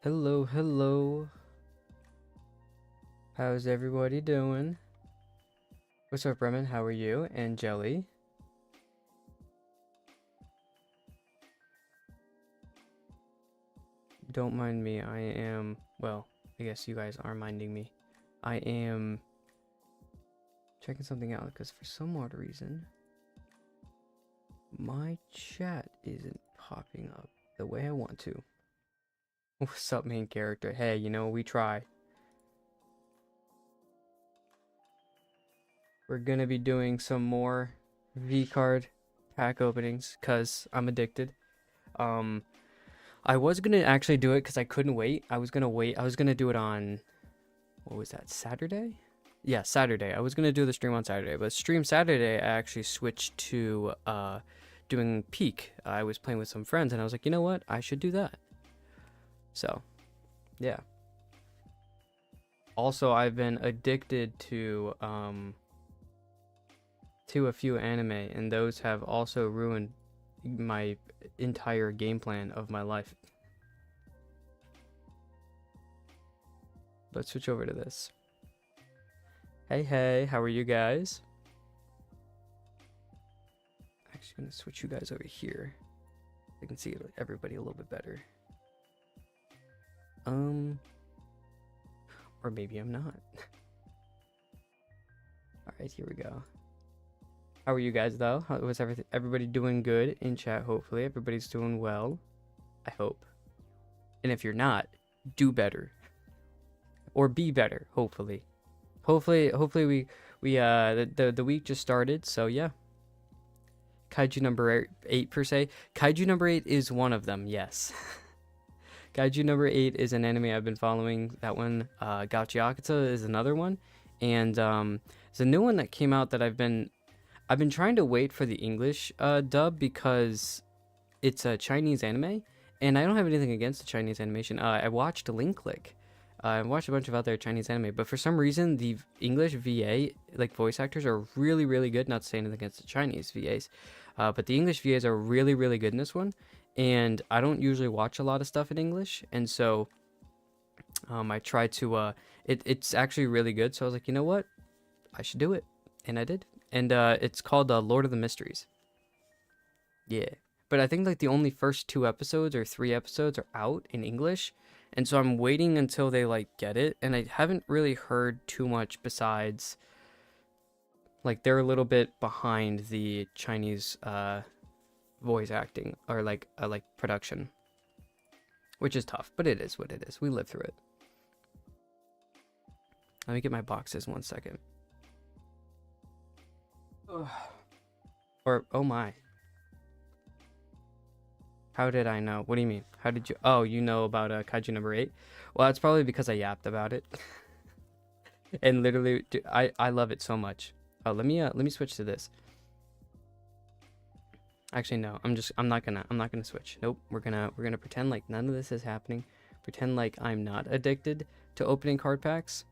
Hello, hello. How's everybody doing? What's up, Bremen? How are you? And Jelly? Don't mind me. Well, I guess you guys are minding me. I am checking something out because for some odd reason, my chat isn't popping up the way I want to. What's up, main character? Hey, we try. We're gonna be doing some more V-card pack openings because I'm addicted. I was gonna actually do it because I couldn't wait. I was gonna do it on, what was that, Saturday? Yeah, Saturday. I was gonna do the stream on Saturday, but stream Saturday I actually switched to doing Peak. I was playing with some friends and I was like, you know what? I should do that. So, yeah. Also, I've been addicted to a few anime, and those have also ruined my entire game plan of my life. Let's switch over to this. Hey, how are you guys? Actually gonna switch you guys over here. I can see everybody a little bit better. Or maybe I'm not. Alright, here we go. How are you guys though? How was everybody doing good in chat? Hopefully everybody's doing well. I hope. And if you're not, do better. Or be better, hopefully. Hopefully the week just started, so yeah. Kaiju number 8 per se. Kaiju number 8 is one of them, yes. Kaiju number 8 is an anime I've been following. That one, Gachiakata is another one. And it's a new one that came out that I've been trying to wait for the English dub because it's a Chinese anime, and I don't have anything against the Chinese animation. I watched Link Click. I watched a bunch of other Chinese anime, but for some reason the English VA, like voice actors, are really, really good. Not to say anything against the Chinese VAs, but the English VAs are really, really good in this one. And I don't usually watch a lot of stuff in English, and so I tried to. It's actually really good. So I was like, you know what, I should do it, and I did. And it's called Lord of the Mysteries. Yeah, but I think like the only first 2 episodes or 3 episodes are out in English. And so I'm waiting until they like get it, and I haven't really heard too much besides like they're a little bit behind the Chinese voice acting or like production, which is tough, but it is what it is. We live through it. Let me get my boxes 1 second. Or oh my. How did I know? What do you mean? How did you? Oh, you know about Kaiju number 8? Well, that's probably because I yapped about it. And literally, dude, I love it so much. Oh, let me switch to this. Actually, no. I'm not gonna switch. Nope. We're gonna pretend like none of this is happening. Pretend like I'm not addicted to opening card packs.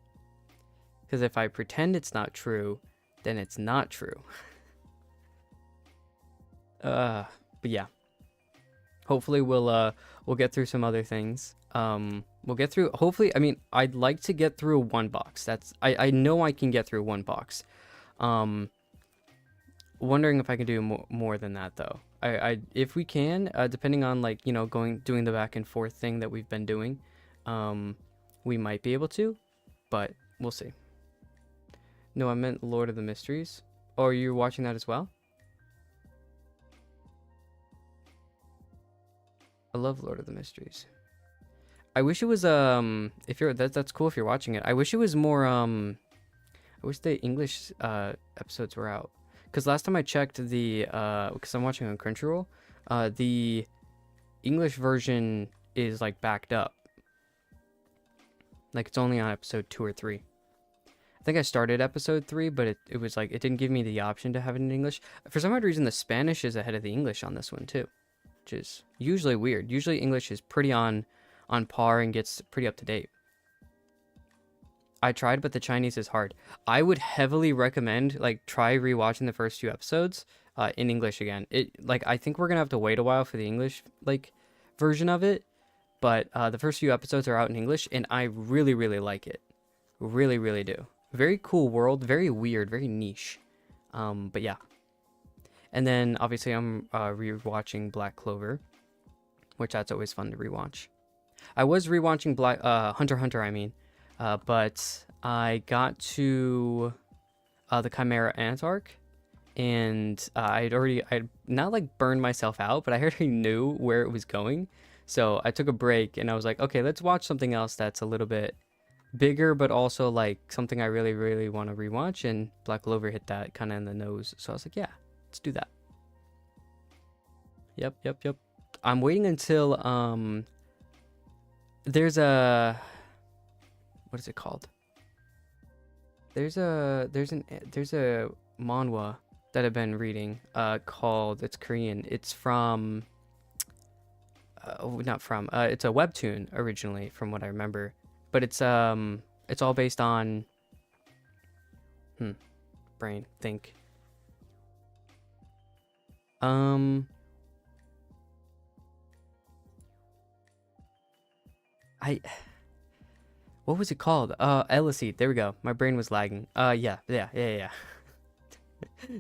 Because if I pretend it's not true, then it's not true. But yeah. Hopefully we'll get through some other things. We'll get through, hopefully, I mean, I'd like to get through 1 box. I know I can get through 1 box. Wondering if I can do more than that though. If we can, depending on like, doing the back and forth thing that we've been doing, we might be able to, but we'll see. No, I meant Lord of the Mysteries. Oh, are you watching that as well? I love Lord of the Mysteries. I wish it was if you're that's cool if you're watching it. I wish it was more I wish the English episodes were out. Cuz last time I checked the cuz I'm watching on Crunchyroll, the English version is like backed up. Like it's only on episode 2 or 3. I think I started episode 3, but it was like it didn't give me the option to have it in English. For some odd reason the Spanish is ahead of the English on this one too. Which is usually weird. Usually English is pretty on par and gets pretty up to date. I tried, but the Chinese is hard. I would heavily recommend like try rewatching the first 2 episodes in English again. I think we're gonna have to wait a while for the English like version of it, but the first few episodes are out in English, and I really, really like it. Really, really do. Very cool world, very weird, very niche. But yeah. And then obviously I'm rewatching Black Clover, which that's always fun to rewatch. I was rewatching Hunter x Hunter, I mean, but I got to the Chimera Ant arc, and I'd not like burned myself out, but I already knew where it was going. So I took a break and I was like, okay, let's watch something else that's a little bit bigger, but also like something I really, really want to rewatch. And Black Clover hit that kind of in the nose. So I was like, yeah, let's do that. Yep. I'm waiting until there's a, what is it called? There's a manhwa that I've been reading called, it's Korean. It's from not from it's a webtoon originally from what I remember, but it's all based on brain think what was it called? Elise. There we go. My brain was lagging. Yeah.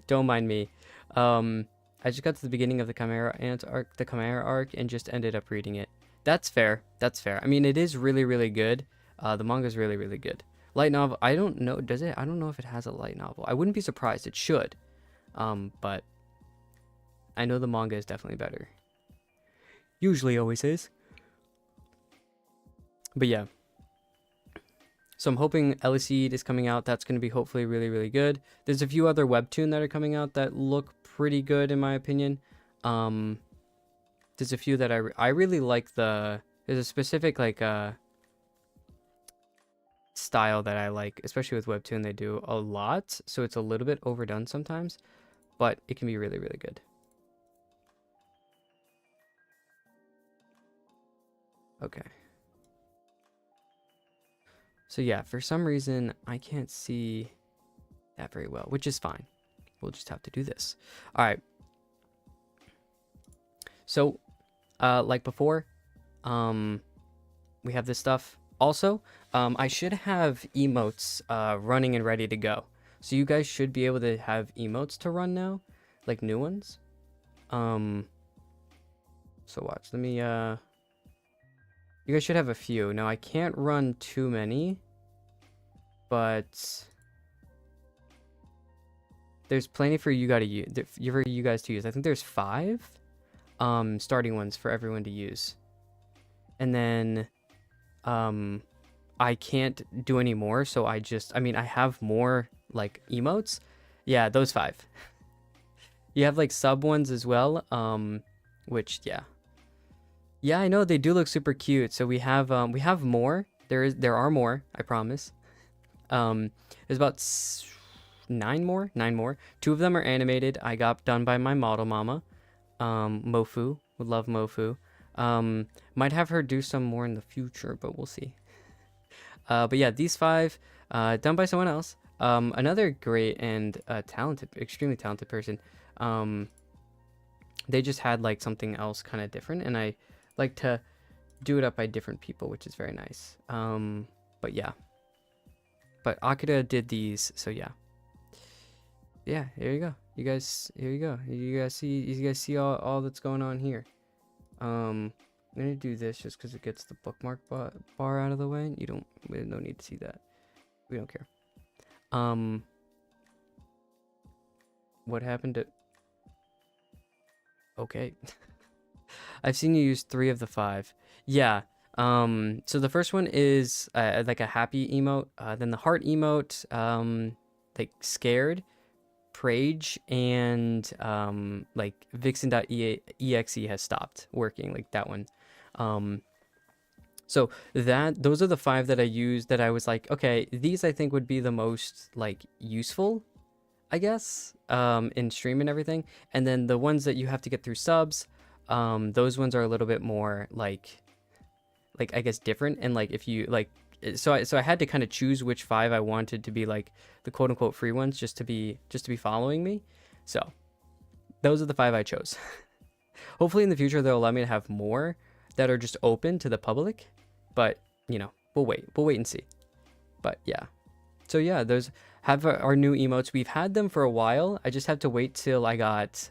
Don't mind me. I just got to the beginning of the Chimera Ant arc, the Chimera arc, and just ended up reading it. That's fair. I mean, it is really, really good. The manga is really, really good. Light novel. I don't know. Does it? I don't know if it has a light novel. I wouldn't be surprised. It should. But I know the manga is definitely better. Usually, always is. But yeah. So I'm hoping Eliseed is coming out. That's going to be hopefully really, really good. There's a few other webtoon that are coming out that look pretty good in my opinion. There's a few that I really like. There's a specific like style that I like, especially with webtoon. They do a lot, so it's a little bit overdone sometimes, but it can be really, really good. Okay. So yeah, for some reason, I can't see that very well, which is fine. We'll just have to do this. All right. So, like before, we have this stuff. Also, I should have emotes running and ready to go. So you guys should be able to have emotes to run now, like new ones. So watch. Let me you guys should have a few. Now I can't run too many, but there's plenty for you guys to use. I think there's 5 starting ones for everyone to use. And then I can't do any more, so I have more like emotes. Yeah, those 5. You have like sub ones as well, which yeah, I know they do look super cute. So we have more. There are more, I promise. There's about 9 more. 2 of them are animated. I got done by my model mama. Mofu, would love Mofu. Might have her do some more in the future, but we'll see. But yeah, these 5 done by someone else. Another great and extremely talented person. They just had like something else kind of different, and I like to do it up by different people, which is very nice. But yeah, but Akira did these, so yeah, here you go. You guys see all that's going on here. I'm gonna do this just because it gets the bookmark bar out of the way. We have no need to see that. We don't care. What happened to? Okay. I've seen you use 3 of the 5. Yeah. So the first one is like a happy emote. Then the heart emote, like scared, Prage, and like Vixen.exe has stopped working, like that one. So those are the 5 that I used that I was like, okay, these I think would be the most like useful, I guess, in stream and everything. And then the ones that you have to get through subs, those ones are a little bit more like I guess different. And like if you like, so I had to kind of choose which 5 I wanted to be like the quote unquote free ones, just to be following me. So those are the 5 I chose. Hopefully in the future they'll allow me to have more. that are just open to the public, but you know, we'll wait and see. But yeah, so yeah, those have our new emotes. We've had them for a while. I just have to wait till I got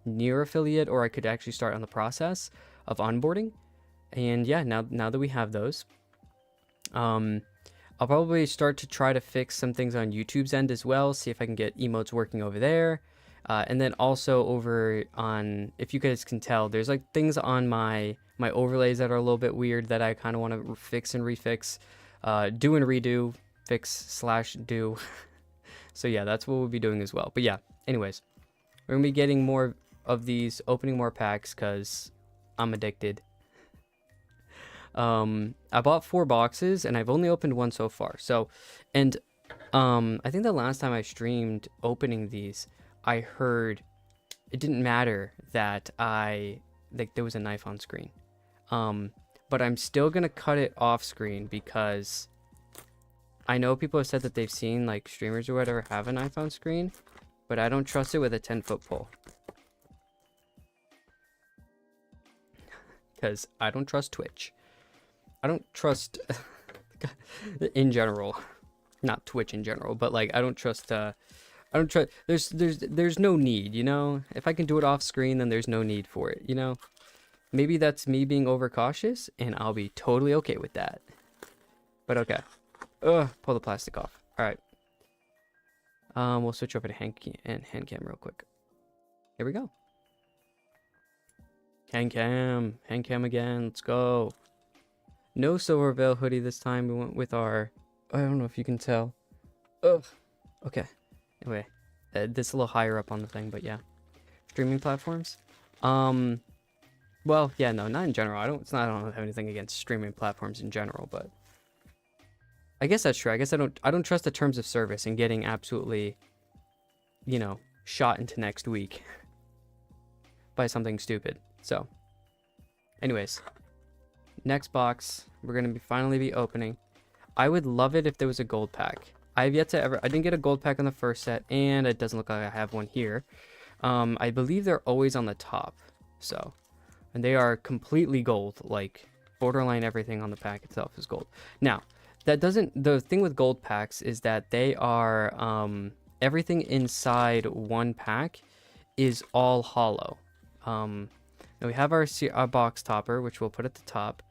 near affiliate, or I could actually start on the process of onboarding. And yeah, now that we have those, I'll probably start to try to fix some things on YouTube's end as well, see if I can get emotes working over there. And then also over on, if you guys can tell, there's like things on my overlays that are a little bit weird that I kind of want to fix and refix, do and redo, fix / do. So yeah, that's what we'll be doing as well. But yeah, anyways, we're gonna be getting more of these, opening more packs because I'm addicted. I bought 4 boxes and I've only opened 1 so far. So, and I think the last time I streamed opening these, I heard it didn't matter that there was a knife on screen. But I'm still gonna cut it off screen because I know people have said that they've seen like streamers or whatever have a knife on screen, but I don't trust it with a 10-foot pole. Because I don't trust Twitch. I don't trust in general, not Twitch in general, but like I don't trust there's no need, you know? If I can do it off screen, then there's no need for it, you know? Maybe that's me being overcautious and I'll be totally okay with that. But okay. Pull the plastic off. All right. We'll switch over to hand cam real quick. Here we go. Hand cam again. Let's go. No Silver Veil hoodie this time. We went with our, I don't know if you can tell. Ugh. Okay. Anyway, this a little higher up on the thing, but yeah. Streaming platforms. Well, yeah, no, not in general. I don't have anything against streaming platforms in general, but I guess that's true. I guess I don't trust the terms of service and getting absolutely, you know, shot into next week by something stupid. So, anyways, next box we're gonna finally be opening. I would love it if there was a gold pack. I didn't get a gold pack on the first set, and it doesn't look like I have one here. I believe they're always on the top, so, and they are completely gold, like borderline everything on the pack itself is gold. Now, the thing with gold packs is that they are, everything inside one pack is all hollow. Now we have our box topper, which we'll put at the top.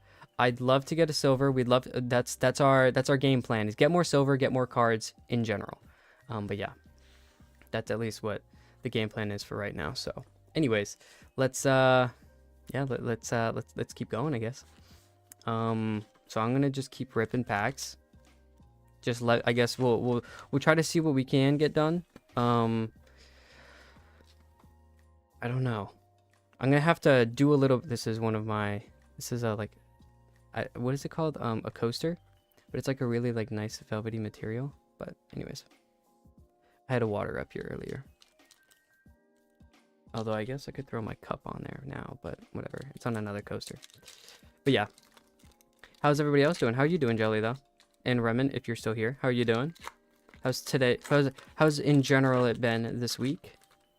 I'd love to get a silver. That's our game plan, is get more silver, get more cards in general. But yeah, that's at least what the game plan is for right now. So anyways, let's keep going, I guess. So I'm gonna just keep ripping packs. I guess we'll try to see what we can get done. I don't know. I'm gonna have to do a little. This is a like, what is it called? A coaster, but it's like a really like nice velvety material. But anyways, I had a water up here earlier. Although I guess I could throw my cup on there now, but whatever. It's on another coaster. But yeah. How's everybody else doing? How are you doing, Jelly, though? And Remen, if you're still here, how are you doing? How's today? How's in general it been this week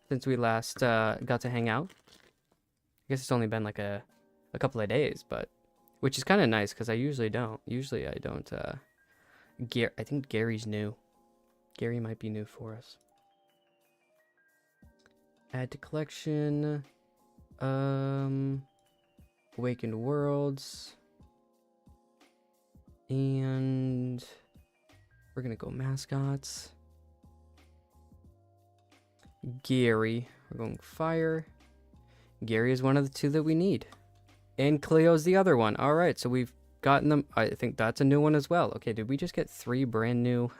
since we last got to hang out? I guess it's only been like a couple of days, but which is kind of nice because I usually don't. Usually I don't. I think Gary's new. Gary might be new for us. Add to collection. Awakened Worlds. And we're gonna go mascots. Gary. We're going fire. Gary is one of the 2 that we need. And Cleo's the other one. Alright, so we've gotten them. I think that's a new one as well. Okay, did we just get 3 brand new?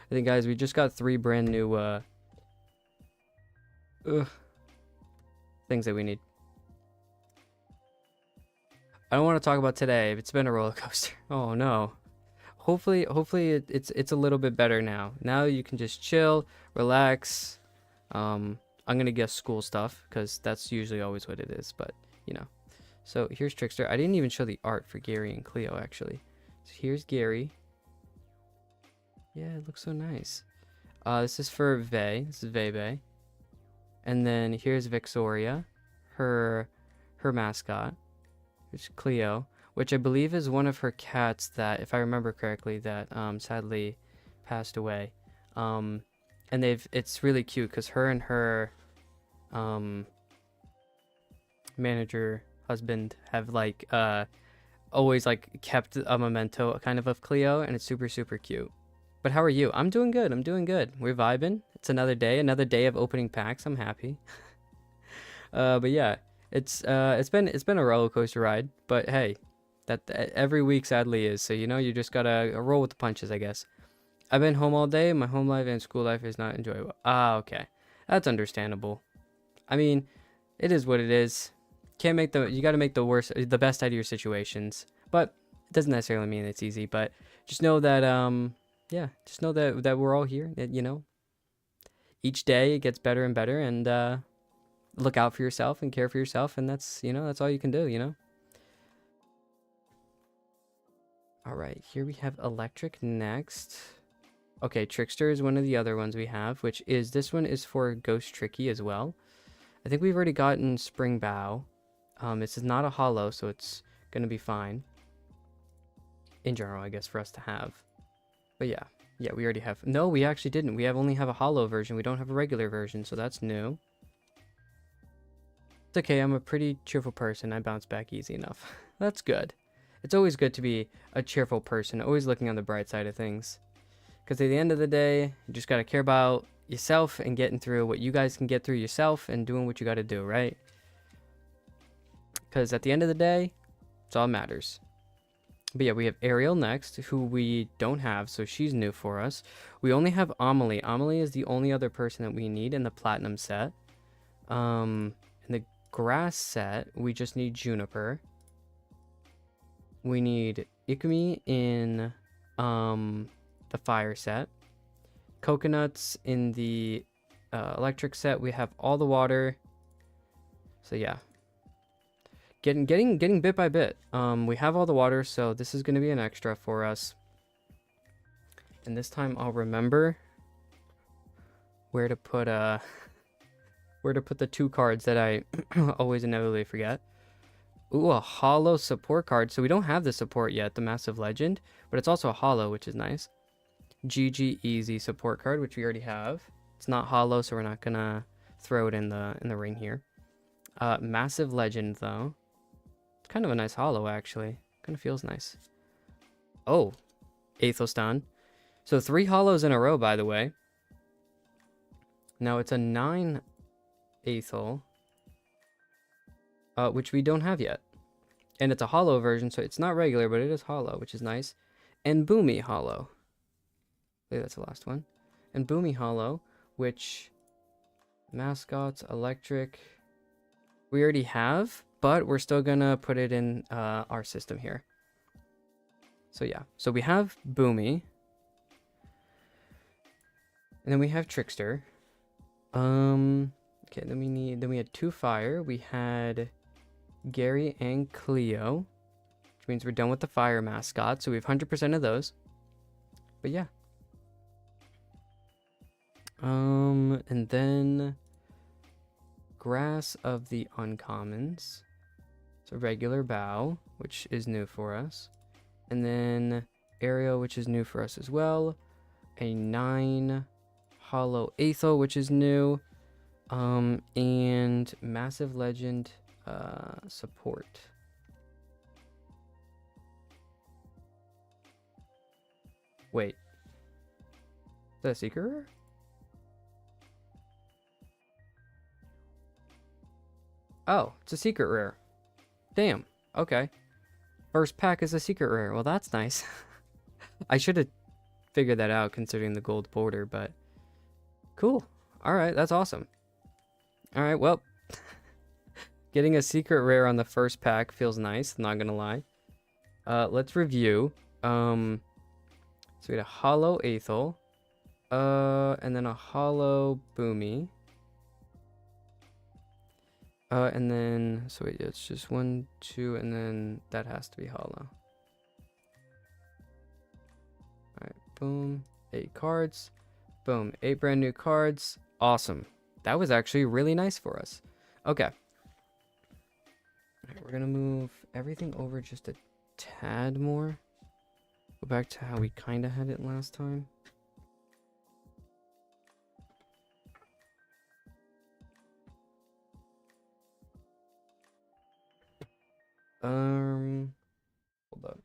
I think, guys, we just got 3 brand new things that we need. I don't want to talk about today. It's been a roller coaster. Oh no. Hopefully it's a little bit better now. Now you can just chill, relax. I'm gonna guess school stuff because that's usually always what it is. But you know. So here's Trickster. I didn't even show the art for Gary and Cleo actually. So here's Gary. Yeah, it looks so nice. This is for Vey. This is Vey. And then here's Victoria. Her her mascot, which is Cleo, which I believe is one of her cats that, if I remember correctly, that sadly passed away. And it's really cute because her and her manager husband have like always like kept a memento kind of Cleo, and it's super super cute. But how are you? I'm doing good. I'm doing good. We're vibing. It's another day of opening packs. I'm happy. But yeah, it's been a roller coaster ride. But hey, that every week sadly is. So you know, you just gotta roll with the punches, I guess. I've been home all day. My home life and school life is not enjoyable. Ah, okay, that's understandable. I mean, it is what it is. You gotta make the best out of your situations. But it doesn't necessarily mean it's easy. But just know that yeah, just know that we're all here. That, you know, each day it gets better and better, and look out for yourself and care for yourself, and that's, you know, that's all you can do, you know. All right, here we have Electric next. Okay, Trickster is one of the other ones we have, which is, this one is for Ghost Tricky as well. I think we've already gotten Spring Bow. This is not a holo, so it's gonna be fine in general, I guess, for us to have. But yeah, we already have. No, we actually didn't. We only have a holo version. We don't have a regular version, so that's new. It's okay. I'm a pretty cheerful person. I bounce back easy enough. That's good. It's always good to be a cheerful person, always looking on the bright side of things. Because at the end of the day, you just gotta care about yourself and getting through what you guys can get through yourself and doing what you gotta do, right? Because at the end of the day, it's all that matters. But yeah, we have Ariel next, who we don't have, so she's new for us. We only have Amelie. Amelie is the only other person that we need in the Platinum set. In the Grass set, we just need Juniper. We need Ikumi in the Fire set. Coconuts in the Electric set. We have all the water. So yeah. Getting bit by bit. We have all the water, so this is going to be an extra for us. And this time I'll remember where to put the 2 cards that I always inevitably forget. Ooh, a holo support card. So we don't have the support yet, the Massive Legend, but it's also a holo, which is nice. GG Easy support card, which we already have. It's not holo, so we're not gonna throw it in the ring here. Massive Legend though. It's kind of a nice holo, actually. Kind of feels nice. Oh, Aethelstan. So 3 holos in a row, by the way. Now it's a 9 Aethel, which we don't have yet. And it's a holo version, so it's not regular, but it is holo, which is nice. And Boomy holo. I think that's the last one. And Boomy holo, which mascots, Electric, we already have, but we're still gonna put it in our system here. So yeah, so we have Boomy, and then we have Trickster. Okay, then we had 2 fire. We had Gary and Cleo, which means we're done with the fire mascot. So we have 100% of those. But yeah. And then Grass of the Uncommons. So regular Bow, which is new for us. And then Ariel, which is new for us as well. A 9 Holo Aethel, which is new. And Massive Legend support. Wait. Is that a secret rare? Oh, it's a secret rare. Damn. Okay. First pack is a secret rare. Well, that's nice. I should have figured that out considering the gold border, but cool. All right, that's awesome. All right, well, getting a secret rare on the first pack feels nice, not gonna lie. Let's review. So we had a holo Aethel, and then a holo Boomy. And then, so wait, it's just 1, 2, and then that has to be holo. Alright, boom. 8 cards. Boom. 8 brand new cards. Awesome. That was actually really nice for us. Okay. Alright, we're gonna move everything over just a tad more. Go back to how we kind of had it last time. Hold up.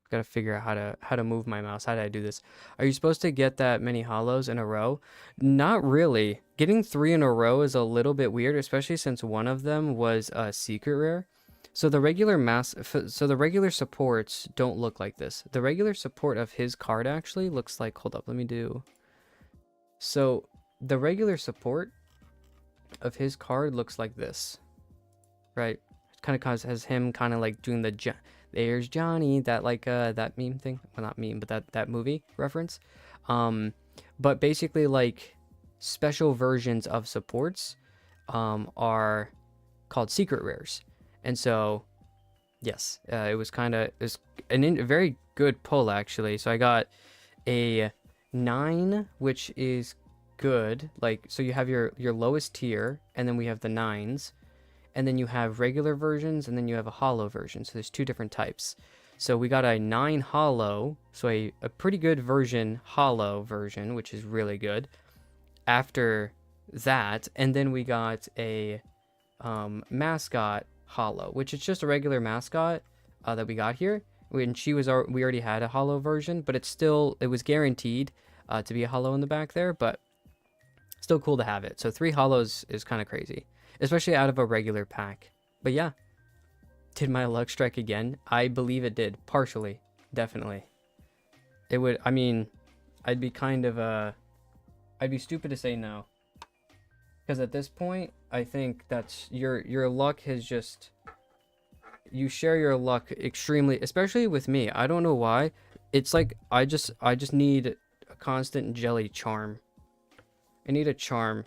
Gotta figure out how to move my mouse. How did I do this? Are you supposed to get that many hollows in a row? Not really. Getting 3 in a row is a little bit weird, especially since one of them was a secret rare. So the regular supports don't look like this. The regular support of his card actually looks like, hold up, let me do. So the regular support of his card looks like this, right? Kind of has him kind of like doing the there's Johnny, that like that meme thing. Well, not meme, but that movie reference. But basically like special versions of supports are called secret rares. And so yes, it was a very good pull actually. So I got a 9, which is good. Like, so you have your lowest tier, and then we have the 9s. And then you have regular versions, and then you have a hollow version. So there's 2 different types. So we got a 9 hollow, so a pretty good version, hollow version, which is really good. After that, and then we got a mascot hollow, which is just a regular mascot that we got here. When we already had a hollow version, but it was guaranteed to be a hollow in the back there, but still cool to have it. So 3 hollows is kind of crazy, especially out of a regular pack. But yeah, did my luck strike again? I believe it did, partially, definitely. It would, I mean, I'd be I'd be stupid to say no. Because at this point, I think that's, your luck has just, you share your luck extremely, especially with me. I don't know why. It's like, I just need a constant jelly charm. I need a charm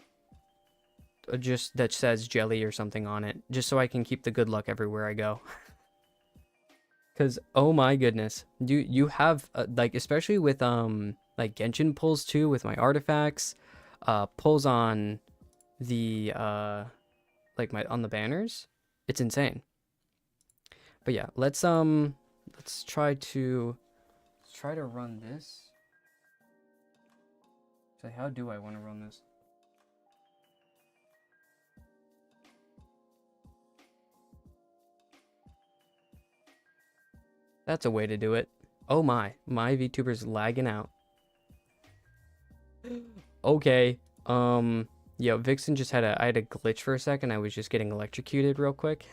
just that says jelly or something on it, just so I can keep the good luck everywhere I go. Because oh my goodness, you have like, especially with like Genshin pulls too, with my artifacts, pulls on the like on the banners, it's insane. But yeah, let's try to run this. So how do I want to run this? That's a way to do it. Oh my VTuber's lagging out. Okay. Yo, Vixen just I had a glitch for a second. I was just getting electrocuted real quick.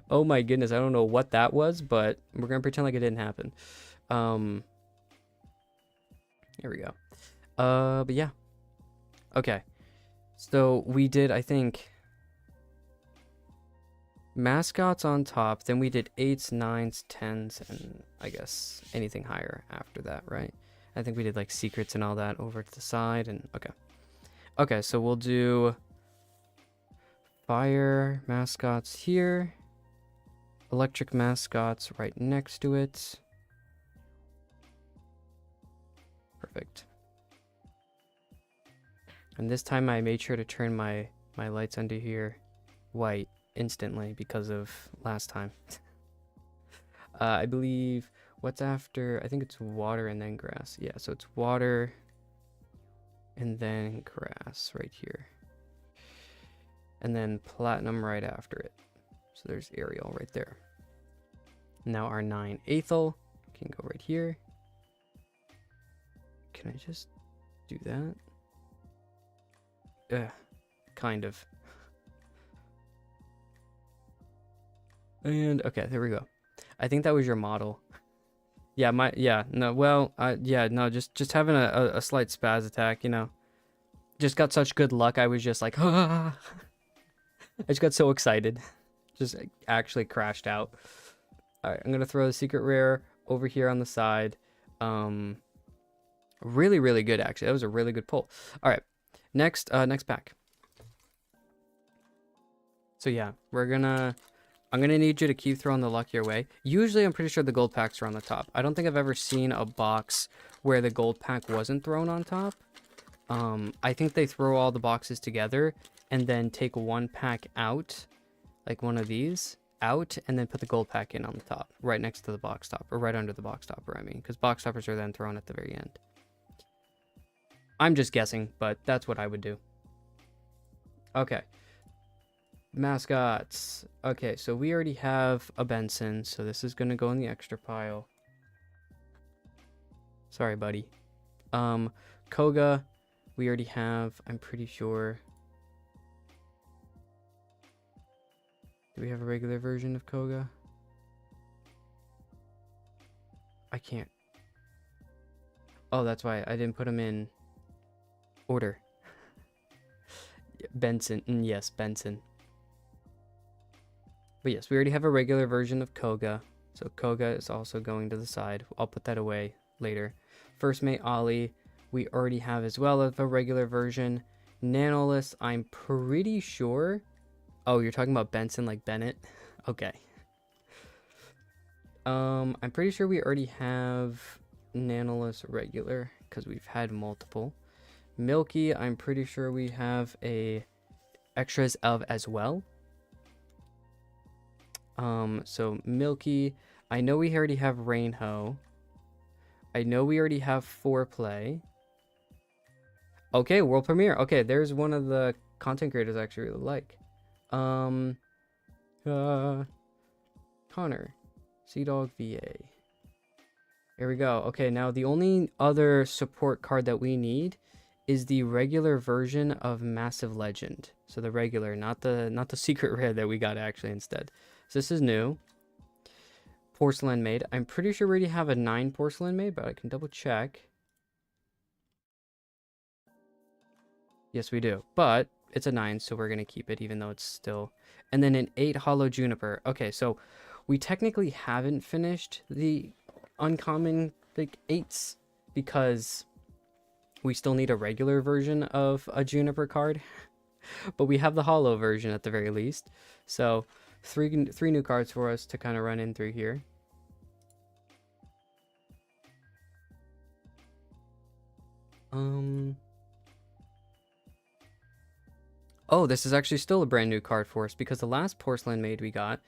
Oh my goodness, I don't know what that was, but we're gonna pretend like it didn't happen. Here we go. But yeah. Okay. So we did, I think, mascots on top, then we did 8s, 9s, 10s, and I guess anything higher after that, right? I think we did like secrets and all that over to the side, and okay, so we'll do fire mascots here, electric mascots right next to it. Perfect. And this time I made sure to turn my lights under here white instantly because of last time. I believe what's after, I think it's water and then grass. Yeah, so it's water and then grass right here. And then platinum right after it. So there's Ariel right there. Now our 9 Aethel can go right here. Can I just do that? Kind of. And okay, there we go. I think that was your model. Yeah, just having a slight spaz attack, you know. Just got such good luck, I was just like, ah. I just got so excited. Just actually crashed out. Alright, I'm gonna throw the secret rare over here on the side. Really, really good actually. That was a really good pull. Alright. Next pack. So yeah, I'm gonna need you to keep throwing the luck your way. Usually I'm pretty sure the gold packs are on the top. I don't think I've ever seen a box where the gold pack wasn't thrown on top. I think they throw all the boxes together and then take one pack out like one of these out, and then put the gold pack in on the top, right next to the box top, or right under the box topper, I mean, because box toppers are then thrown at the very end. I'm just guessing, but that's what I would do. Okay. Mascots. Okay, so we already have a Benson, so this is going to go in the extra pile. Sorry, buddy. Koga, we already have, I'm pretty sure. Do we have a regular version of Koga? I can't. Oh, that's why I didn't put them in order. Benson. Yes, Benson. But yes, we already have a regular version of Koga. So Koga is also going to the side. I'll put that away later. First Mate Ollie, we already have as well as a regular version. Nanolist, I'm pretty sure. Oh, you're talking about Benson like Bennett? Okay. I'm pretty sure we already have Nanolist regular because we've had multiple. Milky, I'm pretty sure we have a extras of as well. So Milky, I know we already have Rainho. I know we already have Foreplay. Okay, world premiere. Okay, there's one of the content creators I actually really like. Connor, Sea Dog VA. Here we go. Okay, now the only other support card that we need is the regular version of Massive Legend. So the regular, not the secret rare that we got actually instead. So this is new. Porcelain Maid. I'm pretty sure we already have a 9 Porcelain Maid, but I can double check. Yes, we do. But it's a 9, so we're going to keep it even though it's still... And then an 8 Hollow Juniper. Okay, so we technically haven't finished the uncommon like 8s because we still need a regular version of a Juniper card. But we have the Hollow version at the very least. So three new cards for us to kind of run in through here. Oh, this is actually still a brand new card for us because the last Porcelain Maid we got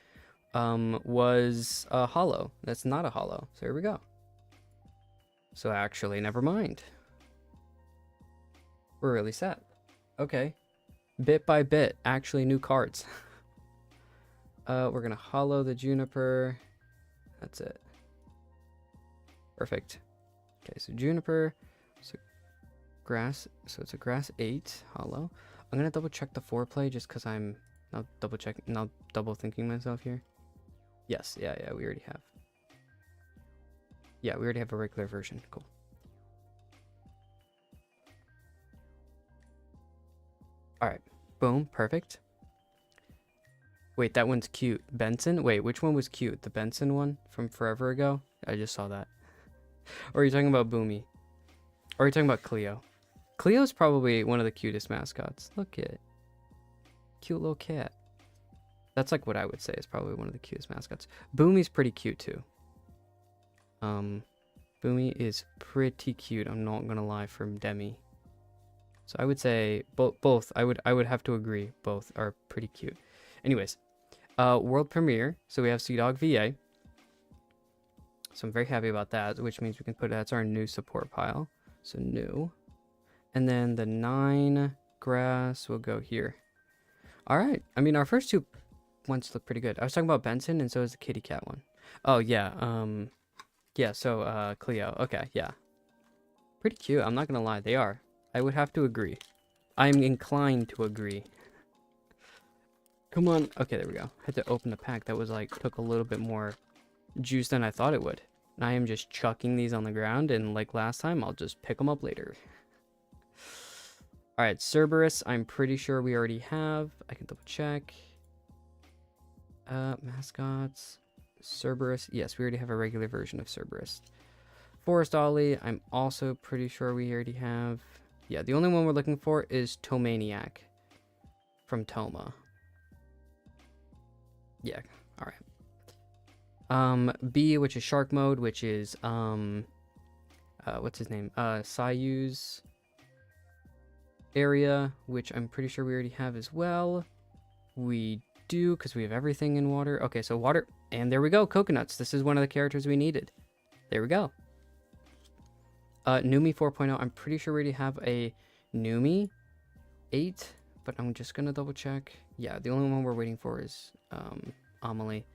was a Hollow. That's not a Hollow. So here we go. So actually, never mind. We're really set. Okay. Bit by bit, actually new cards. We're gonna Hollow the Juniper. That's it. Perfect. Okay, so Juniper. So grass. So it's a grass 8 Hollow. I'm gonna double check the Foreplay just because I'm not double thinking myself here. Yes, yeah, we already have. Yeah, we already have a regular version. Cool. Alright. Boom, perfect. Wait, that one's cute. Benson? Wait, which one was cute? The Benson one from forever ago? I just saw that. Or are you talking about Boomy? Or are you talking about Cleo? Cleo's probably one of the cutest mascots. Look at it. Cute little cat. That's like what I would say is probably one of the cutest mascots. Boomy's pretty cute too. Boomy is pretty cute. I'm not gonna lie, from Demi. So I would say both. I would have to agree. Both are pretty cute. Anyways, world premiere. So we have Sea Dog VA. So I'm very happy about that, which means we can put that's our new support pile. So new. And then the 9 grass will go here. All right. I mean, our first 2 ones look pretty good. I was talking about Benson, and so is the kitty cat one. Oh, yeah. Yeah, so Cleo. Okay, yeah. Pretty cute. I'm not going to lie. They are. I would have to agree. I'm inclined to agree. Come on. Okay, there we go. Had to open the pack. That was like, took a little bit more juice than I thought it would. And I am just chucking these on the ground, and like last time, I'll just pick them up later. All right, Cerberus, I'm pretty sure we already have. I can double check. Mascots. Cerberus. Yes, we already have a regular version of Cerberus. Forest Ollie, I'm also pretty sure we already have. Yeah, the only one we're looking for is Tomaniac from Toma. Yeah, all right. B, which is Shark Mode, which is, what's his name? Sayu's area, which I'm pretty sure we already have as well. We because we have everything in water. Okay, so water, and there we go, coconuts. This is one of the characters we needed. There we go. Numi 4.0, I'm pretty sure we already have a Numi 8, but I'm just gonna double check. Yeah, the only one we're waiting for is Amelie.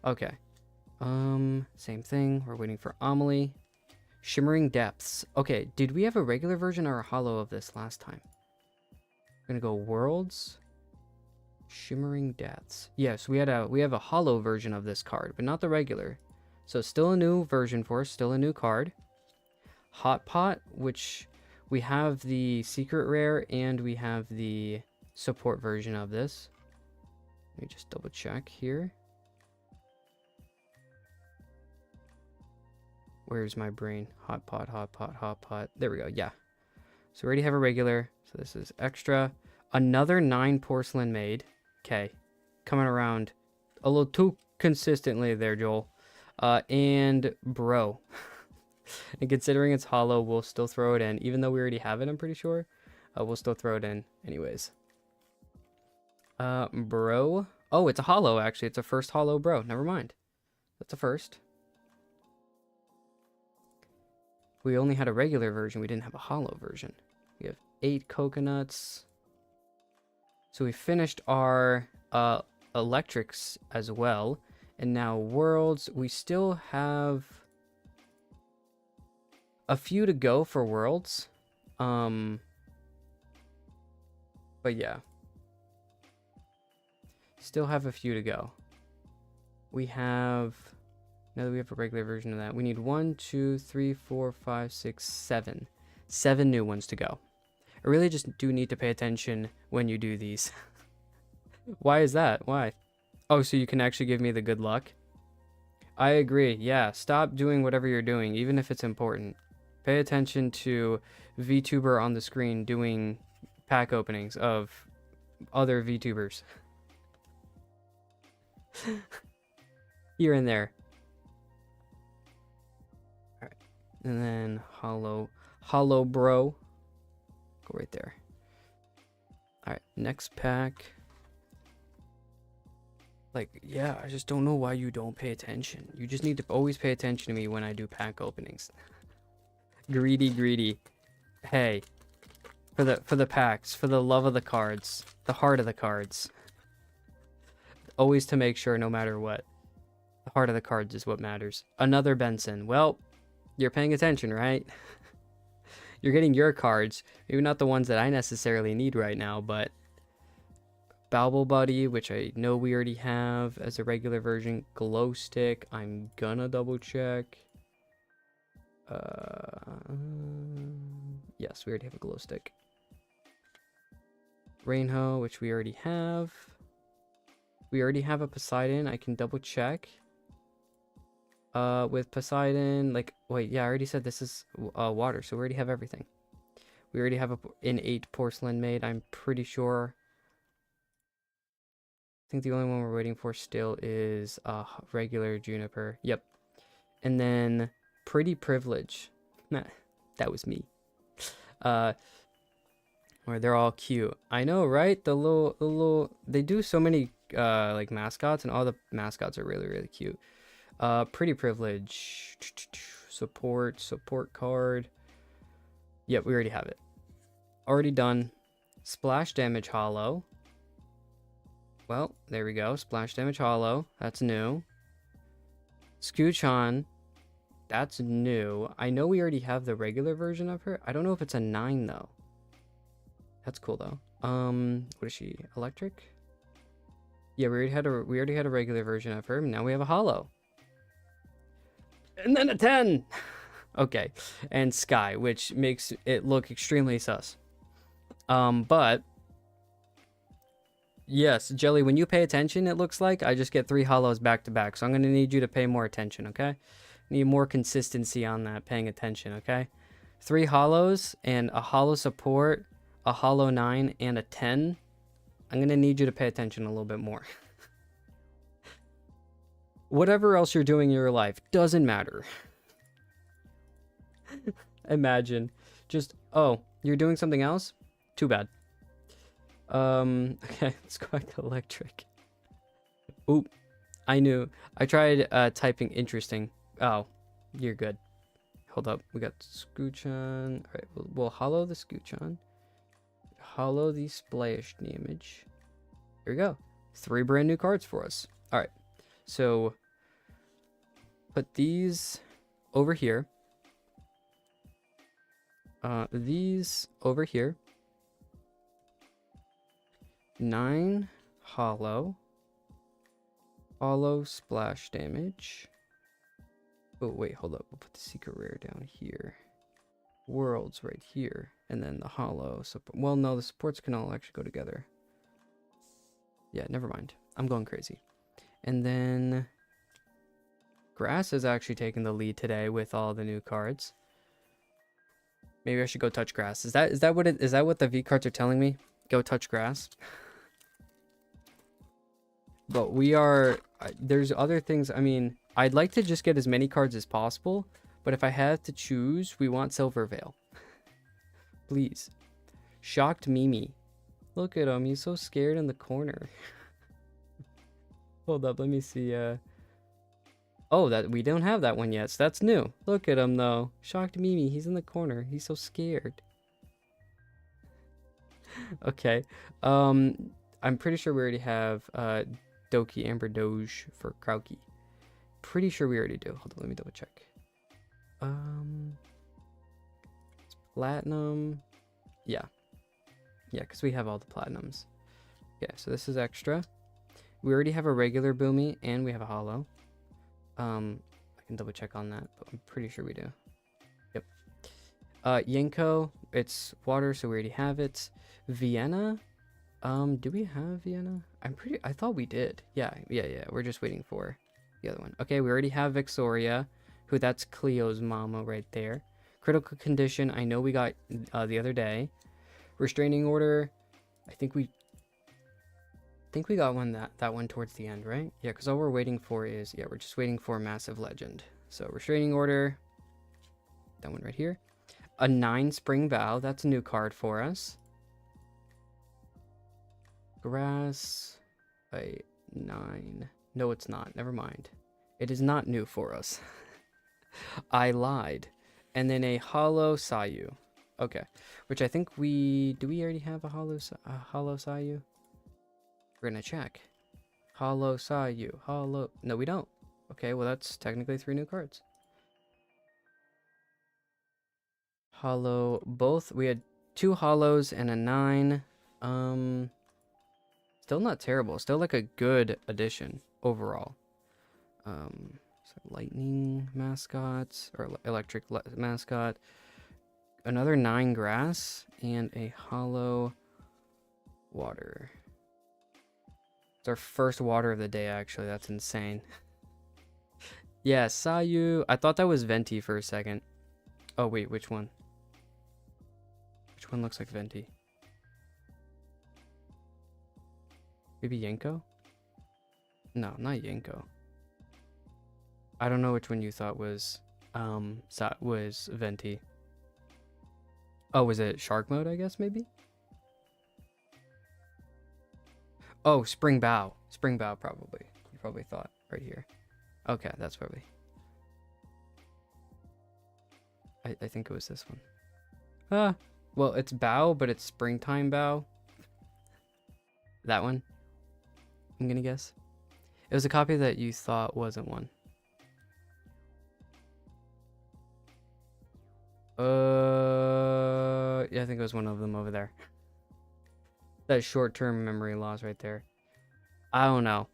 Okay. Same thing, we're waiting for Amelie. Shimmering Depths. Okay, did we have a regular version or a holo of this last time? We're gonna go Worlds. Shimmering Depths. Yes, we have a holo version of this card, but not the regular. So still a new version for us, still a new card. Hot Pot, which we have the secret rare and we have the support version of this. Let me just double check here. Where's my brain? Hot Pot, Hot Pot, Hot Pot. There we go. Yeah. So we already have a regular. So this is extra. Another 9 porcelain made. Okay. Coming around a little too consistently there, Joel. And bro. And considering it's hollow, we'll still throw it in. Even though we already have it, I'm pretty sure. We'll still throw it in anyways. Bro. Oh, it's a hollow, actually. It's a first hollow bro. Never mind. That's a first. We only had a regular version. We didn't have a hollow version. We have 8 coconuts. So we finished our electrics as well. And now worlds. We still have a few to go for worlds. But yeah. Still have a few to go. We have... Now that we have a regular version of that, we need 1, 2, 3, 4, 5, 6, 7. 7 new ones to go. I really just do need to pay attention when you do these. Why is that? Why? Oh, so you can actually give me the good luck? I agree. Yeah, stop doing whatever you're doing, even if it's important. Pay attention to VTuber on the screen doing pack openings of other VTubers. Here and there. Alright. And then hollow bro. Go right there. Alright, next pack. Like, yeah, I just don't know why you don't pay attention. You just need to always pay attention to me when I do pack openings. Greedy. Hey. For the packs, for the love of the cards, the heart of the cards. Always to make sure, no matter what. The heart of the cards is what matters. Another Benson. Well, you're paying attention, right? You're getting your cards. Maybe not the ones that I necessarily need right now, but... Babble Buddy, which I know we already have as a regular version. Glow Stick. I'm gonna double check. Yes, we already have a Glow Stick. Rainbow, which we already have. We already have a Poseidon. I can double check. With Poseidon, like, wait, yeah, I already said this is water, so we already have everything. We already have an 8 porcelain made, I'm pretty sure. I think the only one we're waiting for still is regular Juniper. Yep. And then Pretty Privilege. Nah, that was me. Where they're all cute. I know, right? The little they do so many like mascots, and all the mascots are really cute. Pretty Privilege. Support card. Yep, we already have it. Already done. Splash Damage Hollow. Well, there we go. Splash Damage Hollow. That's new. Scooch-on. That's new. I know we already have the regular version of her. I don't know if it's a 9 though. That's cool though. What is she? Electric? Yeah, we already had a regular version of her. Now we have a hollow. And then a 10. Okay. And Sky, which makes it look extremely sus. But yes, Jelly, when you pay attention, it looks like I just get 3 hollows back to back. So I'm going to need you to pay more attention, okay? Need more consistency on that, paying attention, okay? 3 hollows and a hollow support, a hollow 9, and a 10. I'm going to need you to pay attention a little bit more. Whatever else you're doing in your life, doesn't matter. Imagine. Just, oh, you're doing something else? Too bad. Okay, let's go back to electric. Oop, I knew. I tried typing interesting. Oh, you're good. Hold up, we got Scoochon. All right, we'll hollow the Scoochon. Hollow the Splash Damage. Here we go. 3 brand new cards for us. All right, so put these over here. These over here. 9 hollow. Hollow splash damage. Oh, wait, hold up. We'll put the secret rare down here. Worlds right here. And then the hollow. Well, no, the supports can all actually go together. Yeah, never mind. I'm going crazy. And then Grass is actually taking the lead today with all the new cards. Maybe I should go touch grass. Is that what the V cards are telling me? Go touch grass. But we are, there's other things. I mean, I'd like to just get as many cards as possible, but if I had to choose, we want Silver Veil. Please. Shocked Mimi. Look at him, he's so scared in the corner. Hold up, let me see. Oh, that we don't have that one yet, so that's new. Look at him though. Shocked Mimi, he's in the corner. He's so scared. Okay. I'm pretty sure we already have Doki Amber Doge for Krauky. Pretty sure we already do. Hold on, let me double check. It's platinum. Yeah. Yeah, because we have all the platinums. Yeah, so this is extra. We already have a regular Boomy and we have a hollow. I can double check on that, but I'm pretty sure we do. Yep. Yenko, it's water, so we already have it. Vienna. Do we have Vienna? I thought we did. Yeah. We're just waiting for the other one. Okay, we already have Vixoria, who that's Cleo's mama right there. Critical Condition, I know we got the other day. Restraining Order, I think we got that one towards the end, right? Yeah, because all we're waiting for is, we're just waiting for Massive Legend. So Restraining Order, that one right here. A 9 Spring Vow, that's a new card for us. Grass, a 9. No, it's not. Never mind. It is not new for us. I lied. And then a Hollow Sayu. Okay. Which I think do we already have a Hollow Sayu? We're going to check. Hollow Sayu. Hollow. No, we don't. Okay, well, that's technically 3 new cards. Hollow. Both. We had 2 hollows and a 9. Still not terrible. Still like a good addition overall. So lightning mascots or electric mascot. Another 9 grass and a hollow water. It's our first water of the day, actually. That's insane. Yeah, Sayu. I thought that was Venti for a second. Oh, wait, which one? Which one looks like Venti? Maybe Yenko? No, not Yenko. I don't know which one you thought was Venti. Oh, was it Shark Mode, I guess, maybe? Oh, Spring Bow. Spring Bow, probably. You probably thought right here. Okay, that's probably. I think it was this one. Well, it's Bow, but it's Springtime Bow. That one, I'm gonna guess. It was a copy that you thought wasn't one. Yeah, I think it was one of them over there. That short-term memory loss right there. I don't know.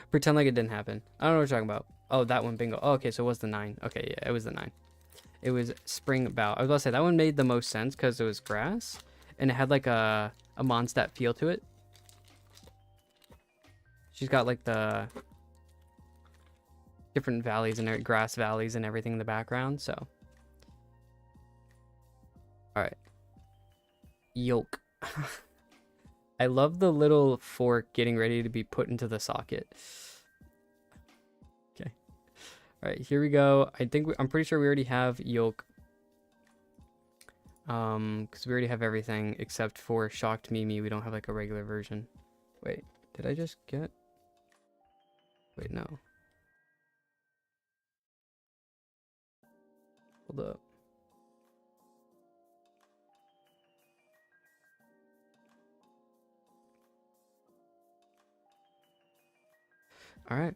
Pretend like it didn't happen. I don't know what you're talking about. Oh, that one, bingo. Oh, okay, so it was the 9. Okay, yeah, it was the 9. It was Spring Bow. I was about to say, that one made the most sense because it was grass. And it had like a Mondstadt feel to it. She's got like the different valleys and grass valleys and everything in the background, so. Alright. Yolk. I love the little fork getting ready to be put into the socket. Okay. Alright, here we go. I'm pretty sure we already have Yolk. Because we already have everything except for Shocked Mimi. We don't have like a regular version. Wait, did I just get? Wait, no. Hold up. Alright.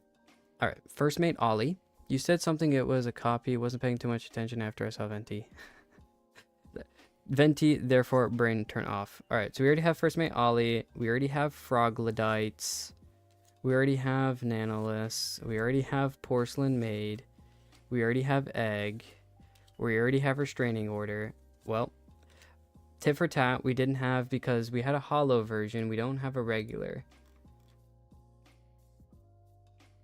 Alright. First mate Ollie. You said something, it was a copy. Wasn't paying too much attention after I saw Venti. Venti, therefore brain turn off. Alright, so we already have first mate Ollie. We already have Froglodites. We already have Nanoliths. We already have Porcelain Maid. We already have Egg. We already have Restraining Order. Well, tit for tat, we didn't have because we had a hollow version. We don't have a regular.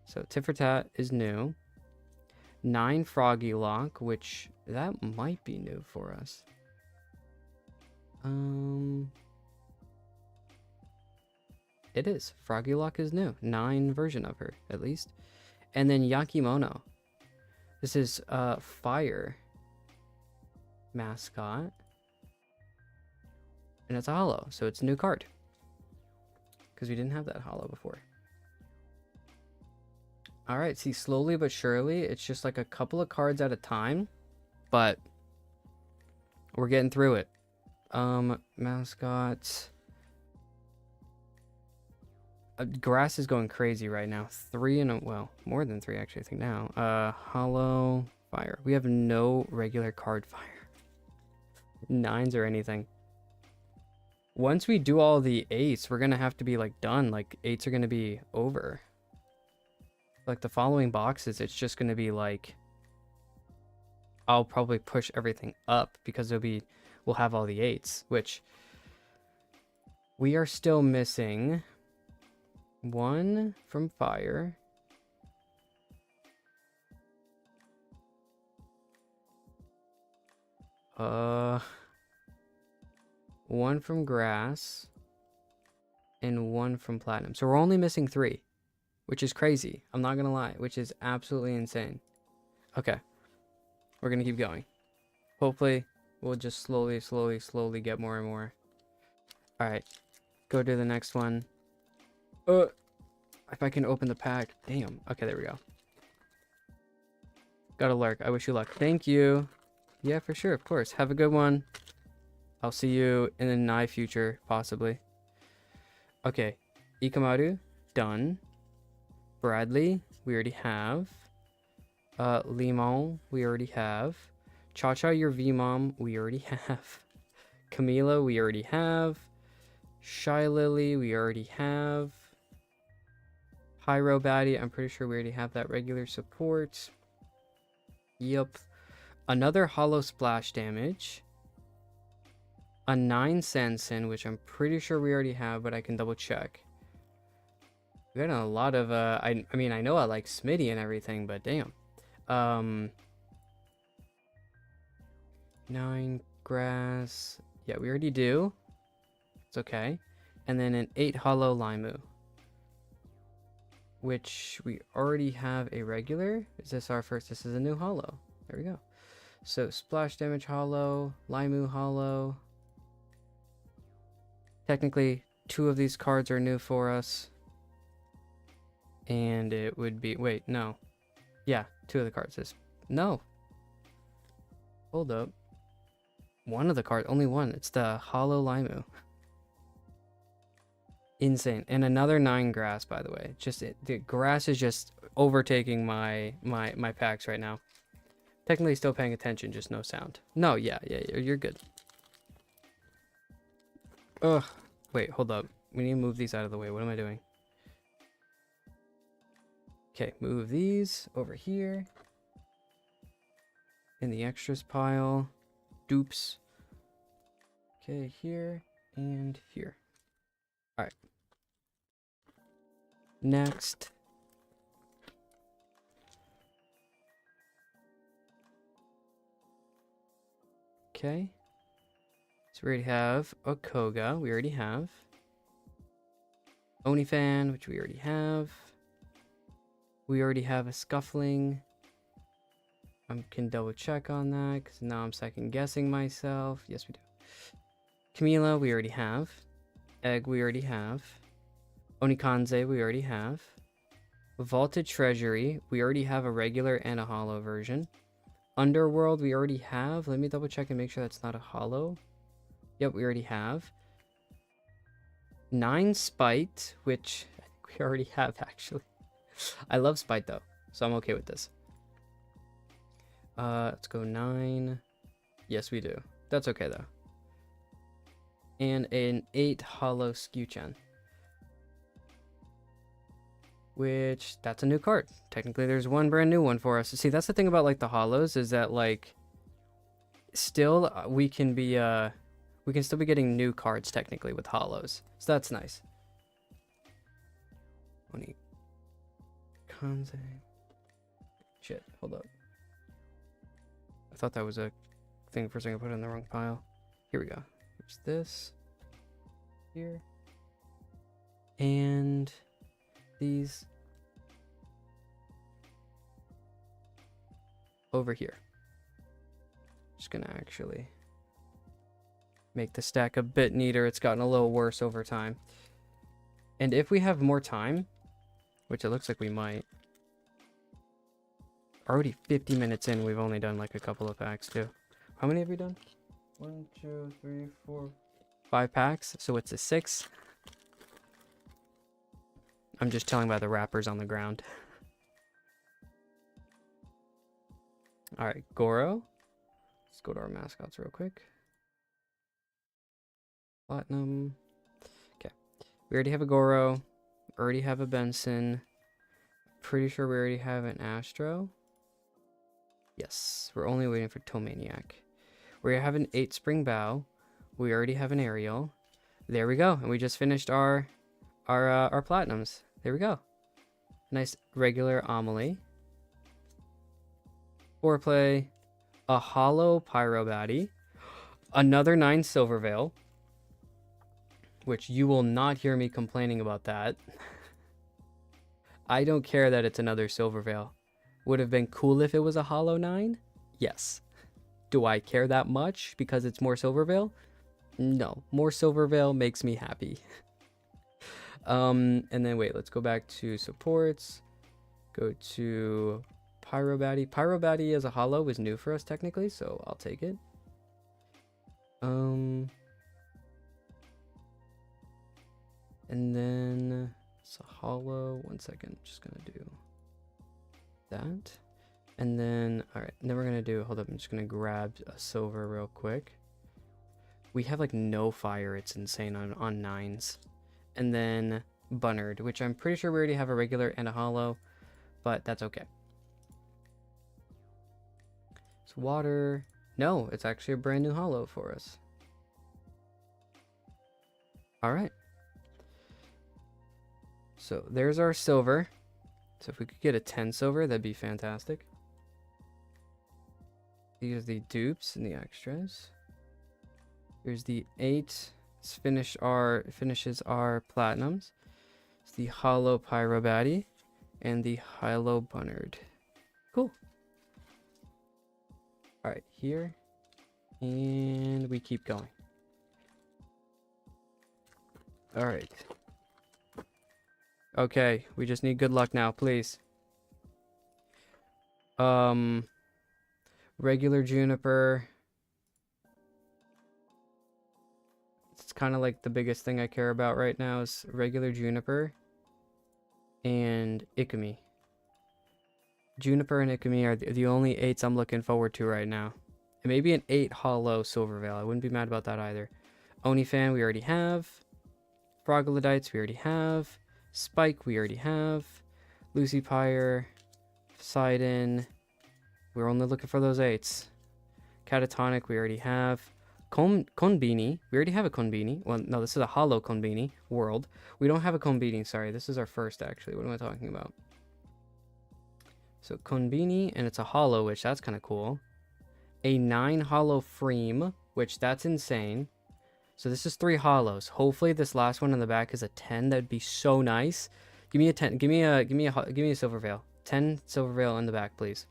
So tit for tat is new. 9 Froggy Lock, which that might be new for us. It is. Froggy Lock is new. 9 version of her, at least. And then Yakimono. This is fire mascot. And it's a hollow, so it's a new card. Because we didn't have that hollow before. Alright, see, slowly but surely, it's just like a couple of cards at a time. But we're getting through it. Mascots. Grass is going crazy right now. 3 and well, more than 3 actually, I think now. Hollow, fire. We have no regular card fire. 9s or anything. Once we do all the 8s, we're gonna have to be like done. Like 8s are gonna be over. Like the following boxes, it's just gonna be like I'll probably push everything up because we'll have all the 8s, which we are still missing 1 from fire. One from grass and 1 from platinum. So we're only missing 3, which is crazy. I'm not gonna lie, which is absolutely insane. Okay, we're gonna keep going. Hopefully we'll just slowly get more and more. All right, go to the next one. If I can open the pack. Damn. Okay, there we go. Got a lurk. I wish you luck. Thank you. Yeah, for sure. Of course. Have a good one. I'll see you in the nigh future, possibly. Okay. Ikamaru, done. Bradley, we already have. Limon, we already have. Cha-Cha, your V-Mom, we already have. Camila, we already have. Shy Lily, we already have. Pyro Baddie, I'm pretty sure we already have that regular support. Yup. Another hollow splash damage. A 9 Sanson, which I'm pretty sure we already have, but I can double check. We got a lot of, I mean, I know I like Smitty and everything, but damn. 9 grass. Yeah, we already do. It's okay. And then an 8 hollow Limu, which we already have a regular. Is this our first? This is a new hollow. There we go. So splash damage hollow, Limu hollow. Technically, 2 of these cards are new for us. And it would be, wait, no. Yeah, 2 of the cards is, no. Hold up. 1 of the cards, only 1. It's the hollow Limu. Insane. And another 9 grass, by the way. Just the grass is just overtaking my packs right now. Technically still paying attention, just no sound. No, yeah, you're good. Ugh. Wait, hold up. We need to move these out of the way. What am I doing? Okay, move these over here. In the extras pile. Dupes. Okay, here and here. Alright. Next. Okay. So we already have a Koga. We already have. Onifan, which we already have. We already have a Scuffling. I can double check on that because now I'm second guessing myself. Yes, we do. Camila, we already have. Egg, we already have. Onikanze, we already have. Vaulted Treasury, we already have a regular and a hollow version. Underworld, we already have. Let me double check and make sure that's not a hollow. Yep, we already have. 9 Spite, which I think we already have, actually. I love Spite, though, so I'm okay with this. Let's go 9. Yes, we do. That's okay, though. And an 8 hollow Skew-chan. Which, that's a new card. Technically, there's one brand new one for us. See, that's the thing about, like, the hollows, is that, like, still, we can still be getting new cards, technically, with hollows. So that's nice. Oni Kanze. Shit, hold up. I thought that was a thing for a second. I put it in the wrong pile. Here we go. Here's this. Here. And these over here. Just gonna actually make the stack a bit neater. It's gotten a little worse over time. And if we have more time, which it looks like we might. Already 50 minutes in, we've only done like a couple of packs too. How many have we done? 1, 2, 3, 4, 5 packs. So it's a 6. I'm just telling by the wrappers on the ground. Alright, Goro. Let's go to our mascots real quick. Platinum. Okay. We already have a Goro. Already have a Benson. Pretty sure we already have an Astro. Yes. We're only waiting for Tomaniac. We have an 8 Spring Bow. We already have an Ariel. There we go. And we just finished our Platinums. There we go. Nice regular Amelie. Foreplay. A hollow Pyrobatty. Another 9 Silverveil. Which you will not hear me complaining about that. I don't care that it's another Silverveil. Would have been cool if it was a hollow 9? Yes. Do I care that much because it's more Silverveil? No. More Silverveil makes me happy. And then wait, let's go back to supports. Go to Pyrobatty. Pyrobatty as a hollow is new for us technically, so I'll take it. And then it's a hollow. 1 second, just gonna do that. And then, all right, and then we're gonna do, hold up, I'm just gonna grab a silver real quick. We have like no fire, it's insane on 9s. And then Bunnard, which I'm pretty sure we already have a regular and a hollow, but that's okay. It's water. No, it's actually a brand new hollow for us. All right. So there's our silver. So if we could get a 10 silver, that'd be fantastic. These are the dupes and the extras. Here's the 8. Let's finishes our platinums. It's the hollow Pyrobatty and the hollow Bunnard. Cool. All right, here, and we keep going. All right. Okay, we just need good luck now, please. Regular Juniper. It's kind of like the biggest thing I care about right now is regular Juniper and Ikumi. Juniper and Ikumi are the only 8s I'm looking forward to right now. And maybe an 8 hollow Silverveil. I wouldn't be mad about that either. Onifan we already have. Frogolodites we already have. Spike we already have. Lucy Pyre. Poseidon. We're only looking for those 8s. Catatonic we already have. Konbini. We already have a Konbini. Well, no, this is a hollow Konbini. World. We don't have a Konbini, sorry. This is our first, actually. What am I talking about? So, Konbini, and it's a hollow, which that's kind of cool. A 9 hollow Freem, which that's insane. So this is 3 hollows. Hopefully this last one in the back is a 10. That'd be so nice. Give me a 10. Give me a Silverveil. 10 Silverveil in the back, please.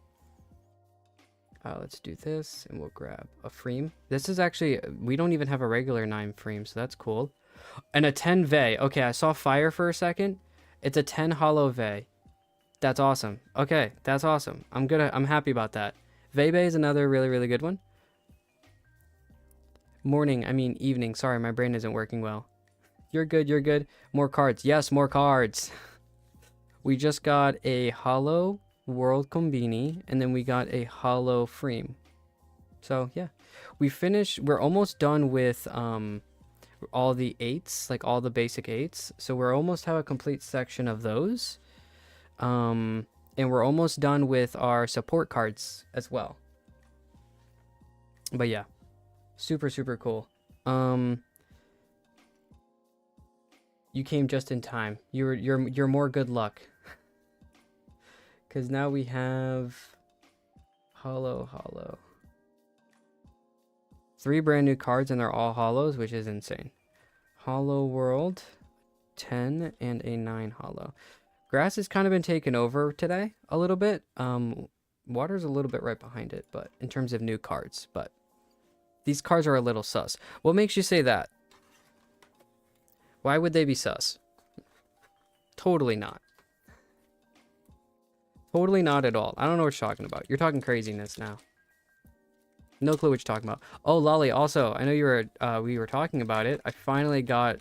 Let's do this, and we'll grab a Freem. This is actually, we don't even have a regular 9 Freem, so that's cool. And a 10 Vey. Okay, I saw fire for a second. It's a 10 hollow Vey. That's awesome. Okay, that's awesome. I'm happy about that. Vebe is another really, really good one. Morning, I mean evening. Sorry, my brain isn't working well. You're good, you're good. More cards. Yes, more cards. We just got a Hollow World Combini, and then we got a Hollow Freem. So, yeah. We're almost done with all the 8s, like all the basic 8s. So we're almost have a complete section of those. And we're almost done with our support cards as well. But yeah, super, super cool. You came just in time. You're more good luck. Cause now we have hollow. 3 brand new cards and they're all hollows, which is insane. Hollow World, 10 and a 9 hollow. Grass has kind of been taken over today a little bit. Water's a little bit right behind it, but in terms of new cards, but these cards are a little sus. What makes you say that? Why would they be sus? Totally not. Totally not at all. I don't know what you're talking about. You're talking craziness now. No clue what you're talking about. Oh, Lolly, also, I know you were we were talking about it. I finally got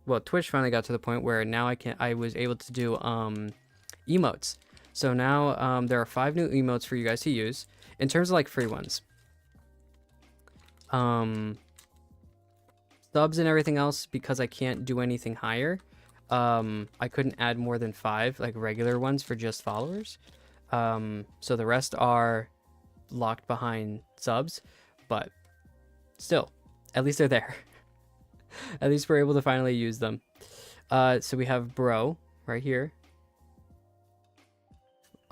well, Twitch finally got to the point where now I was able to do emotes. So now there are 5 new emotes for you guys to use in terms of like free ones. Subs and everything else, because I can't do anything higher. I couldn't add more than 5 like regular ones for just followers. So the rest are locked behind subs, but still, at least they're there. At least we're able to finally use them. So we have Bro right here.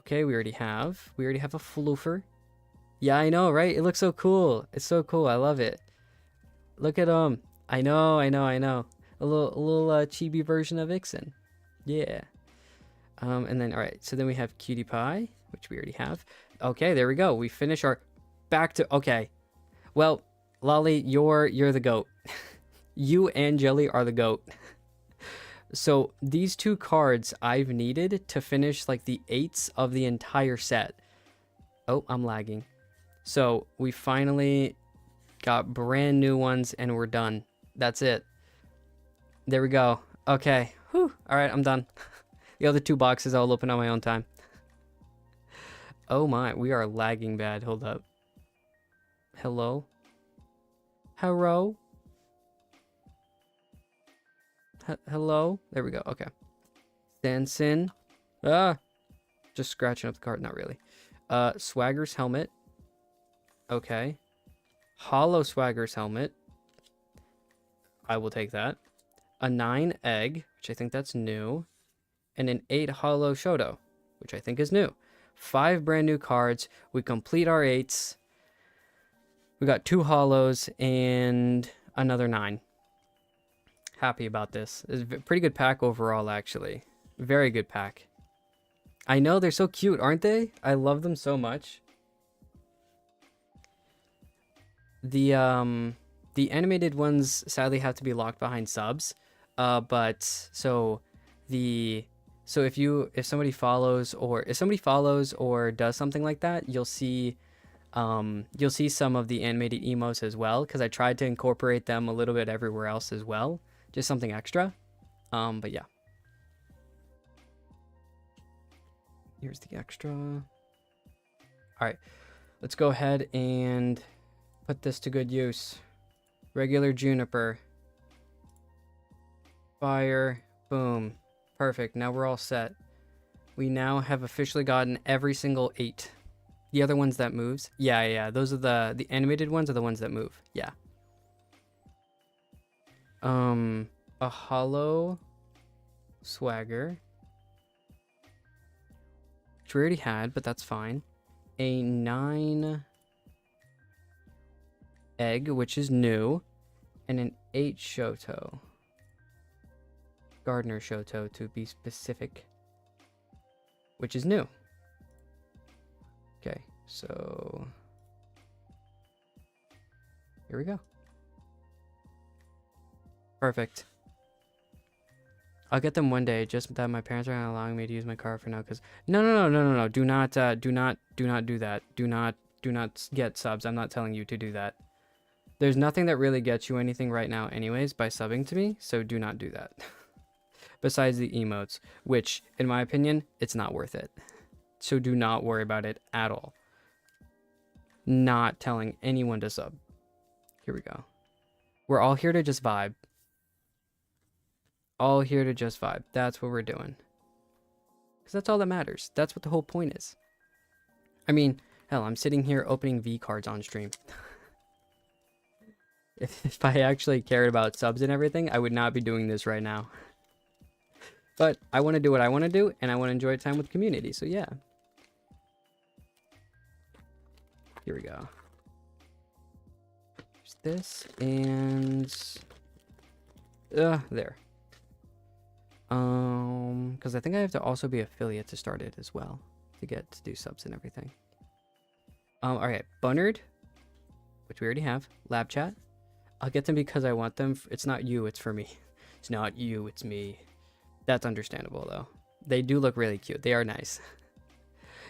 Okay, we already have a Floofer. Yeah, I know, right? It looks so cool. It's so cool. I love it. Look at him. I know. A little chibi version of Vixen. Yeah. And then all right. So then we have Cutie Pie, which we already have. Okay, there we go. We finish our back to okay. Well, Lolly, you're the goat. You and Jelly are the goat. So these 2 cards I've needed to finish like the 8s of the entire set. Oh, I'm lagging. So we finally got brand new ones and we're done. That's it. There we go. Okay. Whew. All right, I'm done. The other 2 boxes I'll open on my own time. Oh my, we are lagging bad. Hold up. Hello? Hello? Hello? There we go. Okay. Sanson. Just scratching up the card. Not really. Swagger's Helmet. Okay. Hollow Swagger's Helmet. I will take that. A 9 Egg, which I think that's new. And an 8 Hollow Shoto, which I think is new. 5 brand new cards. We complete our 8s. We got 2 hollows and another 9. Happy about this. It's a pretty good pack overall, actually. Very good pack. I know, they're so cute, aren't they? I love them so much. The animated ones sadly have to be locked behind subs. But so if somebody follows or does something like that, you'll see some of the animated emotes as well, because I tried to incorporate them a little bit everywhere else as well, just something extra. But yeah, here's the extra. All right, let's go ahead and put this to good use. Regular Juniper, fire, boom. Perfect. Now we're all set. We now have officially gotten every single 8. The other ones that moves. Yeah. Those are the animated ones are the ones that move. Yeah. A hollow Swagger, which we already had, but that's fine. A 9 Egg, which is new, and an 8 Shoto. Gardener Shoto, to be specific, which is new. Okay, so here we go. Perfect. I'll get them one day. Just that my parents are not allowing me to use my car for now. Cause no. Do not do that. Do not get subs. I'm not telling you to do that. There's nothing that really gets you anything right now, anyways, by subbing to me. So do not do that. Besides the emotes, which, in my opinion, it's not worth it. So do not worry about it at all. Not telling anyone to sub. Here we go. We're all here to just vibe. All here to just vibe. That's what we're doing. Because that's all that matters. That's what the whole point is. I mean, hell, I'm sitting here opening VCards on stream. If I actually cared about subs and everything, I would not be doing this right now. But I want to do what I want to do, and I want to enjoy time with the community. So yeah. Here we go. There's this, and there. Because I think I have to also be affiliate to start it as well to get to do subs and everything. All right, Bunnard, which we already have. Lab chat. I'll get them because I want them. It's not you, it's for me. It's not you, it's me. That's understandable though. They do look really cute. They are nice.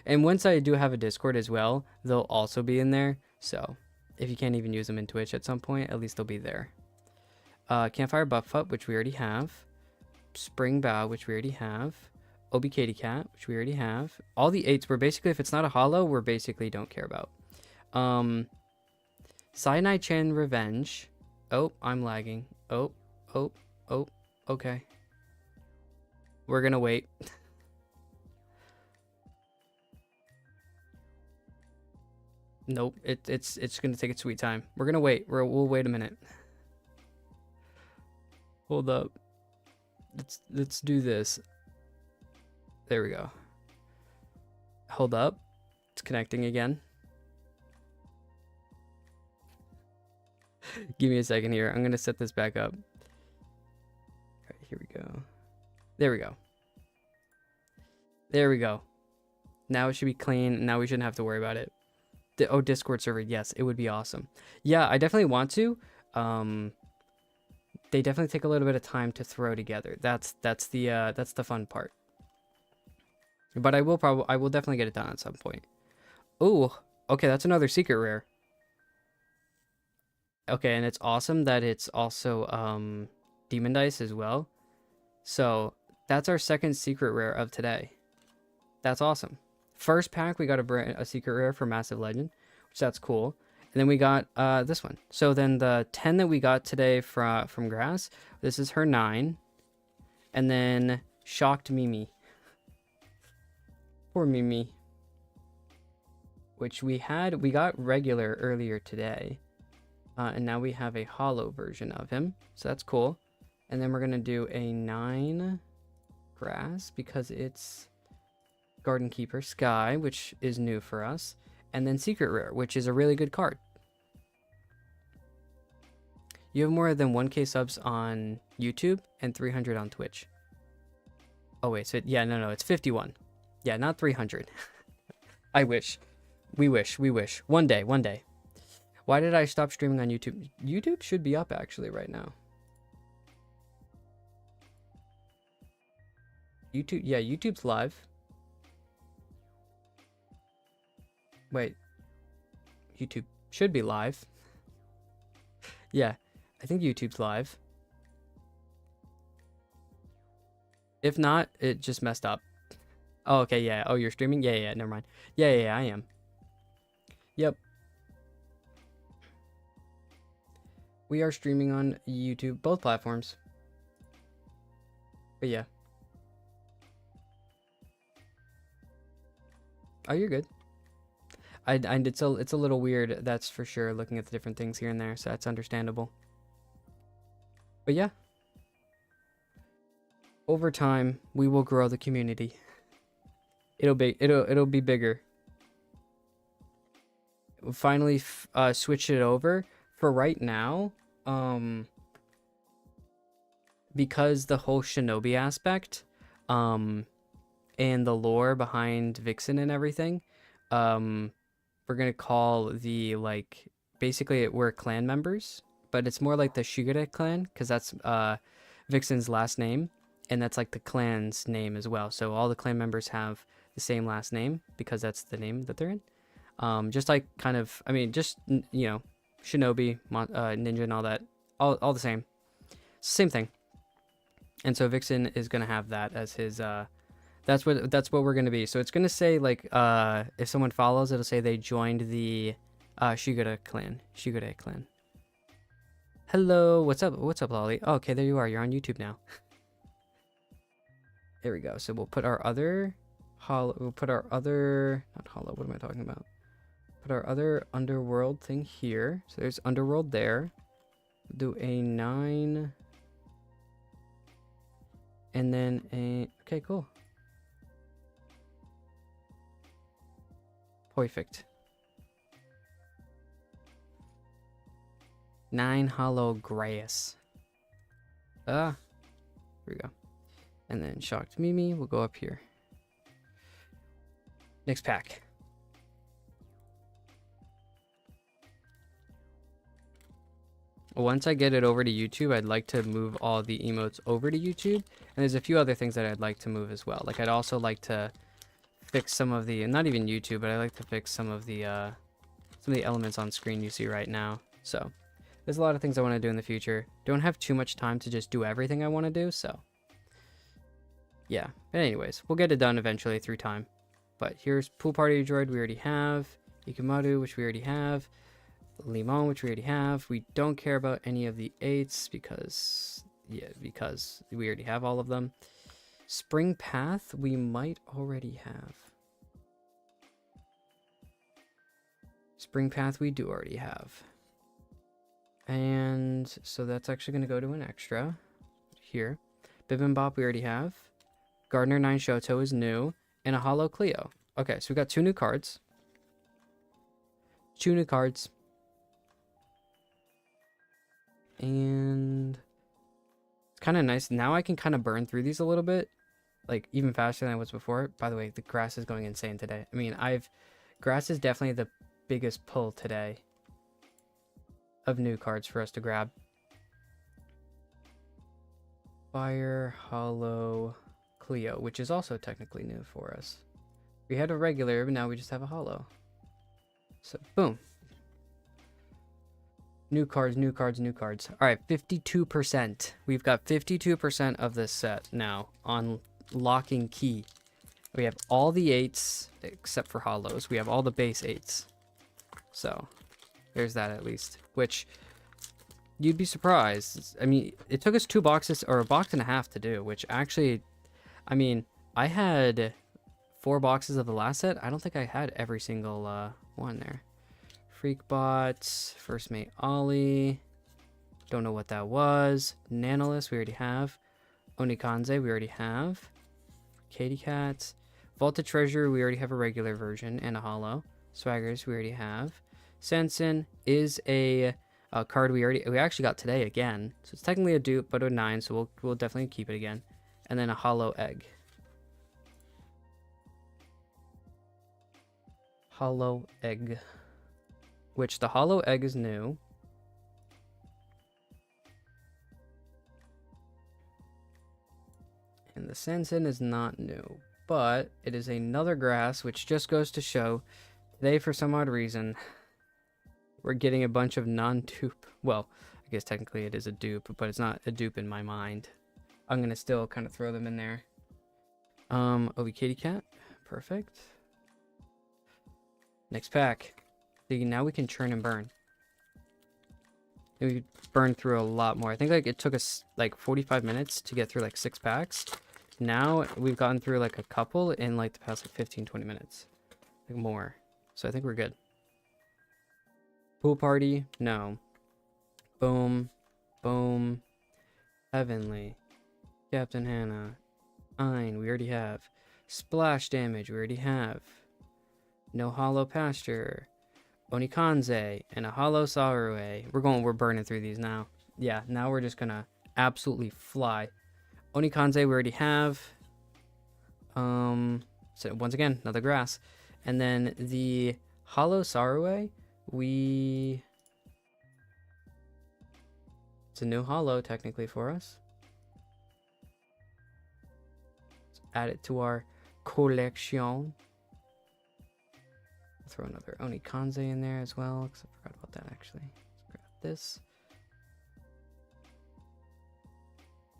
And once I do have a Discord as well, they'll also be in there. So if you can't even use them in Twitch at some point, at least they'll be there. Campfire Buffpup, which we already have. Spring Bow, which we already have. Obi Katy Cat, which we already have. All the 8s, we're basically, if it's not a holo, we're basically don't care about. Cyanide Chan Revenge. Oh, I'm lagging. Oh, okay. We're gonna wait. Nope, it's gonna take its sweet time. We're gonna wait. We'll wait a minute. Hold up. Let's do this. There we go. Hold up. It's connecting again. Give me a second here. I'm gonna set this back up. All right, here we go. There we go. There we go. Now it should be clean. Now we shouldn't have to worry about it. Oh, Discord server. Yes, it would be awesome. Yeah, I definitely want to. They definitely take a little bit of time to throw together. That's the fun part. But I will definitely get it done at some point. Oh, okay, that's another secret rare. Okay, and it's awesome that it's also Demon Dice as well. So that's our second secret rare of today. That's awesome. First pack, we got a secret rare for Massive Legend, which that's cool. And then we got this one. So then the 10 that we got today from Grass, this is her 9. And then Shocked Mimi. Poor Mimi. Which we got regular earlier today. And now we have a holo version of him. So that's cool. And then we're going to do a 9 Grass because it's Garden Keeper Sky, which is new for us. And then Secret Rare, which is a really good card. You have more than 1K subs on YouTube and 300 on Twitch. Oh, wait. So, yeah, no, it's 51. Yeah, not 300. I wish. We wish. One day. Why did I stop streaming on YouTube? YouTube should be up, actually, right now. YouTube, yeah, YouTube's live. Wait. YouTube should be live. Yeah, I think YouTube's live. If not, it just messed up. Oh, okay, yeah. Oh, you're streaming? Yeah, never mind. Yeah, I am. Yep. We are streaming on YouTube, both platforms. But yeah. Oh, you're good. It's a little weird, that's for sure, looking at the different things here and there, so that's understandable. But yeah. Over time, we will grow the community. It'll be bigger. We'll finally switch it over. For right now, because the whole shinobi aspect, and the lore behind Vixen and everything, we're gonna call the, like, basically we're clan members, but it's more like the Shigure clan, because that's Vixen's last name, and that's like the clan's name as well. So all the clan members have the same last name because that's the name that they're in. Just like kind of, I mean, just you know, Shinobi, Ninja, and all that, all the same, same thing. And so Vixen is gonna have that as his. That's what we're gonna be. So it's gonna say like if someone follows, it'll say they joined the Shigure clan. Hello, what's up? What's up, Lolly? Oh, okay, there you are. You're on YouTube now. There we go. So we'll put our other hollow. We'll put our other not hollow. What am I talking about? Put our other underworld thing here. So there's underworld there. We'll do a 9, and then a. Okay, cool. Perfect. 9 hollow grass. Here we go. And then Shocked Mimi will go up here. Next pack. Once I get it over to YouTube, I'd like to move all the emotes over to YouTube. And there's a few other things that I'd like to move as well. Like I'd also like to fix some of the, not even YouTube, but I like to fix some of the elements on screen you see right now. So there's a lot of things I want to do in the future. Don't have too much time to just do everything I want to do, so yeah. But anyways, we'll get it done eventually through time. But here's Pool Party Droid, we already have. Ikumaru, which we already have. Limon, which we already have. We don't care about any of the 8s because we already have all of them. Spring Path, we might already have. Spring Path, we do already have. And so that's actually going to go to an extra here. Bibimbop we already have. Gardner 9 Shoto is new. And a Hollow Cleo. Okay, so we got 2 new cards. 2 new cards. And it's kind of nice. Now I can kind of burn through these a little bit. Like even faster than I was before. By the way, the grass is going insane today. I mean, grass is definitely the biggest pull today of new cards for us to grab. Fire Hollow Cleo, which is also technically new for us. We had a regular, but now we just have a hollow. So boom. New cards, new cards, new cards. All right, 52%. We've got 52% of this set now on lock and key. We have all the 8s except for hollows. We have all the base 8s. So there's that at least, which you'd be surprised. I mean, it took us 2 boxes or a box and a half to do, which actually, I mean, I had 4 boxes of the last set. I don't think I had every single one there. Freakbot, First Mate Ollie. Don't know what that was. Nanolus, we already have. Onikanze, we already have. Katy Cats. Vaulted Treasure, we already have a regular version and a hollow. Swaggers, we already have. Sensen is a card we actually got today again. So it's technically a dupe, but a 9, so we'll definitely keep it again. And then a hollow egg. Hollow egg. Which the hollow egg is new. And the Sensen is not new. But it is another grass, which just goes to show today, for some odd reason, we're getting a bunch of non-dupe. Well, I guess technically it is a dupe, but it's not a dupe in my mind. I'm going to still kind of throw them in there. Obi Kitty Cat. Perfect. Next pack. See, now we can churn and burn. We burned through a lot more. I think like it took us like 45 minutes to get through like 6 packs. Now we've gotten through like a couple in like the past like 15-20 minutes. Like more. So I think we're good. Pool Party, no. Boom. Boom. Heavenly. Captain Hannah. Ein, we already have. Splash Damage, we already have. No Hollow Pasture. Onikanze and a Hollow Sarue. We're burning through these now. Yeah, now we're just gonna absolutely fly. Onikanze we already have. So once again, another grass. And then the Hollow Sarue, it's a new hollow technically for us. add it to our collection. Throw another Onikanze in there as well, because I forgot about that actually. Let's grab this.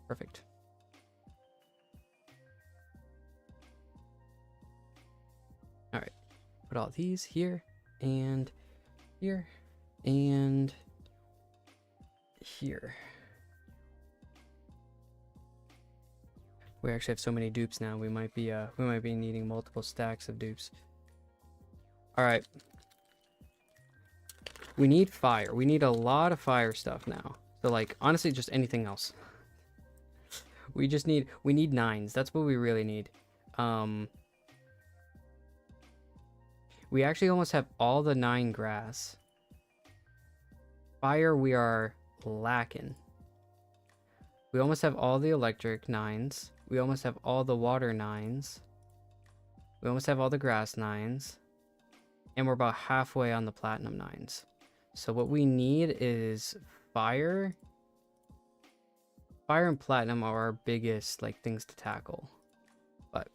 Perfect. Alright. Put all these here, and here, and here. We actually have so many dupes now. We might be needing multiple stacks of dupes. All right. We need fire. We need a lot of fire stuff now. So like honestly, just anything else. We need 9s. That's what we really need. We actually almost have all the 9 grass. Fire we are lacking. We almost have all the electric 9s. We almost have all the water 9s. We almost have all the grass 9s. And we're about halfway on the platinum 9s. So what we need is fire. Fire and platinum are our biggest like things to tackle. But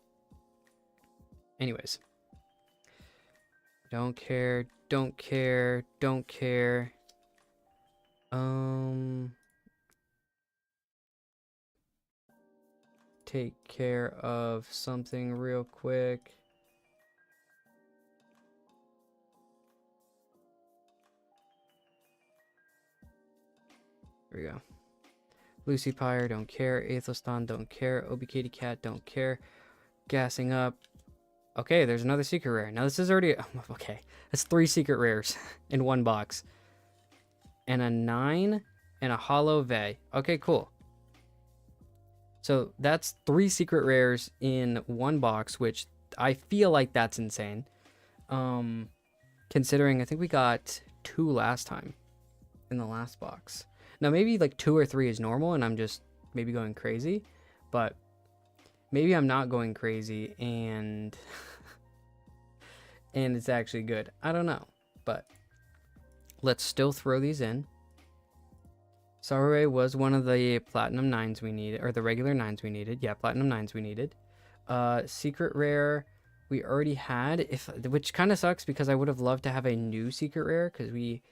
anyways. Don't care, don't care, don't care. Take care of something real quick. There we go. Lucy Pyre, don't care. Aethelstan, don't care. Obi Kitty Cat, don't care. Gassing up. Okay, there's another secret rare. Now this is already... Okay, that's 3 secret rares in one box. And a 9 and a hollow Vey. Okay, cool. So that's 3 secret rares in one box, which I feel like that's insane. Considering I think we got 2 last time in the last box. Now maybe like 2 or 3 is normal and I'm just maybe going crazy, but maybe I'm not going crazy and and it's actually good. I don't know, but let's still throw these in. Saruray was one of the platinum 9s we needed, or the regular 9s we needed. Yeah, platinum 9s we needed. Secret rare we already had, which kind of sucks because I would have loved to have a new secret rare because we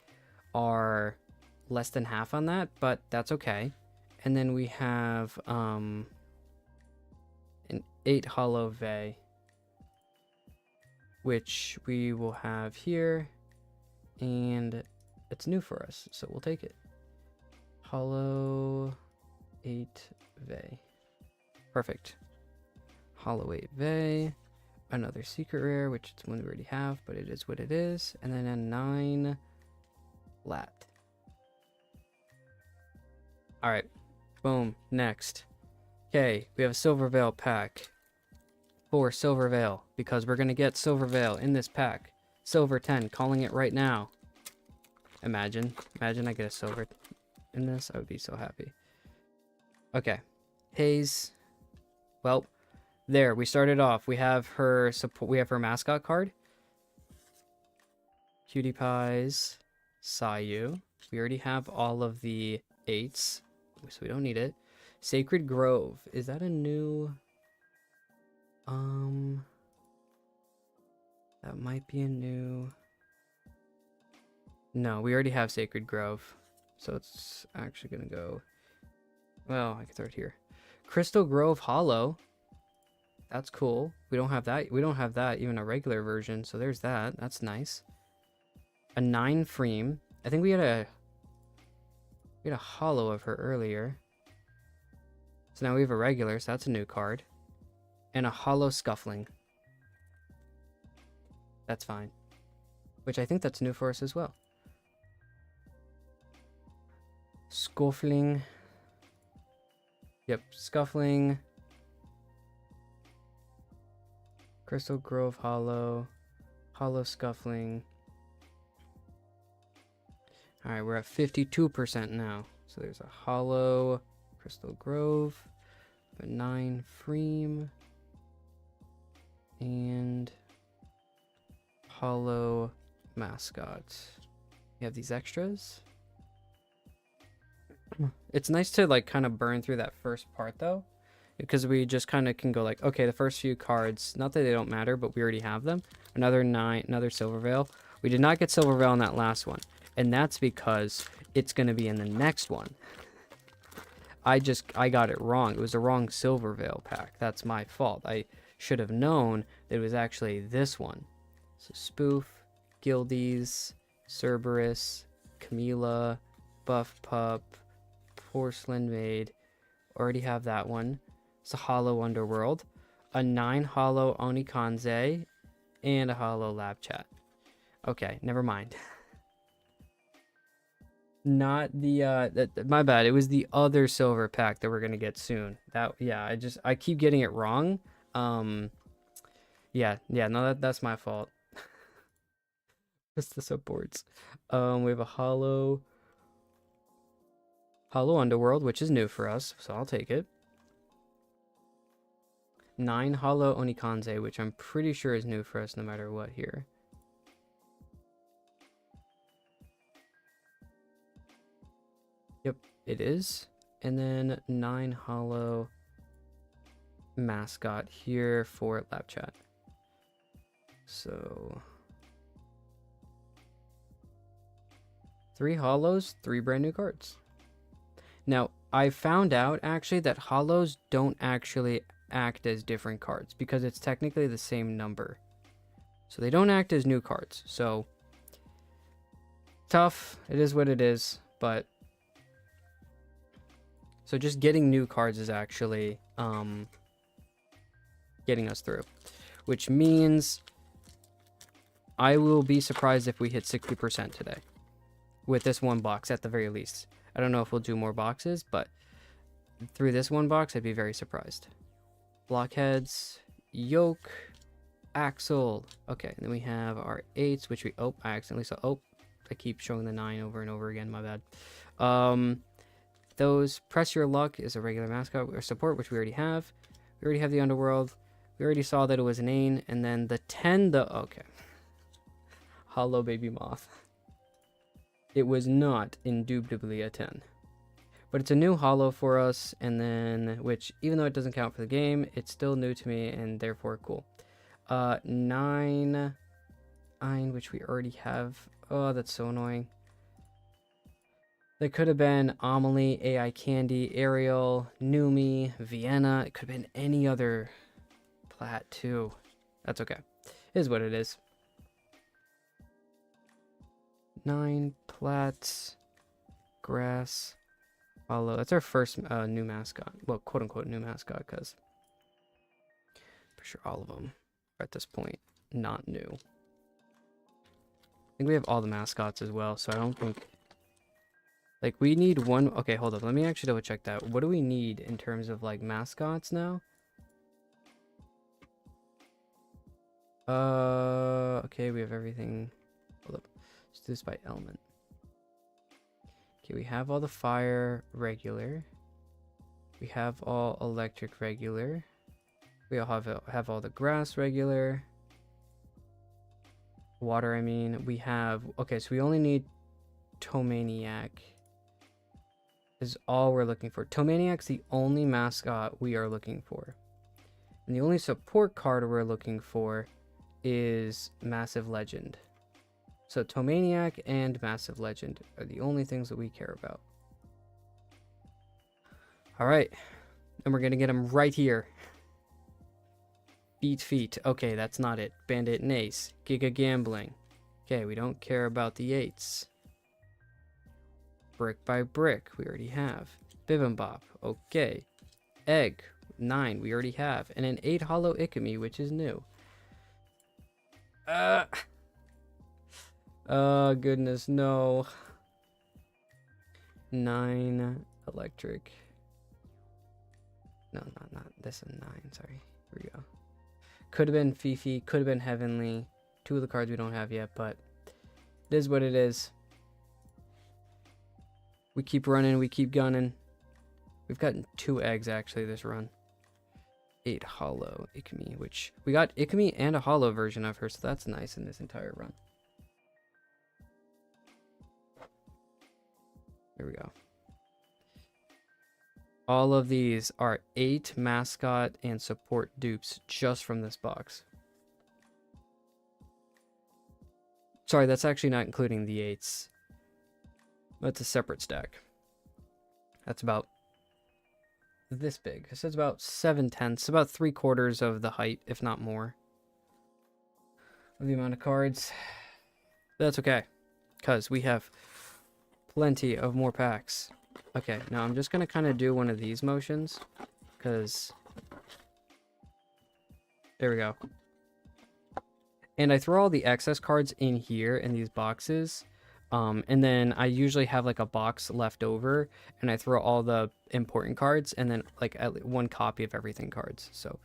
are less than half on that, but that's okay. And then we have an 8 hollow Vey, which we will have here, and it's new for us, so we'll take it. Hollow 8 Vey. Perfect. Hollow 8 Vey. Another secret rare, which is one we already have, but it is what it is. And then a 9 lat. Alright. Boom. Next. Okay, we have a Silver Veil pack. For Silver Veil, because we're going to get Silver Veil in this pack. Silver 10, calling it right now. Imagine I get a silver in this. I would be so happy. Okay. Haze. Well, there, we started off. We have her support. We have her mascot card. Cutie Pies. Sayu. We already have all of the 8s, so we don't need it. Sacred Grove. Is that a new... That might be a new... No, we already have Sacred Grove. So it's actually gonna go... Well, I can throw it here. Crystal Grove Hollow. That's cool. We don't have that. We don't have that, even a regular version. So there's that. That's nice. A 9 Freem. I think we had a hollow of her earlier. So now we have a regular, so that's a new card. And a hollow Scuffling. That's fine. Which I think that's new for us as well. Scuffling. Yep, Scuffling. Crystal Grove Hollow. Hollow Scuffling. Alright, we're at 52% now. So there's a hollow Crystal Grove. A 9 Freem. And hollow mascot. You have these extras. It's nice to like kind of burn through that first part though, because we just kind of can go like, okay, the first few cards, not that they don't matter, but we already have them. Another 9, another Silver Veil. We did not get Silver Veil in that last one, and that's because it's going to be in the next one. I got it wrong. It was the wrong Silver Veil pack. That's my fault. I should have known that it was actually this one. So Spoof, Gildies, Cerberus, Camila, Buff Pup, Porcelain Maid. Already have that one. It's a Hollow Underworld, a 9 Hollow Onikanze, and a Hollow Lab Chat. Okay, never mind. Not the my bad. It was the other silver pack that we're gonna get soon. That, yeah, I keep getting it wrong. Yeah, no, that's my fault. Just the supports. We have a Hollow Underworld, which is new for us, so I'll take it. 9 Hollow Onikanze, which I'm pretty sure is new for us no matter what here. Yep, it is. And then 9 Hollow Mascot here for Lab Chat. So 3 Hollows, 3 brand new cards. Now, I found out actually that Hollows don't actually act as different cards because it's technically the same number. So they don't act as new cards. So tough. It is what it is, but so just getting new cards is actually getting us through, which means I will be surprised if we hit 60% today with this one box at the very least. I don't know if we'll do more boxes, but through this one box, I'd be very surprised. Blockheads, Yoke, Axel. Okay, and then we have our 8s, which we, oh, I accidentally saw, oh, I keep showing the 9 over and over again, my bad. Those Press Your Luck is a regular mascot or support, which we already have. We already have the Underworld. We already saw that it was an 8, and then the 10, okay. Hollow Baby Moth. It was not indubitably a 10. But it's a new hollow for us, and then, which, even though it doesn't count for the game, it's still new to me, and therefore cool. 9, which we already have. Oh, that's so annoying. That could have been Amelie, AI Candy, Ariel, Numi, Vienna. It could have been any other plat too. That's okay. It is what it is. 9 plats, grass, hollow. That's our first new mascot. Well, quote unquote new mascot, because for sure all of them are at this point not new. I think we have all the mascots as well, so I don't think. Like, we need one. Okay, hold up. Let me actually double check that. What do we need in terms of, like, mascots now? Okay, we have everything. Hold up. Let's do this by element. Okay, we have all the fire regular. We have all electric regular. We all have all the grass regular. Water, I mean. We have. Okay, so we only need Tomaniac. Is all we're looking for. Tomaniac's the only mascot we are looking for. And the only support card we're looking for is Massive Legend. So Tomaniac and Massive Legend are the only things that we care about. Alright. And we're going to get them right here. Feet. Okay, that's not it. Bandit and Ace. Giga Gambling. Okay, we don't care about the 8s. Brick by Brick, we already have. Bibimbop, okay. Egg, 9, we already have. And an 8 Hollow Ikumi, which is new. Oh, goodness, no. 9 Electric. No, not this is 9, sorry. Here we go. Could have been Fifi, could have been Heavenly. 2 of the cards we don't have yet, but it is what it is. We keep running, we keep gunning. We've gotten 2 eggs actually this run. 8 Hollow Ikumi, which we got Ikumi and a Hollow version of her, so that's nice in this entire run. Here we go. All of these are 8 mascot and support dupes just from this box. Sorry, that's actually not including the 8s. That's a separate stack. That's about this big. So it's about 7/10, about 3/4 of the height, if not more, of the amount of cards. But that's okay, because we have plenty of more packs. Okay, now I'm just going to kind of do one of these motions, because there we go. And I throw all the excess cards in here in these boxes. And then I usually have like a box left over, and I throw all the important cards and then like one copy of everything cards. So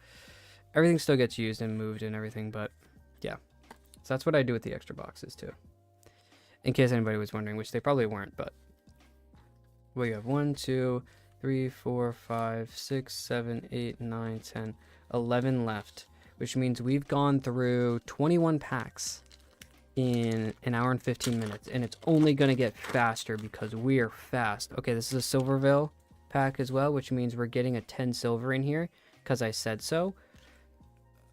everything still gets used and moved and everything, but yeah. So that's what I do with the extra boxes too. In case anybody was wondering, which they probably weren't, but we have 1, 2, 3, 4, 5, 6, 7, 8, 9, 10, 11 left, which means we've gone through 21 packs in an hour and 15 minutes, and it's only going to get faster because we're fast. Okay, this is a Silverville pack as well, which means we're getting a 10 silver in here because I said so.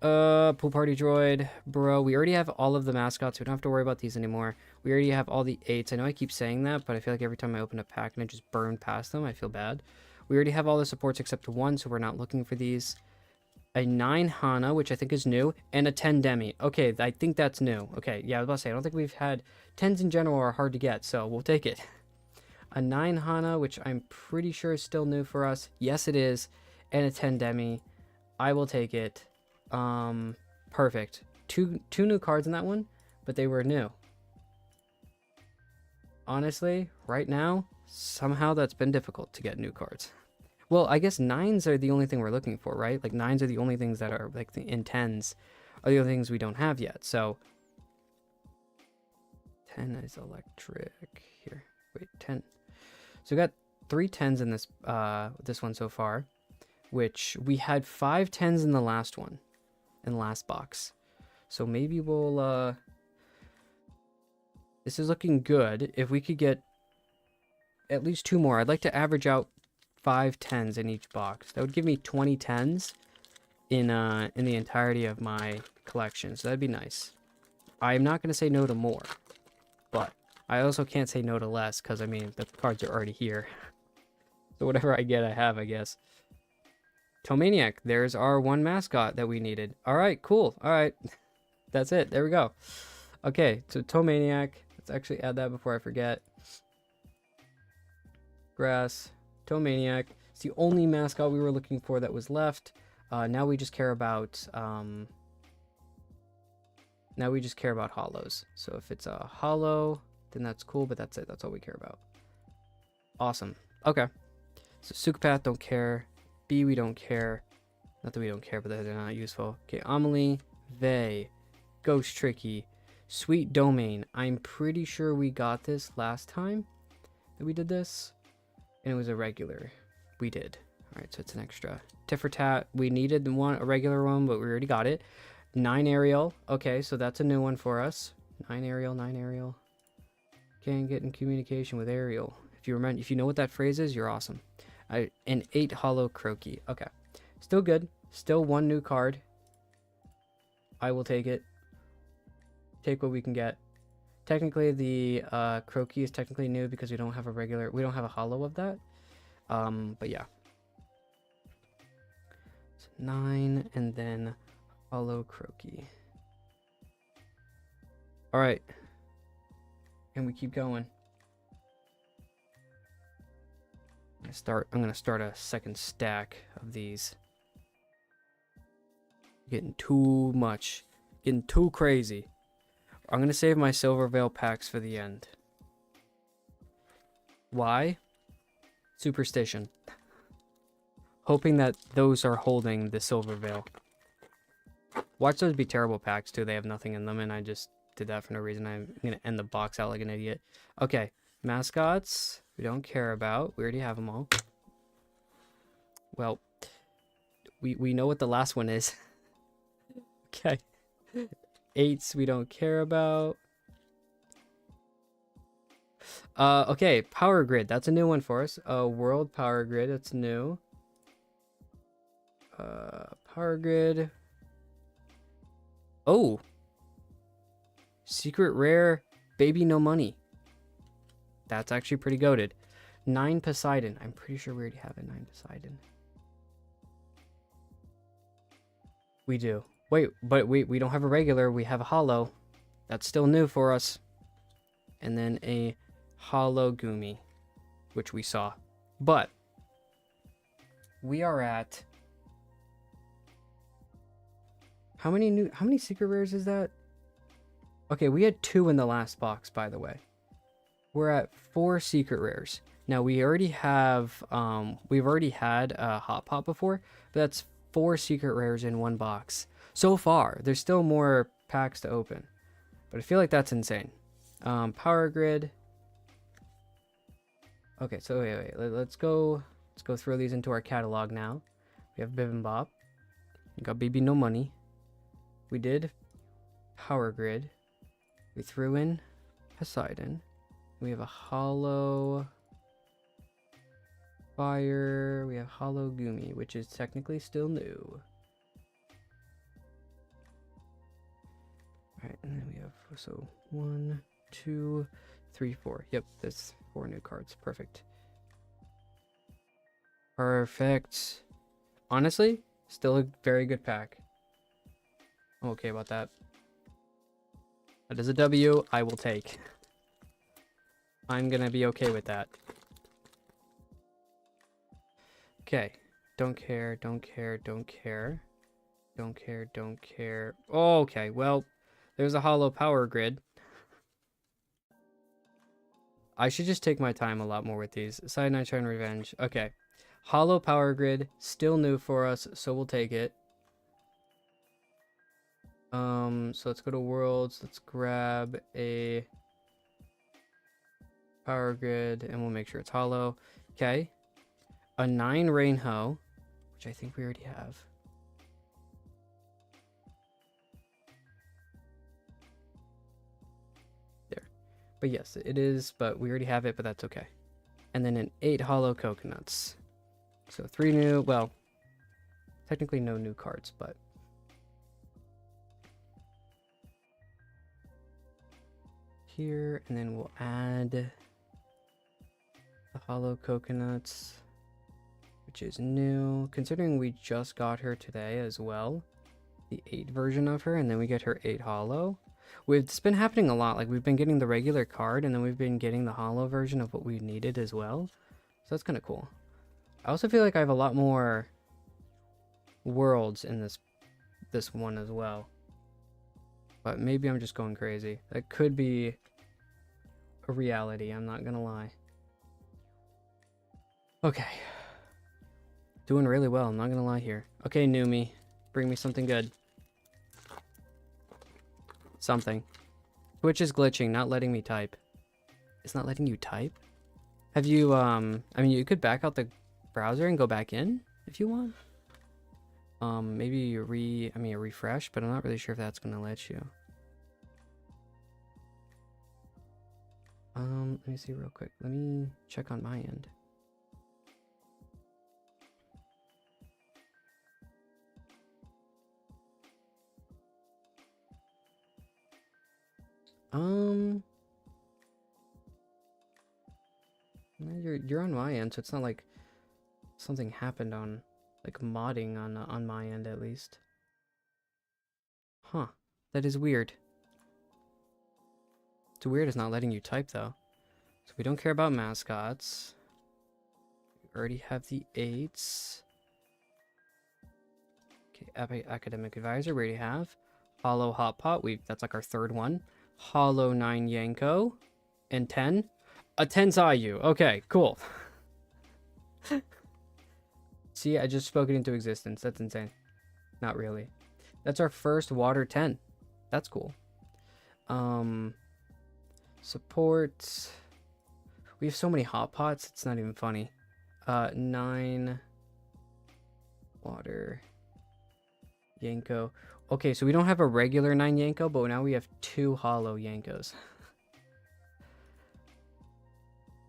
Pool party droid, bro. We already have all of the mascots. We don't have to worry about these anymore. We already have all the 8s. I know I keep saying that, but I feel like every time I open a pack and I just burn past them, I feel bad. We already have all the supports except 1, so we're not looking for these. A 9 Hana, which I think is new, and a 10 Demi. Okay, I think that's new. Okay, yeah, I was about to say, I don't think we've had 10s in general are hard to get, so we'll take it. A 9 Hana, which I'm pretty sure is still new for us. Yes, it is. And a 10 Demi. I will take it. Perfect. Two new cards in that one, but they were new. Honestly, right now, somehow that's been difficult to get new cards. Well, I guess 9s are the only thing we're looking for, right? Like 9s are the only things that are like in 10s are the only things we don't have yet. So 10 is electric here. Wait, 10. So we got 3 10s in this one so far, which we had 5 10s in the last one, in the last box. So maybe we'll this is looking good. If we could get at least 2 more, I'd like to average out 5 10s in each box. That would give me 20 10s in the entirety of my collection. So that'd be nice. I'm not going to say no to more, but I also can't say no to less because, I mean, the cards are already here. So whatever I get, I have, I guess. Tomaniac, there's our 1 mascot that we needed. All right, cool. All right. That's it. There we go. Okay, so Tomaniac. Let's actually add that before I forget. Grass. Tomaniac. It's the only mascot we were looking for that was left. Now we just care about hollows. So if it's a hollow, then that's cool, but that's it. That's all we care about. Awesome. Okay. So Sukapath, don't care. B, we don't care. Not that we don't care, but they're not useful. Okay, Amelie, Vey, Ghost Tricky, Sweet Domain. I'm pretty sure we got this last time that we did this, and it was a regular. We did. All right, so it's an extra. Tiffertat, we needed a regular one, but we already got it. 9 Ariel. Okay, so that's a new one for us. 9 Ariel, 9 Ariel. Can't get in communication with Ariel. If you know what that phrase is, you're awesome. An 8 Hollow Croaky. Okay, still good. Still 1 new card. I will take it. Take what we can get. Technically, the Croaky is technically new because we don't have a hollow of that. But yeah. So 9 and then Hollow Croaky. All right, and we keep going. I'm gonna start a second stack of these. Getting too much, getting too crazy. I'm gonna save my Silver Veil packs for the end. Why? Superstition. Hoping that those are holding the Silver Veil. Watch those be terrible packs too. They have nothing in them, and I just did that for no reason. I'm gonna end the box out like an idiot. Okay, mascots. We don't care about. We already have them all. Well, we know what the last one is. Okay. 8s we don't care about. Okay, Power Grid. That's a new one for us. World Power Grid. That's new. Power Grid. Oh. Secret Rare. Baby No Money. That's actually pretty goated. 9 Poseidon. I'm pretty sure we already have a 9 Poseidon. We do. Wait, but we don't have a regular. We have a hollow. That's still new for us. And then a hollow Gumi, which we saw. But we are at how many secret rares is that? Okay, we had 2 in the last box, by the way. We're at 4 secret rares. Now we already have we've already had a hot pot before, but that's 4 secret rares in one box. So far, there's still more packs to open. But I feel like that's insane. Power Grid. Okay, so wait. Let's go throw these into our catalog now. We have Bibimbap. We got Baby No Money. We did Power Grid. We threw in Poseidon. We have a hollow Fire. We have hollow Gumi, which is technically still new. Alright, and then we have, so 1, 2, 3, 4. Yep, that's 4 new cards. Perfect. Perfect. Honestly, still a very good pack. I'm okay about that. That is a W I will take. I'm gonna be okay with that. Okay. Don't care, don't care, don't care. Don't care, don't care. Oh, okay, well, there's a hollow Power Grid. I should just take my time a lot more with these. Side Nitro and Revenge. Okay. Hollow Power Grid, still new for us, so we'll take it. So let's go to Worlds. Let's grab a Power Grid, and we'll make sure it's hollow. Okay. A 9 Rainbow, which I think we already have. There. But yes, it is, but we already have it, but that's okay. And then an 8 Hollow Coconuts. So 3 new, well, technically no new cards, but here, and then we'll add the Hollow Coconuts, which is new, considering we just got her today as well, the 8 version of her, and then we get her 8 Hollow. It's been happening a lot, like we've been getting the regular card, and then we've been getting the Hollow version of what we needed as well, so that's kind of cool. I also feel like I have a lot more worlds in this one as well. But maybe I'm just going crazy. That could be a reality, I'm not gonna lie. Okay. Doing really well, I'm not gonna lie here. Okay, Numi, bring me something good. Something. Twitch is glitching, not letting me type. It's not letting you type? Have you, I mean, you could back out the browser and go back in if you want. Maybe a refresh, but I'm not really sure if that's gonna let you. Let me see real quick. Let me check on my end. You're on my end, so it's not like something happened on, like, modding on my end at least. Huh, that is weird. It's weird it's not letting you type though. So we don't care about mascots. We already have the 8s. Okay, Academic Advisor we already have. Hollow Hot Pot, that's like our 3rd one. Hollow 9 Yanko. And 10. A 10 Zayu. Okay, cool. See, I just spoke it into existence. That's insane. Not really. That's our first water 10. That's cool. Support. We have so many hot pots, it's not even funny. 9 water Yanko. Okay, so we don't have a regular 9 Yanko, but now we have 2 hollow Yankos.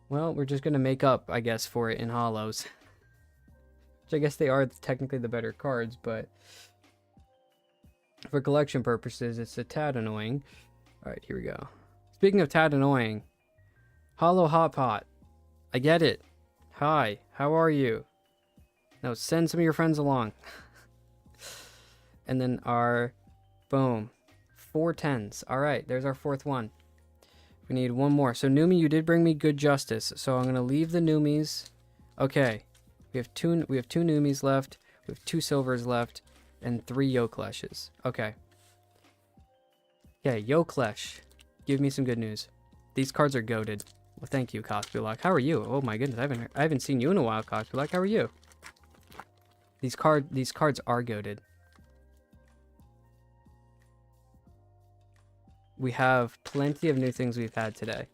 Well, we're just gonna make up, I guess, for it in hollows. Which I guess they are technically the better cards, but for collection purposes, it's a tad annoying. Alright, here we go. Speaking of tad annoying, Hollow Hot Pot. I get it. Hi, how are you? Now send some of your friends along. And then our, boom, 4 10s. Alright, there's our 4th one. We need one more. So Numi, you did bring me good justice. So I'm gonna leave the Numis. Okay. We have two Numis left. We have 2 silvers left. And 3 Yokleshes. Okay. Okay, Yoklesh. Give me some good news. These cards are goated. Well, thank you, Cospulok. How are you? Oh my goodness, I haven't seen you in a while, Cospulok. How are you? These cards are goated. We have plenty of new things we've had today,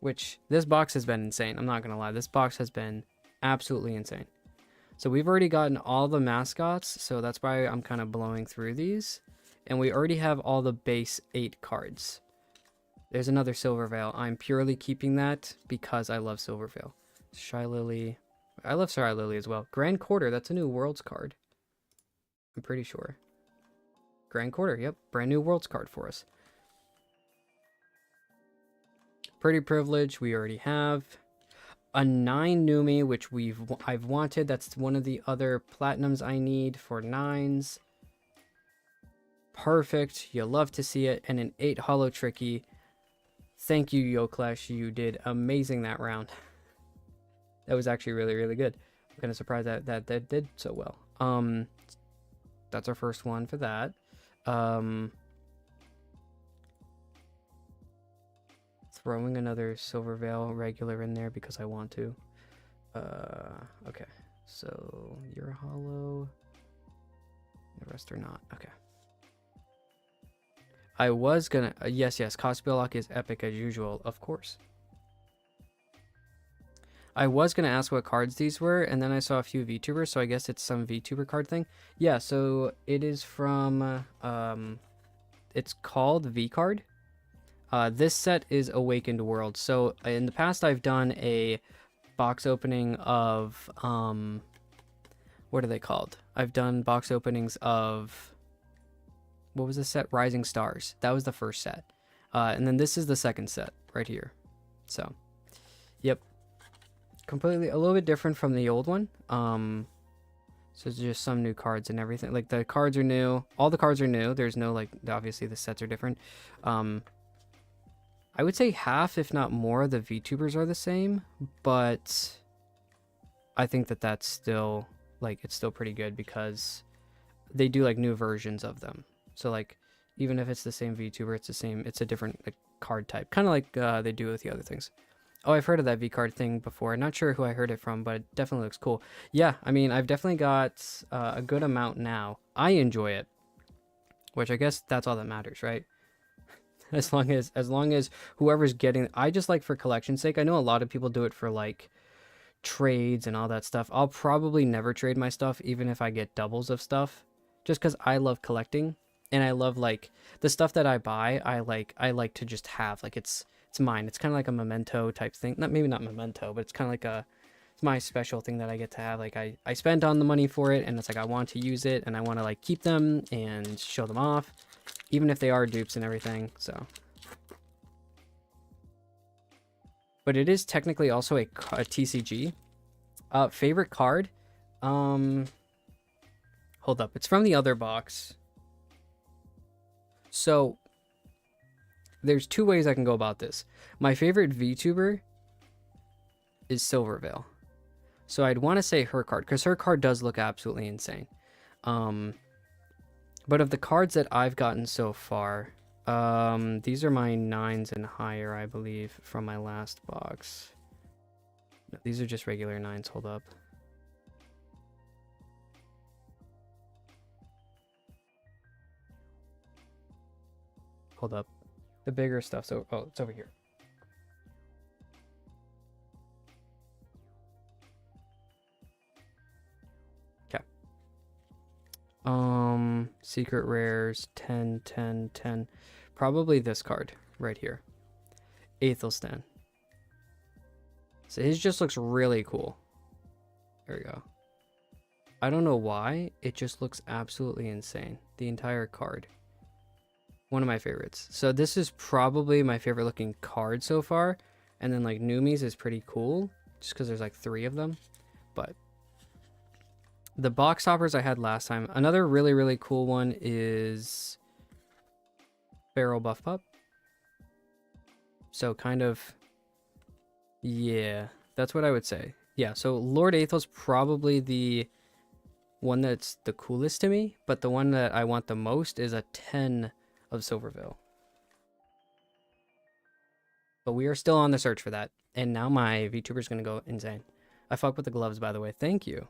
which this box has been insane. I'm not gonna lie, this box has been absolutely insane. So we've already gotten all the mascots, so that's why I'm kind of blowing through these. And we already have all the base 8 cards. There's another Silver Veil. I'm purely keeping that because I love Silver Veil. Shy Lily. I love Shy Lily as well. Grand Quarter, that's a new Worlds card. I'm pretty sure. Grand Quarter, yep. Brand new Worlds card for us. Pretty Privilege, we already have. A 9 Numi, which I've wanted. That's one of the other platinums I need for 9s. Perfect. You'll love to see it. And an 8 Hollow Tricky. Thank you, Yoklesh. You did amazing that round. That was actually really, really good. I'm kind of surprised that did so well. That's our first one for that. Throwing another Silver Veil regular in there because I want to. Okay. So you're hollow. The rest are not. Okay. I was gonna yes, Cospulok is epic as usual, of course. I was gonna ask what cards these were, and then I saw a few VTubers, so I guess it's some VTuber card thing. Yeah, so it is from it's called VCard. This set is Awakened World. So in the past I've done a box opening of what are they called? I've done box openings of, what was the set? Rising Stars. That was the first set. And then this is the second set right here. So, yep. Completely, a little bit different from the old one. So it's just some new cards and everything. Like the cards are new. All the cards are new. There's no, like, obviously the sets are different. I would say half, if not more, of the VTubers are the same. But I think that that's still, like, it's still pretty good because they do, like, new versions of them. So, like, even if it's the same VTuber, it's a different, like, card type. Kind of like they do with the other things. Oh, I've heard of that VCard thing before. Not sure who I heard it from, but it definitely looks cool. Yeah, I mean, I've definitely got a good amount now. I enjoy it, which I guess that's all that matters, right? As long as whoever's getting, I just like for collection's sake. I know a lot of people do it for like trades and all that stuff. I'll probably never trade my stuff, even if I get doubles of stuff, just because I love collecting and I love like the stuff that I buy. I like to just have, like, it's mine. It's kind of like a memento type thing. Maybe not memento, but it's kind of like it's my special thing that I get to have. Like I spent on the money for it, and it's like I want to use it and I want to like keep them and show them off, even if they are dupes and everything. So, but it is technically also a TCG. Favorite card? Hold up. It's from the other box. So there's 2 ways I can go about this. My favorite VTuber is Silver Veil. So I'd want to say her card, because her card does look absolutely insane. But of the cards that I've gotten so far, these are my 9s and higher, I believe, from my last box. No, these are just regular 9s. Hold up. Hold up. The bigger stuff. So, oh, it's over here. Okay. Secret rares, 10, 10, 10. Probably this card right here. Aethelstan. So his just looks really cool. There we go. I don't know why, it just looks absolutely insane. The entire card. One of my favorites. So this is probably my favorite looking card so far. And then like Numi's is pretty cool, just because there's like 3 of them. But the box toppers I had last time. Another really, really cool one is Feral Buff Pup. So kind of, yeah, that's what I would say. Yeah, so Lord Aethel's probably the one that's the coolest to me, but the one that I want the most is a 10 of Silverville. But we are still on the search for that. And now my VTuber's going to go insane. I fuck with the gloves, by the way. Thank you.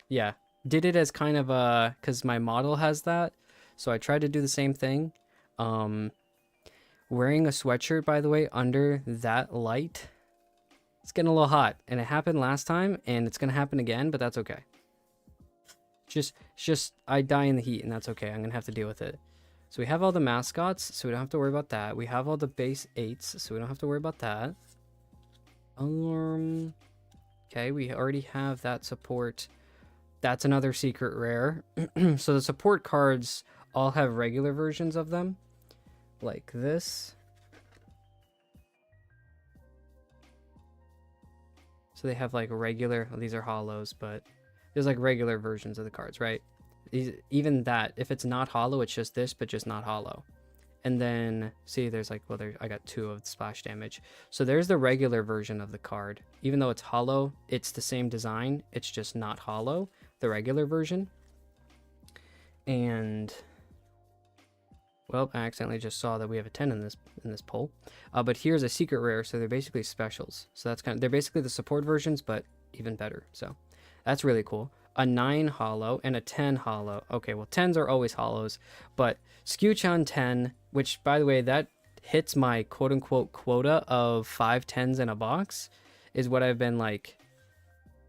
Yeah, did it as kind of a, because my model has that. So I tried to do the same thing. Wearing a sweatshirt, by the way, under that light, it's getting a little hot. And it happened last time, and it's going to happen again, but that's okay. Just I die in the heat, and that's okay. I'm going to have to deal with it. So we have all the mascots, so we don't have to worry about that. We have all the base 8s, so we don't have to worry about that. Okay, we already have that support. That's another secret rare. So the support cards all have regular versions of them. Like this. So they have like regular, well, these are hollows, but there's like regular versions of the cards, right? Even that, if it's not hollow, it's just this, but just not hollow. And then, see, there's like, well, I got 2 of the splash damage. So there's the regular version of the card. Even though it's hollow, it's the same design. It's just not hollow, the regular version. And, well, I accidentally just saw that we have a 10 in this poll. But here's a secret rare, so they're basically specials. So that's kind of, they're basically the support versions, but even better. So that's really cool. A 9 hollow and a 10 hollow. Okay, well, 10s are always hollows, but Skewchan 10, which, by the way, that hits my quote-unquote quota of 5 10s in a box, is what I've been, like,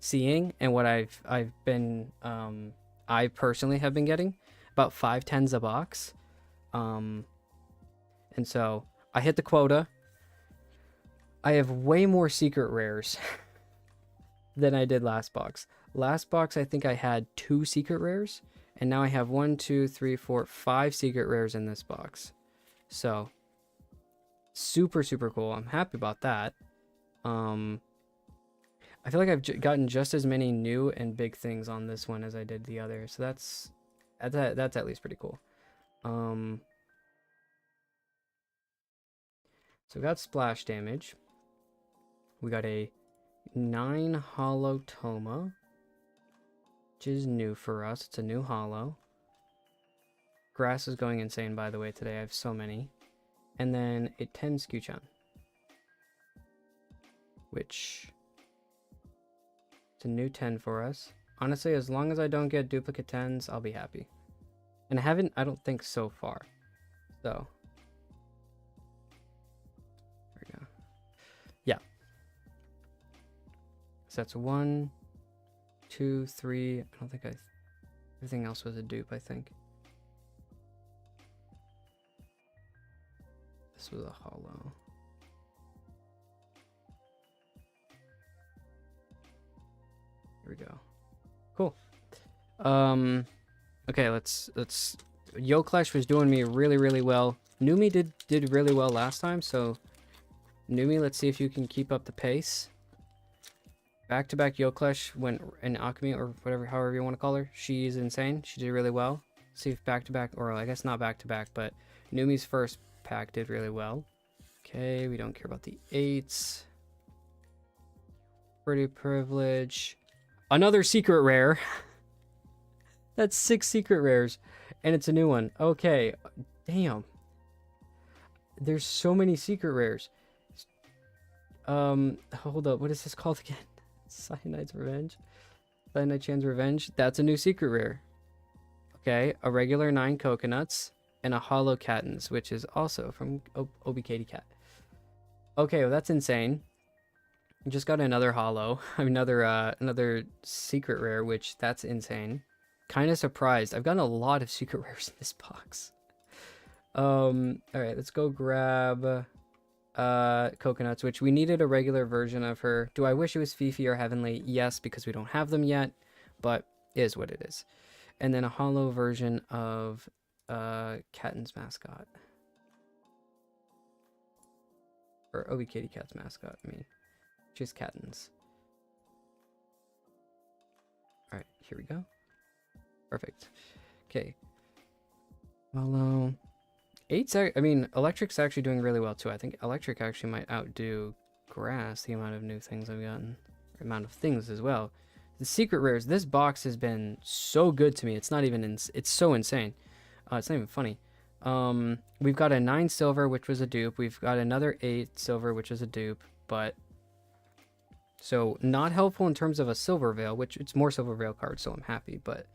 seeing, and what I've been, I personally have been getting, about 5 10s a box. And so, I hit the quota. I have way more secret rares than I did last box. Last box, I think I had 2 secret rares, and now I have 1, 2, 3, 4, 5 secret rares in this box. So, super, super cool. I'm happy about that. I feel like I've gotten just as many new and big things on this one as I did the other, so that's at least pretty cool. So we got splash damage. We got a 9 hollow Toma, which is new for us. It's a new hollow. Grass is going insane, by the way, today. I have so many. And then a 10 Skewchan, which it's a new 10 for us. Honestly, as long as I don't get duplicate 10s, I'll be happy. And I haven't, I don't think, so far. So, there we go. Yeah. So that's 1, 2, 3. I don't think everything else was a dupe, I think. This was a hollow. Here we go. Cool. Okay, let's Yoklesh was doing me really, really well. Numi did really well last time, so Numi, let's see if you can keep up the pace. Back-to-back Yoklesh went in Alchemy, or whatever, however you want to call her. She's insane. She did really well. See if back-to-back, or I guess not back-to-back, but Numi's first pack did really well. Okay, we don't care about the 8s. Pretty privilege. Another secret rare. That's 6 secret rares, and it's a new one. Okay, damn. There's so many secret rares. Hold up, what is this called again? Cyanide's Revenge? Cyanide Chan's Revenge? That's a new secret rare. Okay, a regular 9 coconuts, and a hollow Cattons, which is also from Obi Katie Cat. Okay, well, that's insane. Just got another hollow, another secret rare, which that's insane. Kind of surprised. I've gotten a lot of secret rares in this box. All right, let's go grab Coconuts, which we needed a regular version of her. Do I wish it was Fifi or Heavenly? Yes, because we don't have them yet, but it is what it is. And then a holo version of Catton's mascot. Or Obi Kitty Cat's mascot, I mean. Just Catton's. Alright, here we go. Perfect. Okay. Holo. Electric's actually doing really well too. I think Electric actually might outdo Grass, the amount of new things I've gotten. Or amount of things as well. The secret rares, this box has been so good to me. It's not even, it's so insane. It's not even funny. We've got a 9 silver, which was a dupe. We've got another 8 silver, which is a dupe. But, so not helpful in terms of a Silver Veil, which it's more Silver Veil cards, so I'm happy. But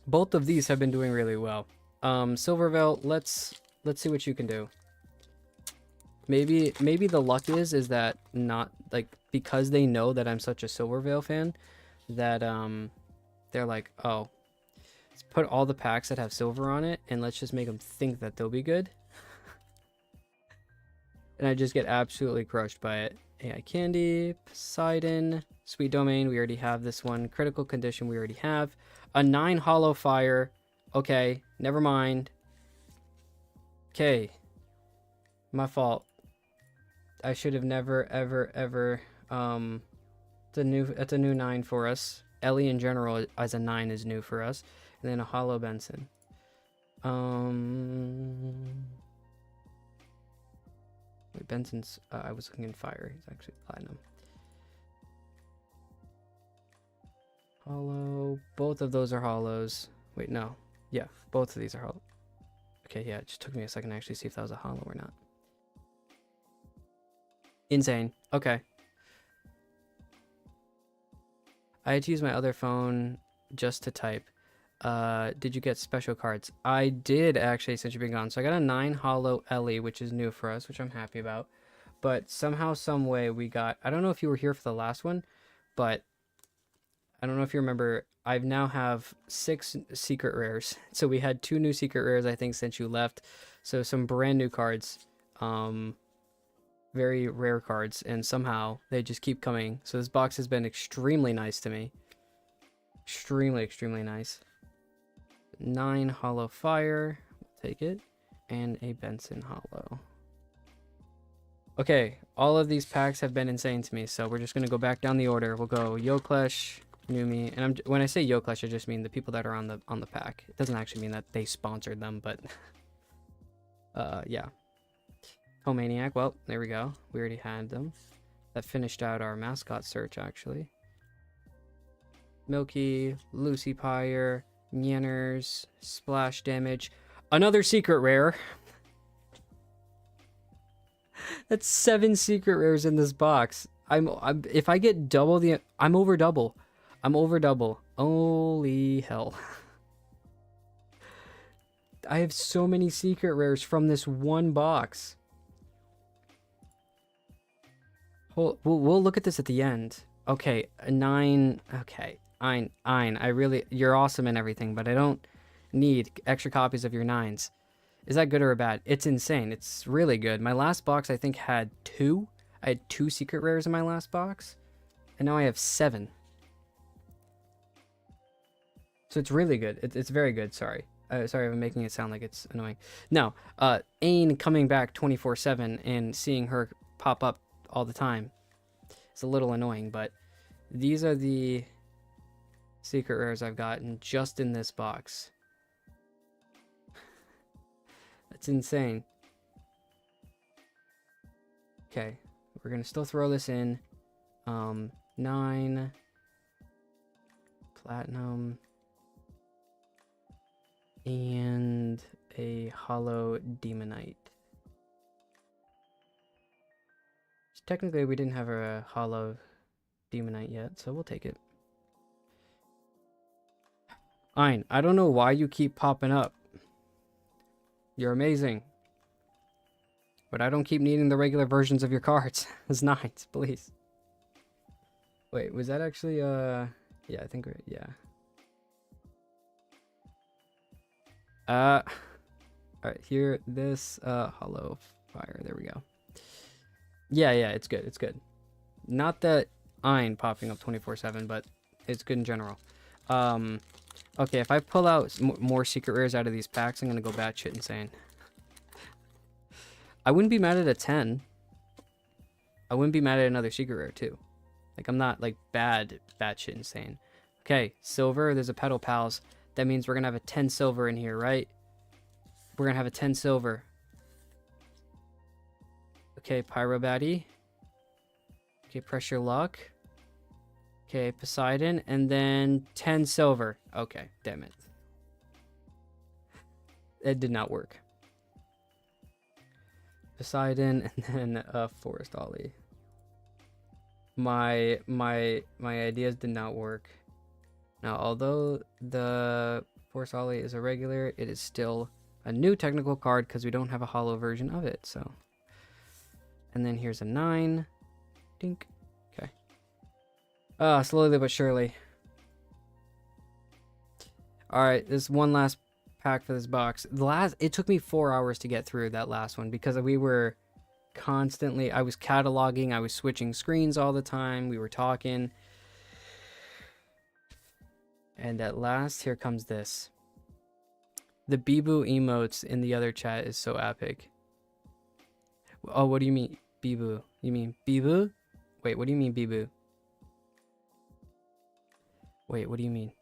both of these have been doing really well. Silver Veil, let's see what you can do. Maybe the luck is that not like because they know that I'm such a Silver Veil fan that they're like, oh, let's put all the packs that have silver on it and let's just make them think that they'll be good. And I just get absolutely crushed by it. AI Candy, Poseidon, Sweet Domain, we already have this one. Critical Condition, we already have. A 9 Hollow Fire. Okay, never mind. Okay. My fault. I should have never, ever, it's a new 9 for us. Ellie in general as a 9 is new for us. And then a Hollow Benson. Wait, Benson's, I was looking in Fire. He's actually Platinum. Hollow. Both of those are hollows. Wait, no. Yeah, both of these are hollow. Okay, yeah, it just took me a second to actually see if that was a hollow or not. Insane. Okay. I had to use my other phone just to type. Did you get special cards? I did actually, since you've been gone. So I got a 9 hollow Ellie, which is new for us, which I'm happy about. But somehow, some way we got, I don't know if you were here for the last one, but I don't know if you remember, I now have 6 secret rares. So we had 2 new secret rares, I think, since you left. So some brand new cards. Very rare cards. And somehow they just keep coming. So this box has been extremely nice to me. Extremely, extremely nice. 9 Hollow Fire. We'll take it. And a Benson Hollow. Okay. All of these packs have been insane to me. So we're just going to go back down the order. We'll go Yoklesh, Numi, and when I say Yoklesh, I just mean the people that are on the pack. It doesn't actually mean that they sponsored them, but yeah. Homaniac, well, there we go. We already had them. That finished out our mascot search, actually. Milky, Lucy Pyre, Nyanners, Splash Damage. Another secret rare. That's 7 secret rares in this box. If I get double I'm over double. I'm over double. Holy hell. I have so many secret rares from this one box. We'll look at this at the end. Okay, a 9. Okay, Ein, you're awesome and everything, but I don't need extra copies of your 9s. Is that good or bad? It's insane. It's really good. My last box, I think, had 2. I had 2 secret rares in my last box, and now I have 7. So it's really good. It's very good. Sorry. Sorry if I'm making it sound like it's annoying. No, Ain coming back 24/7 and seeing her pop up all the time. It's a little annoying, but these are the secret rares I've gotten just in this box. That's insane. Okay, we're gonna still throw this in. 9 platinum and a hollow demonite. Technically, we didn't have a hollow demonite yet, so we'll take it. Ein, I don't know why you keep popping up. You're amazing. But I don't keep needing the regular versions of your cards. It's 9s, please. Wait, was that actually, yeah, I think, yeah. All right, here, this hollow fire. There we go. Yeah, it's good. It's good. Not that Ein popping up 24/7, but it's good in general. Okay, if I pull out more secret rares out of these packs, I'm gonna go batshit insane. I wouldn't be mad at a 10. I wouldn't be mad at another secret rare too. Like, I'm not like batshit insane. Okay, silver. There's a Petal Pals. That means we're gonna have a 10 silver in here, right? We're gonna have a 10 silver. Okay, Pyro Baddie. Okay, Pressure Luck. Okay, Poseidon, and then 10 silver. Okay, damn it. It did not work. Poseidon, and then Forest Ollie. My ideas did not work. Now, although the Forest Ollie is a regular, it is still a new technical card because we don't have a hollow version of it. So, and then here's a 9. Dink. Okay. Slowly but surely. All right, this one last pack for this box. It took me 4 hours to get through that last one because we were constantly, I was cataloging, I was switching screens all the time, we were talking. And at last, here comes this. The Bibu emotes in the other chat is so epic. Oh, what do you mean, Bibu? You mean Bibu? Wait, what do you mean, Bibu? Wait, what do you mean?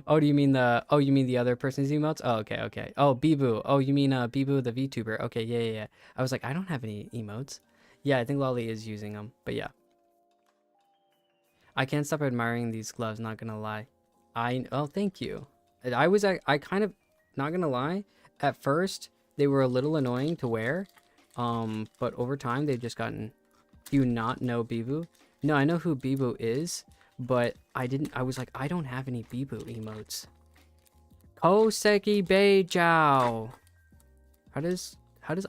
Oh, do you mean you mean the other person's emotes? Oh, okay. Oh, Bibu. Oh, you mean Bibu the VTuber. Okay, yeah. I was like, I don't have any emotes. Yeah, I think Lolly is using them, but yeah. I can't stop admiring these gloves, not gonna lie. Oh, thank you. I kind of, not gonna lie, at first they were a little annoying to wear, but over time they've just gotten. Do you not know Bibu? No, I know who Bibu is, but I was like, I don't have any Bibu emotes. Koseki Beijao. How does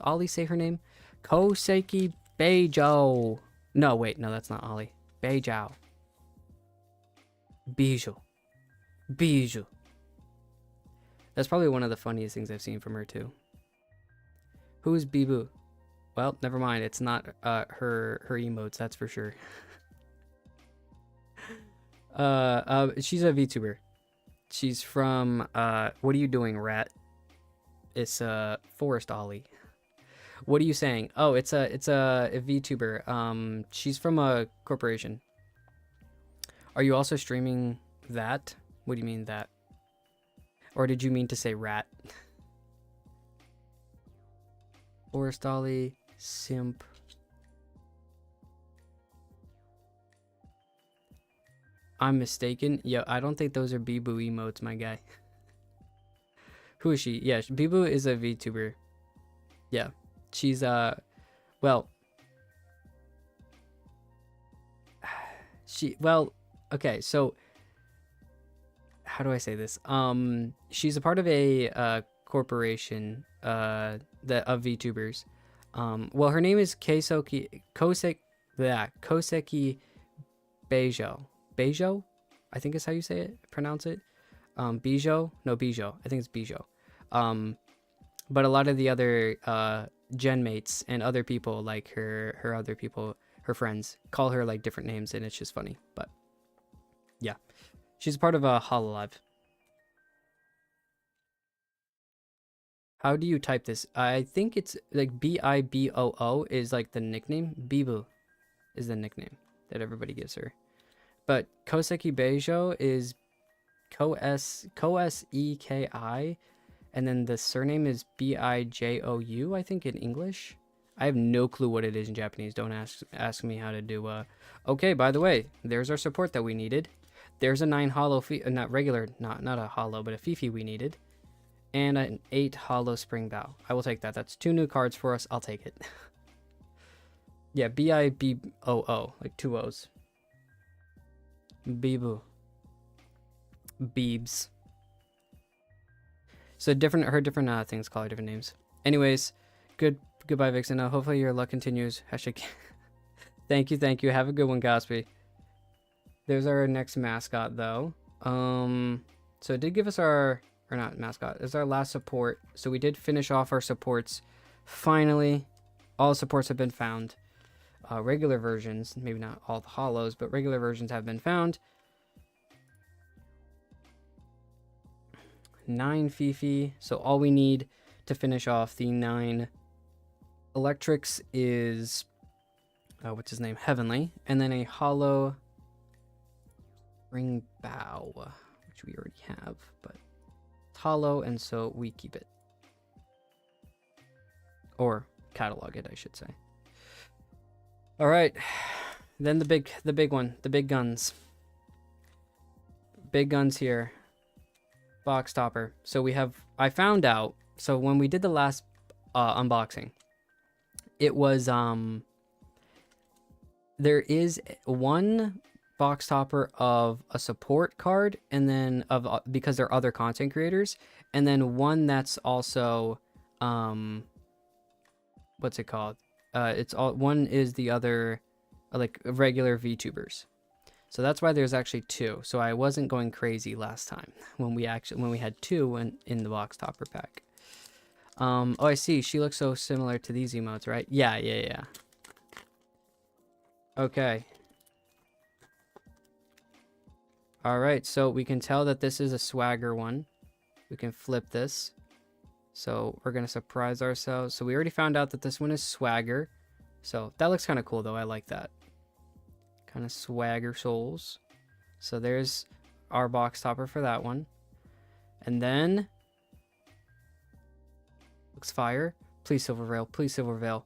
Ollie say her name? Koseki Beijao. No, wait, no, that's not Ollie. Beijao. Bijou. That's probably one of the funniest things I've seen from her too. Who is Bibu? Well, never mind. It's not her emotes, that's for sure. She's a VTuber. She's from what are you doing, rat? It's Forest Ollie. What are you saying? Oh, it's a VTuber. She's from a corporation. Are you also streaming that? What do you mean that? Or did you mean to say rat? Forest Ollie, simp. I'm mistaken. Yo, I don't think those are Bibu emotes, my guy. Who is she? Yeah, Bibu is a VTuber. Yeah, she's well, okay, so how do I say this? She's a part of a corporation of VTubers. Well, her name is Koseki Beijo, I think is how you say it, pronounce it. Bijo, I think it's Bijo. But a lot of the other gen mates and other people, like her other people, her friends, call her like different names, and it's just funny. But yeah, she's part of a Hololive. How do you type this? I think it's like Biboo is like the nickname. Bibu is the nickname that everybody gives her. But Koseki Beijo is Koseki, and then the surname is Bijou, I think, in English. I have no clue what it is in Japanese. Don't ask me how to do. Okay, by the way, there's our support that we needed. There's a 9 hollow, not regular, not a hollow, but a Fifi we needed. And an 8 hollow Spring Bow. I will take that. That's 2 new cards for us. I'll take it. Yeah, Biboo, like 2 O's. Bibu. Beebs. So her different things call her different names. Anyways, goodbye, Vixen. Hopefully your luck continues. Hashtag. Thank you. Have a good one, Gospy. There's our next mascot though. So it did give us our or not mascot, this is our last support. So we did finish off our supports. Finally, all supports have been found. Regular versions, maybe not all the hollows, but regular versions have been found. 9 Fifi. So all we need to finish off the 9 electrics is, what's his name? Heavenly. And then a hollow ring bow, which we already have, but it's hollow, and so we keep it. Or catalog it, I should say. All right, then the big one, the big guns. Big guns here. Box topper. So we have, I found out, so when we did the last unboxing, it was, there is one box topper of a support card, and then of, because they're other content creators, and then one that's also, what's it called? It's all, one is the other, like regular VTubers. So that's why there's actually 2. So I wasn't going crazy last time when we had 2 in the box topper pack. Oh, I see. She looks so similar to these emotes, right? Yeah. Okay. All right. So we can tell that this is a swagger one. We can flip this. So we're going to surprise ourselves. So we already found out that this one is swagger. So that looks kind of cool though. I like that. Kind of swagger souls. So there's our box topper for that one. And then looks fire. Please silver veil. Please silver veil.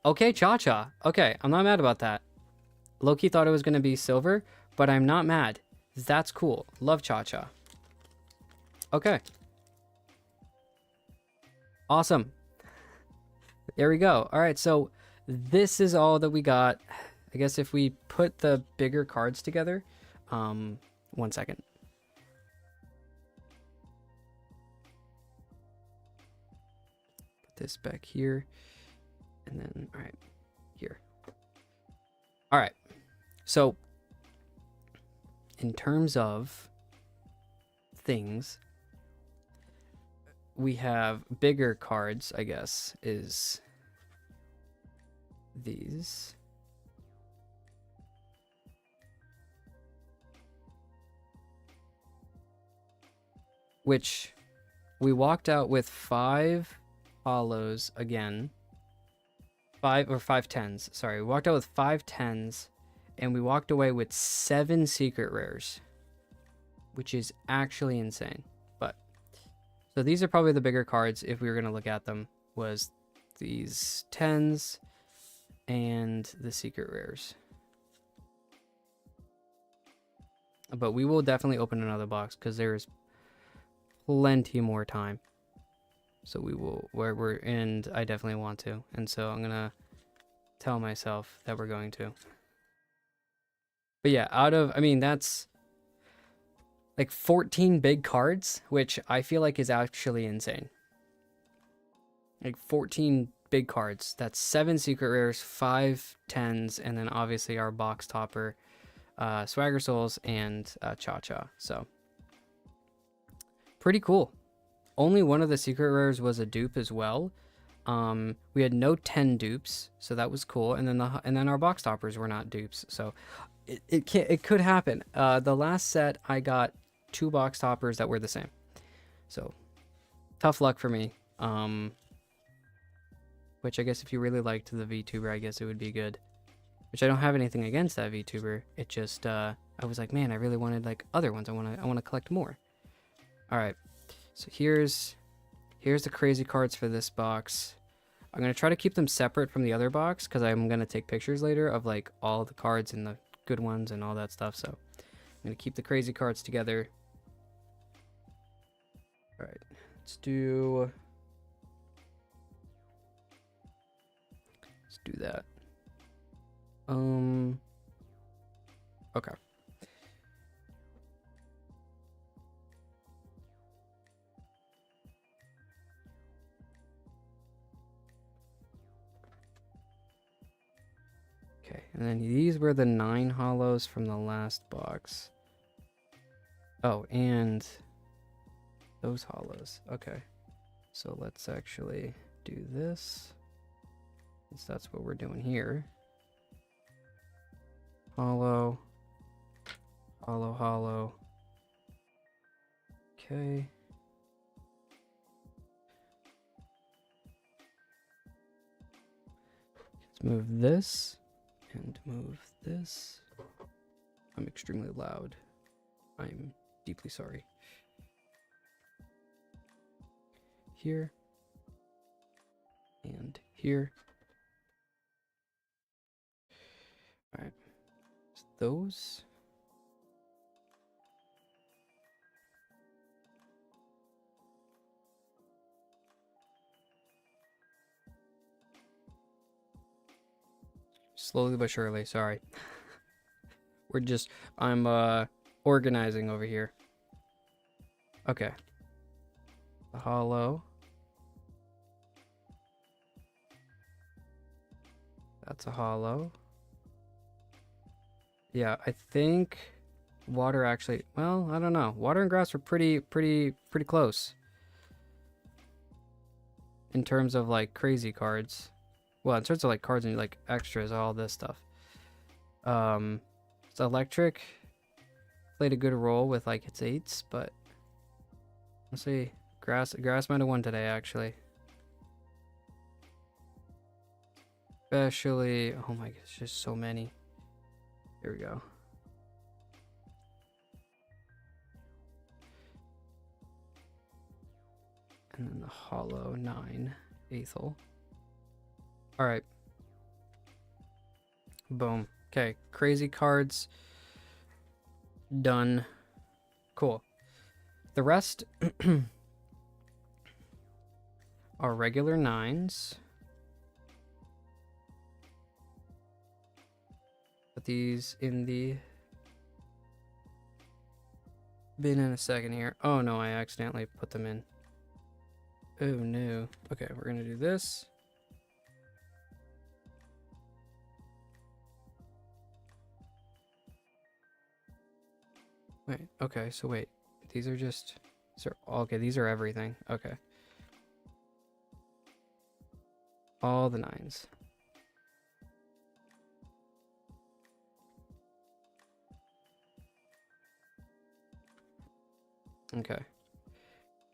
Okay, Cha-Cha. Okay, I'm not mad about that. Loki thought it was going to be silver, but I'm not mad. That's cool. Love Cha-Cha. Okay. Awesome. There we go. All right, so this is all that we got. I guess if we put the bigger cards together, 1 second. Put this back here, and then, all right, here. All right, so in terms of things, we have bigger cards, I guess, is these. Which we walked out with 5 hollows again. 5 10s. Sorry, we walked out with 5 10s, and we walked away with 7 secret rares, which is actually insane. But so these are probably the bigger cards if we were gonna look at them. Was these 10s and the secret rares. But we will definitely open another box because there is plenty more time. So we will, and I definitely want to. And so I'm gonna tell myself that we're going to. But yeah, out of, I mean, that's like 14 big cards, which I feel like is actually insane. Like 14 big cards. That's 7 secret rares, 5 10s, and then obviously our box topper, Swagger Souls, and Cha-Cha. So pretty cool. Only one of the secret rares was a dupe as well. We had no 10 dupes, so that was cool. And then our box toppers were not dupes, so it could happen. The last set I got 2 box toppers that were the same, so tough luck for me. Which I guess if you really liked the VTuber, I guess it would be good. Which I don't have anything against that VTuber. It just I was like, man, I really wanted like other ones. I want to collect more. All right, so here's the crazy cards for this box. I'm gonna try to keep them separate from the other box because I'm gonna take pictures later of like all the cards and the good ones and all that stuff. So I'm gonna keep the crazy cards together. All right, let's do that. Okay. Okay, and then these were the 9 hollows from the last box. Oh, and those hollows. Okay. So let's actually do this. Since that's what we're doing here. Hollow. Hollow, hollow. Okay. Let's move this and move this. I'm extremely loud. I'm deeply sorry. Here. And here. Alright. Those. Slowly but surely, sorry. I'm organizing over here. Okay. The hollow. That's a hollow. Yeah, I think water actually, well, I don't know. Water and grass were pretty close. In terms of like crazy cards. Well, in terms of like cards and like extras, all this stuff. So electric played a good role with like its 8s, but let's see. Grass might have won today actually. Especially, oh my gosh, just so many. Here we go. And then the hollow 9 Aethel. Alright. Boom. Okay, crazy cards. Done. Cool. The rest are regular 9s. Put these in the bin in a second here. Oh no, I accidentally put them in. Oh no. Okay, we're gonna do this. Wait, okay, so wait. These are just... okay, these are everything. Okay. All the 9s. Okay.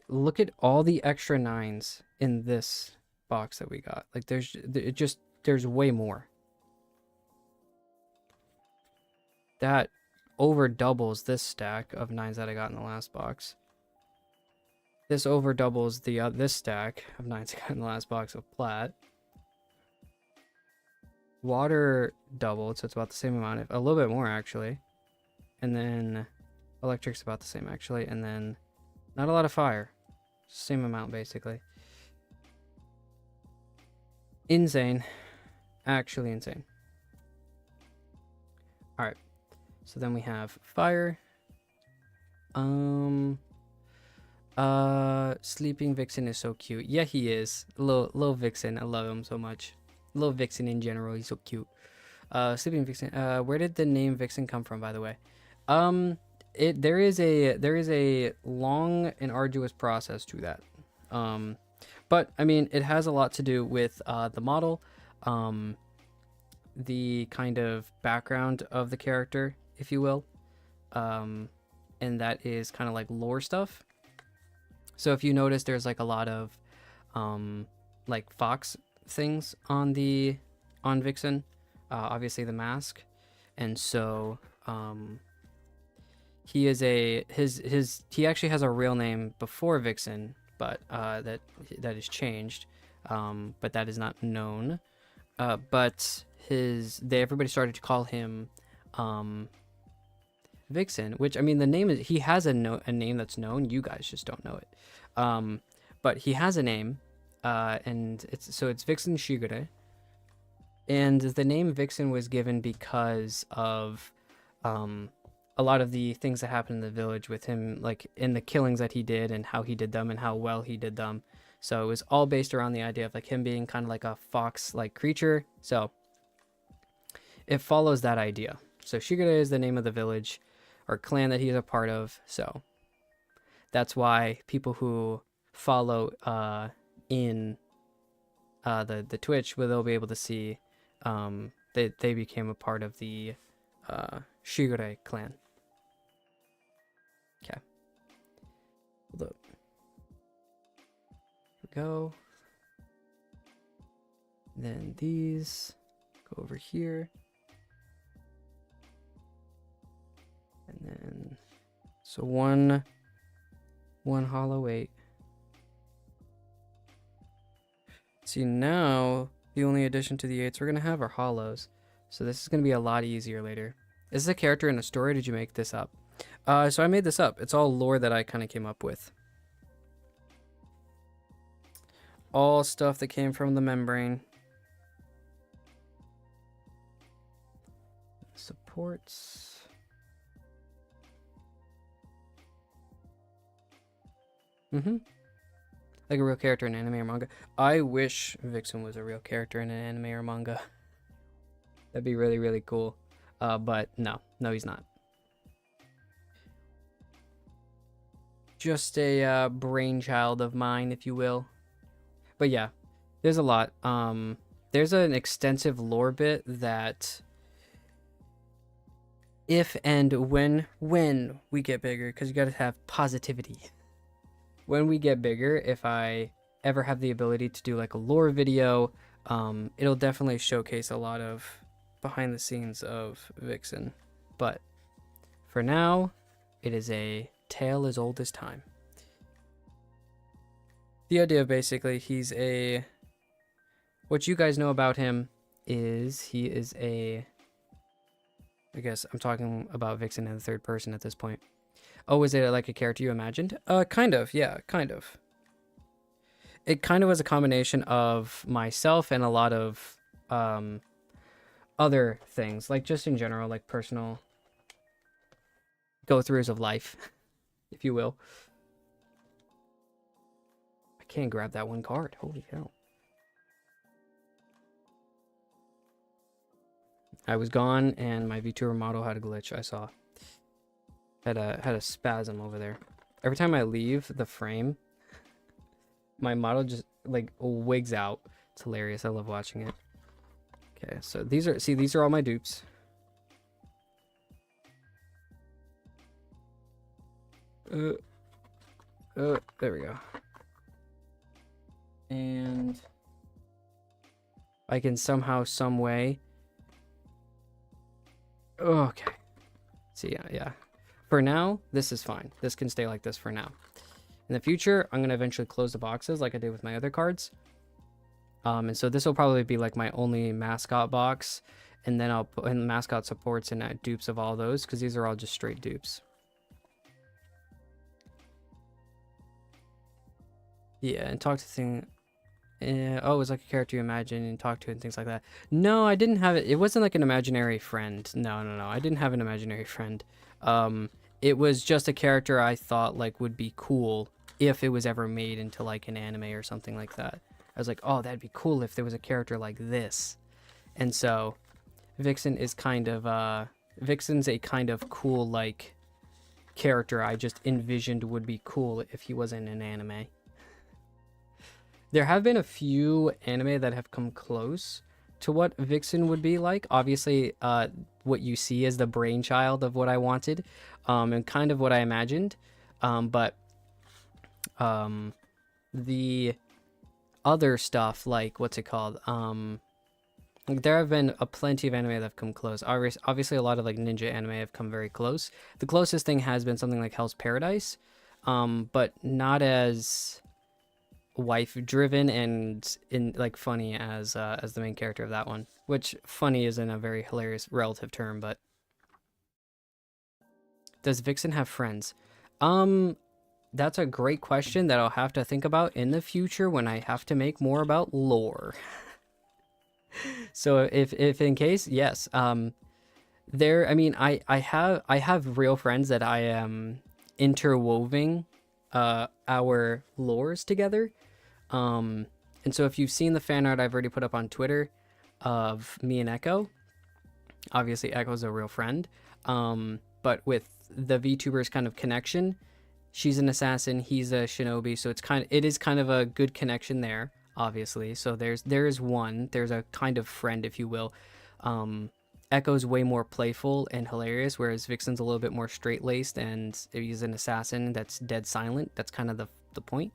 Look at all the extra 9s in this box that we got. Like, there's way more. That over doubles this stack of 9s that I got in the last box. This over doubles this stack of 9s I got in the last box of plat. Water doubled, so it's about the same amount, a little bit more actually. And then electric's about the same actually, and then not a lot of fire. Same amount basically. Insane. Actually insane. Alright. So then we have fire. Sleeping Vixen is so cute. Yeah, he is. Little Vixen. I love him so much. Little Vixen in general. He's so cute. Sleeping Vixen. Where did the name Vixen come from, by the way? There is a long and arduous process to that. But I mean, it has a lot to do with the model, the kind of background of the character, if you will, and that is kind of like lore stuff. So if you notice, there's like a lot of like fox things on Vixen, obviously the mask, and so he is he actually has a real name before Vixen, but that is changed, but that is not known. But everybody started to call him Vixen, which, I mean, the name is, he has a name that's known. You guys just don't know it. But he has a name, and it's Vixen Shigure. And the name Vixen was given because of a lot of the things that happened in the village with him, like in the killings that he did and how he did them and how well he did them. So it was all based around the idea of like him being kind of like a fox-like creature. So it follows that idea. So Shigure is the name of the village or clan that he's a part of. So That's why people who follow in the Twitch, where they'll be able to see they became a part of the Shigure clan. Okay. Hold up. Here we go. Then these go over here. And then so one hollow 8. See, now the only addition to the 8s we're gonna have are hollows. So this is gonna be a lot easier later. Is this a character in a story, or did you make this up? So I made this up. It's all lore that I kind of came up with. All stuff that came from the membrane. Supports. Like a real character in anime or manga. I wish Vixen was a real character in an anime or manga. That'd be really, really cool. But no, he's not. Just a brainchild of mine, if you will. But yeah, there's a lot. There's an extensive lore bit that if and when we get bigger, because you gotta have positivity. When we get bigger, if I ever have the ability to do like a lore video, it'll definitely showcase a lot of behind the scenes of Vixen. But for now, it is a tale as old as time. The idea, basically, he's a... What you guys know about him is he is a... I guess I'm talking about Vixen in the third person at this point. Oh, is it like a character you imagined? Kind of, yeah, kind of. It kind of was a combination of myself and a lot of other things, like just in general, like personal go-throughs of life, if you will. I can't grab that one card. Holy hell. I was gone and my VTuber model had a glitch, I saw. Had a spasm over there. Every time I leave the frame, my model just like wigs out. It's hilarious. I love watching it. Okay, so these are all my dupes. There we go. And I can somehow, some way. Okay. See, yeah. For now, this is fine. This can stay like this for now. In the future, I'm going to eventually close the boxes like I did with my other cards. And so this will probably be like my only mascot box. And then I'll put in mascot supports and dupes of all those, because these are all just straight dupes. Yeah, and talk to thing. Oh, it was like a character you imagine and talk to and things like that. No, I didn't have it. It wasn't like an imaginary friend. No. I didn't have an imaginary friend. It was just a character I thought like would be cool if it was ever made into like an anime or something like that. I was like, oh, that'd be cool if there was a character like this. And so Vixen is kind of Vixen's a kind of cool like character I just envisioned would be cool if he wasn't an anime. There have been a few anime that have come close to what Vixen would be like. Obviously, what you see is the brainchild of what I wanted, and kind of what I imagined. But the other stuff, like what's it called? There have been plenty of anime that have come close. Obviously, a lot of like ninja anime have come very close. The closest thing has been something like Hell's Paradise, but not as wife driven and in like funny as the main character of that one, which funny is in a very hilarious relative term. But does Vixen have friends? That's a great question that I'll have to think about in the future when I have to make more about lore. So if in case, yes, there, I mean, I have real friends that I am interwoven our lores together. And so if you've seen the fan art I've already put up on Twitter of me and Echo, obviously Echo's a real friend. But with the VTubers kind of connection, She's an assassin, he's a shinobi, so it is kind of a good connection there, obviously. So there's a kind of friend, if you will. Echo's way more playful and hilarious, whereas Vixen's a little bit more straight-laced, and he's an assassin that's dead silent. That's kind of the point.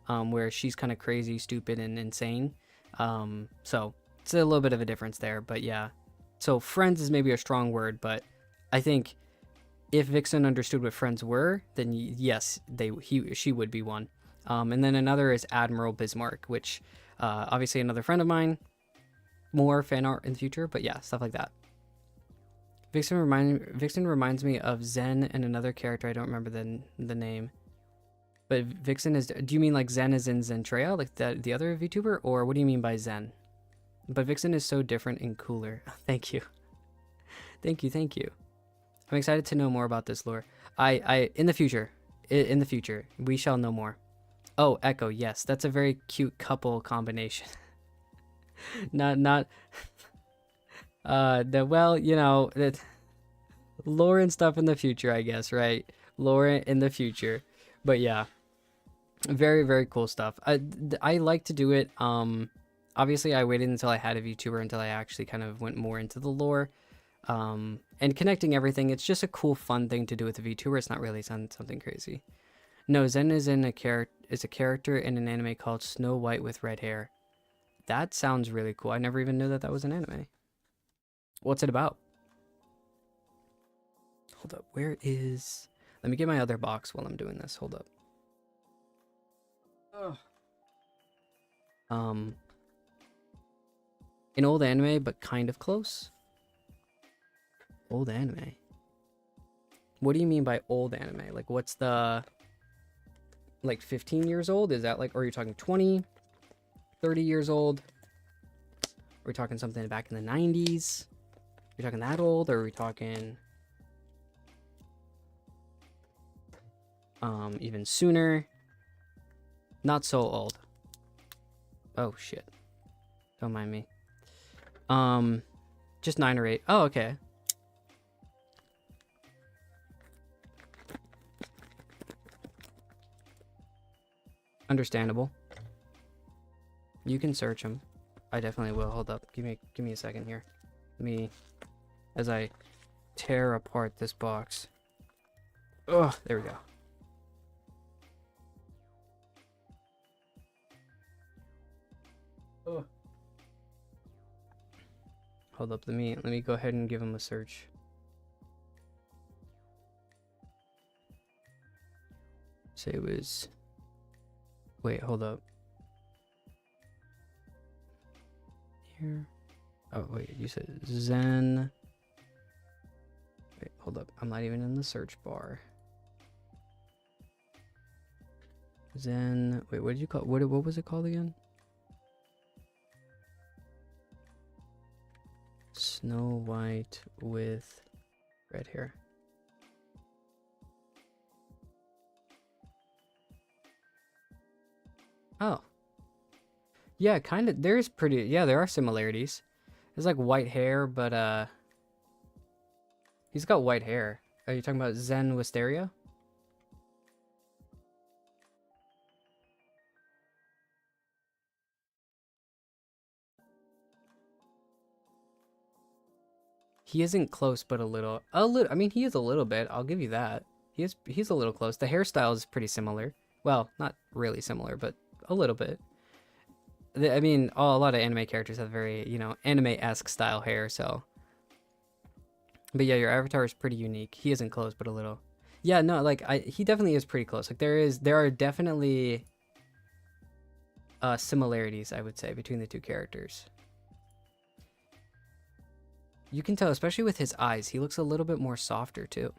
Where she's kind of crazy, stupid, and insane. So it's a little bit of a difference there, but yeah. So friends is maybe a strong word, but I think if Vixen understood what friends were, then yes, she would be one. And then another is Admiral Bismarck, which obviously another friend of mine. More fan art in the future, but yeah, stuff like that. Vixen reminds me of Zen and another character. I don't remember the name. But Vixen is... Do you mean like Zen is in Zentrea, like the other VTuber? Or what do you mean by Zen? But Vixen is so different and cooler. Thank you. Thank you. I'm excited to know more about this lore. In the future, we shall know more. Oh, Echo, yes. That's a very cute couple combination. Well, you know, lore and stuff in the future, I guess, right? Lore in the future. But yeah, very, very cool stuff. I like to do it. Obviously I waited until I had a VTuber until I actually kind of went more into the lore. And connecting everything, it's just a cool, fun thing to do with a VTuber. It's not really something crazy. No, Zen is a character in an anime called Snow White with Red Hair. That sounds really cool. I never even knew that was an anime. What's it about? Hold up. Where is... Let me get my other box while I'm doing this. Hold up. Ugh. An old anime, but kind of close. Old anime. What do you mean by old anime? Like, what's the... Like, 15 years old? Is that like... Or are you talking 20? 30 years old? Are we talking something back in the 90s? Are we talking that old? Or are we talking... even sooner? Not so old. Oh, shit. Don't mind me. Just 9 or 8. Oh, okay. Understandable. You can search them. I definitely will. Hold up. Give me a second here. As I tear apart this box. Oh, there we go. Oh. Hold up. Let me go ahead and give him a search. Say it was... Wait, hold up. Here. Oh, wait, you said Zen. Wait, hold up. I'm not even in the search bar. Zen. Wait, what did you call it? What was it called again? Snow White with red hair. Oh. Yeah, kind of. There are similarities. There's like white hair, but he's got white hair. Are you talking about Zen Wisteria? He isn't close, but a little. I mean, he is a little bit. I'll give you that. He's a little close. The hairstyle is pretty similar. Well, not really similar, but a little bit. I mean, a lot of anime characters have very, you know, anime-esque style hair, so. But yeah, your avatar is pretty unique. He isn't close, but a little. Yeah, no, like, he definitely is pretty close. Like, there are definitely similarities, I would say, between the two characters. You can tell, especially with his eyes, he looks a little bit more softer, too.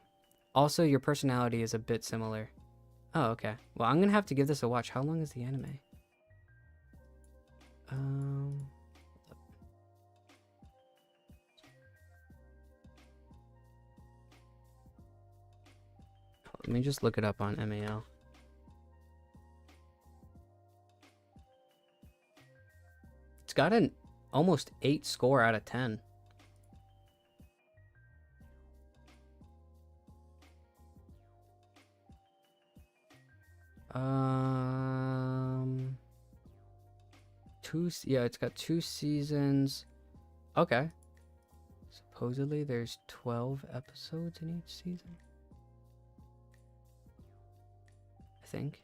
Also, your personality is a bit similar. Oh, okay. Well, I'm gonna have to give this a watch. How long is the anime? Let me just look it up on MAL. It's got an almost 8 score out of 10. Yeah, it's got 2 seasons. Okay. Supposedly there's 12 episodes in each season. I think.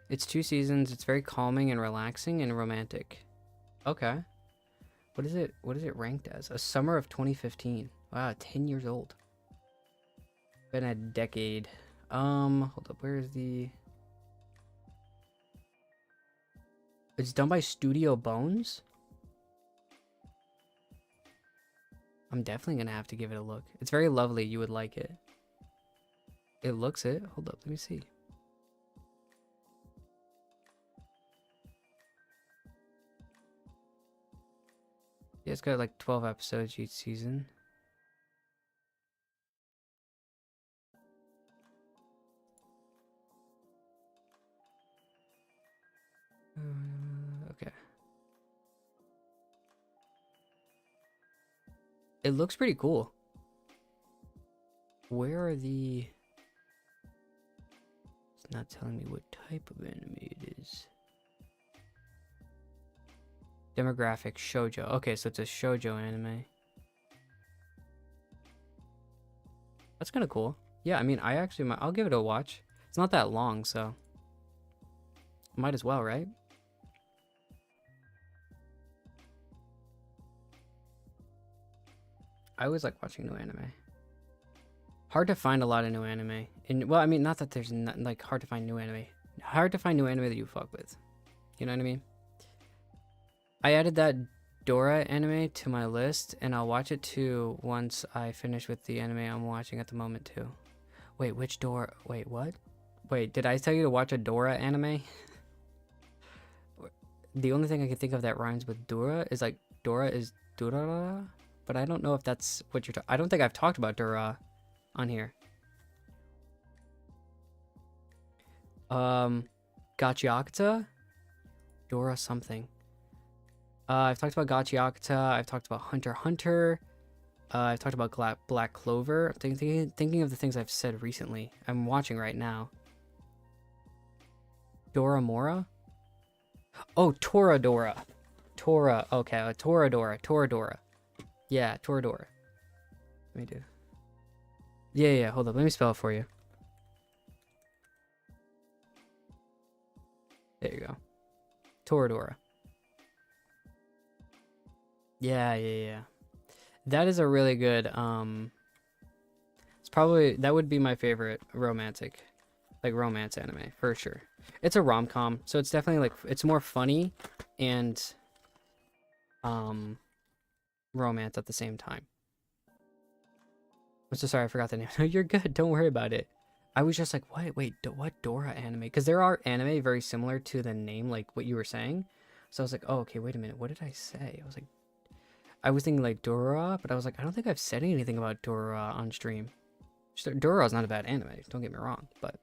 It's 2 seasons. It's very calming and relaxing and romantic. Okay. What is it ranked as? A summer of 2015. Wow, 10 years old. Been a decade. Hold up, where is the... It's done by Studio Bones? I'm definitely gonna have to give it a look. It's very lovely, you would like it. It looks it. Hold up, let me see. Yeah, it's got like 12 episodes each season. Okay. It looks pretty cool. Where are the... It's not telling me what type of anime it is. Demographic, shoujo. Okay, so it's a shoujo anime. That's kind of cool. Yeah, I mean, I'll give it a watch. It's not that long, so... Might as well, right? I always like watching new anime. Hard to find a lot of new anime. Well, I mean, not that there's not, like hard to find new anime. Hard to find new anime that you fuck with. You know what I mean? I added that Dora anime to my list, and I'll watch it too once I finish with the anime I'm watching at the moment too. Wait, which Dora? Wait, what? Wait, did I tell you to watch a Dora anime? The only thing I can think of that rhymes with Dora is like Dora is Dora, but I don't know if that's what you're talking. I don't think I've talked about Dora on here. Gachiakta? Dora something. I've talked about Gachiakta. I've talked about Hunter x Hunter. I've talked about Black Clover. I'm thinking of the things I've said recently. I'm watching right now. Dora Mora? Oh, Toradora. Tora. Okay, Toradora. Toradora. Yeah, Toradora. Let me do. Yeah, hold up. Let me spell it for you. There you go. Toradora. Yeah. That is a really good, it's probably, that would be my favorite romance anime, for sure. It's a rom-com, so it's definitely, like, it's more funny and, romance at the same time. I'm so sorry, I forgot the name. No, you're good, don't worry about it. I was just like, wait, what Dora anime? Because there are anime very similar to the name, like what you were saying. So I was like, oh, okay, wait a minute, what did I say? I was thinking like Dora, but I was like, I don't think I've said anything about Dora on stream. Dora is not a bad anime, don't get me wrong, but...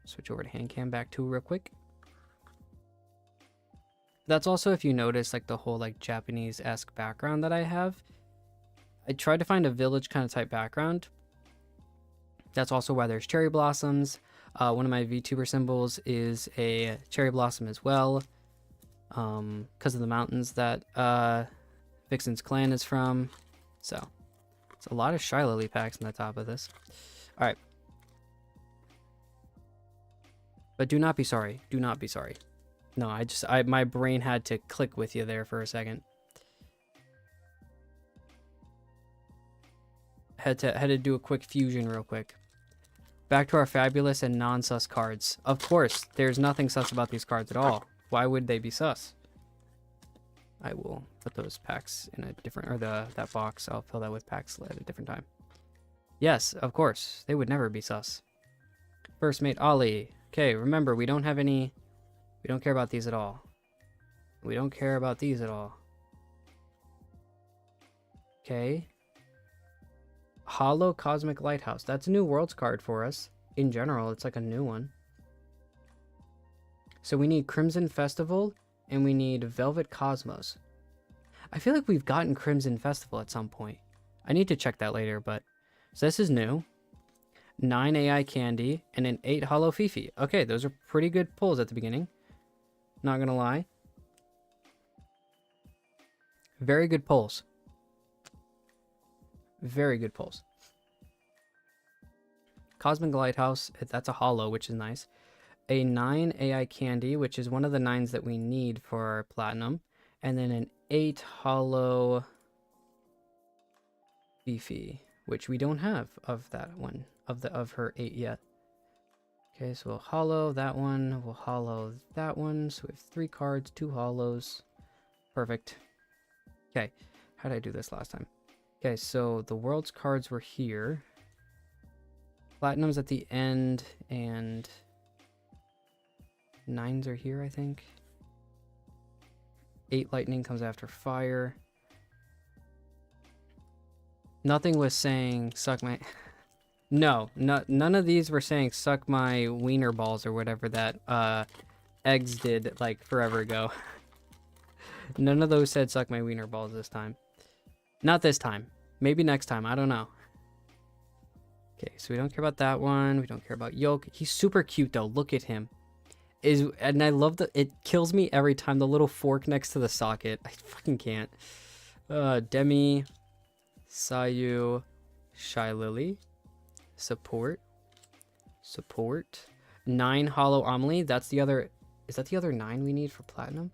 Switch over to hand cam back to real quick. That's also, if you notice, like the whole like Japanese-esque background that I have. I tried to find a village kind of type background. That's also why there's cherry blossoms. One of my VTuber symbols is a cherry blossom as well. Because of the mountains that Vixen's clan is from. So, it's a lot of Shylily packs on the top of this. Alright. But do not be sorry. Do not be sorry. No, my brain had to click with you there for a second. Had to do a quick fusion real quick. Back to our fabulous and non-sus cards. Of course, there's nothing sus about these cards at all. Why would they be sus? I will put those packs in a different, or that box. I'll fill that with packs at a different time. Yes, of course. They would never be sus. First mate Ollie. Okay, remember, we don't have any... We don't care about these at all. We don't care about these at all. Okay. Hollow Cosmic Lighthouse. That's a new Worlds card for us. In general, it's like a new one. So we need Crimson Festival, and we need Velvet Cosmos. I feel like we've gotten Crimson Festival at some point. I need to check that later, but... So this is new. 9 AI Candy and an 8 Hollow Fifi. Okay, those are pretty good pulls at the beginning. Not gonna lie. Very good pulls. Very good pulls. Cosmic Lighthouse, that's a hollow, which is nice. A 9 AI Candy, which is one of the 9s that we need for our platinum. And then an 8 hollow Fifi, which we don't have of that one, of her 8 yet. Okay, so we'll hollow that one, we'll hollow that one. So we have 3 cards, 2 hollows. Perfect. Okay, how did I do this last time? Okay, so the world's cards were here. Platinum's at the end, and 9s are here, I think. 8 lightning comes after fire. Nothing was saying suck my... No, none of these were saying suck my wiener balls or whatever that eggs did like forever ago. None of those said suck my wiener balls this time. Not this time. Maybe next time. I don't know. Okay, so we don't care about that one. We don't care about Yolk. He's super cute though. Look at him. And I love it kills me every time, the little fork next to the socket. I fucking can't. Demi, Sayu, Shy Lily, support. 9 Hollow Amelie. That's the other. Is that the other 9 we need for platinum?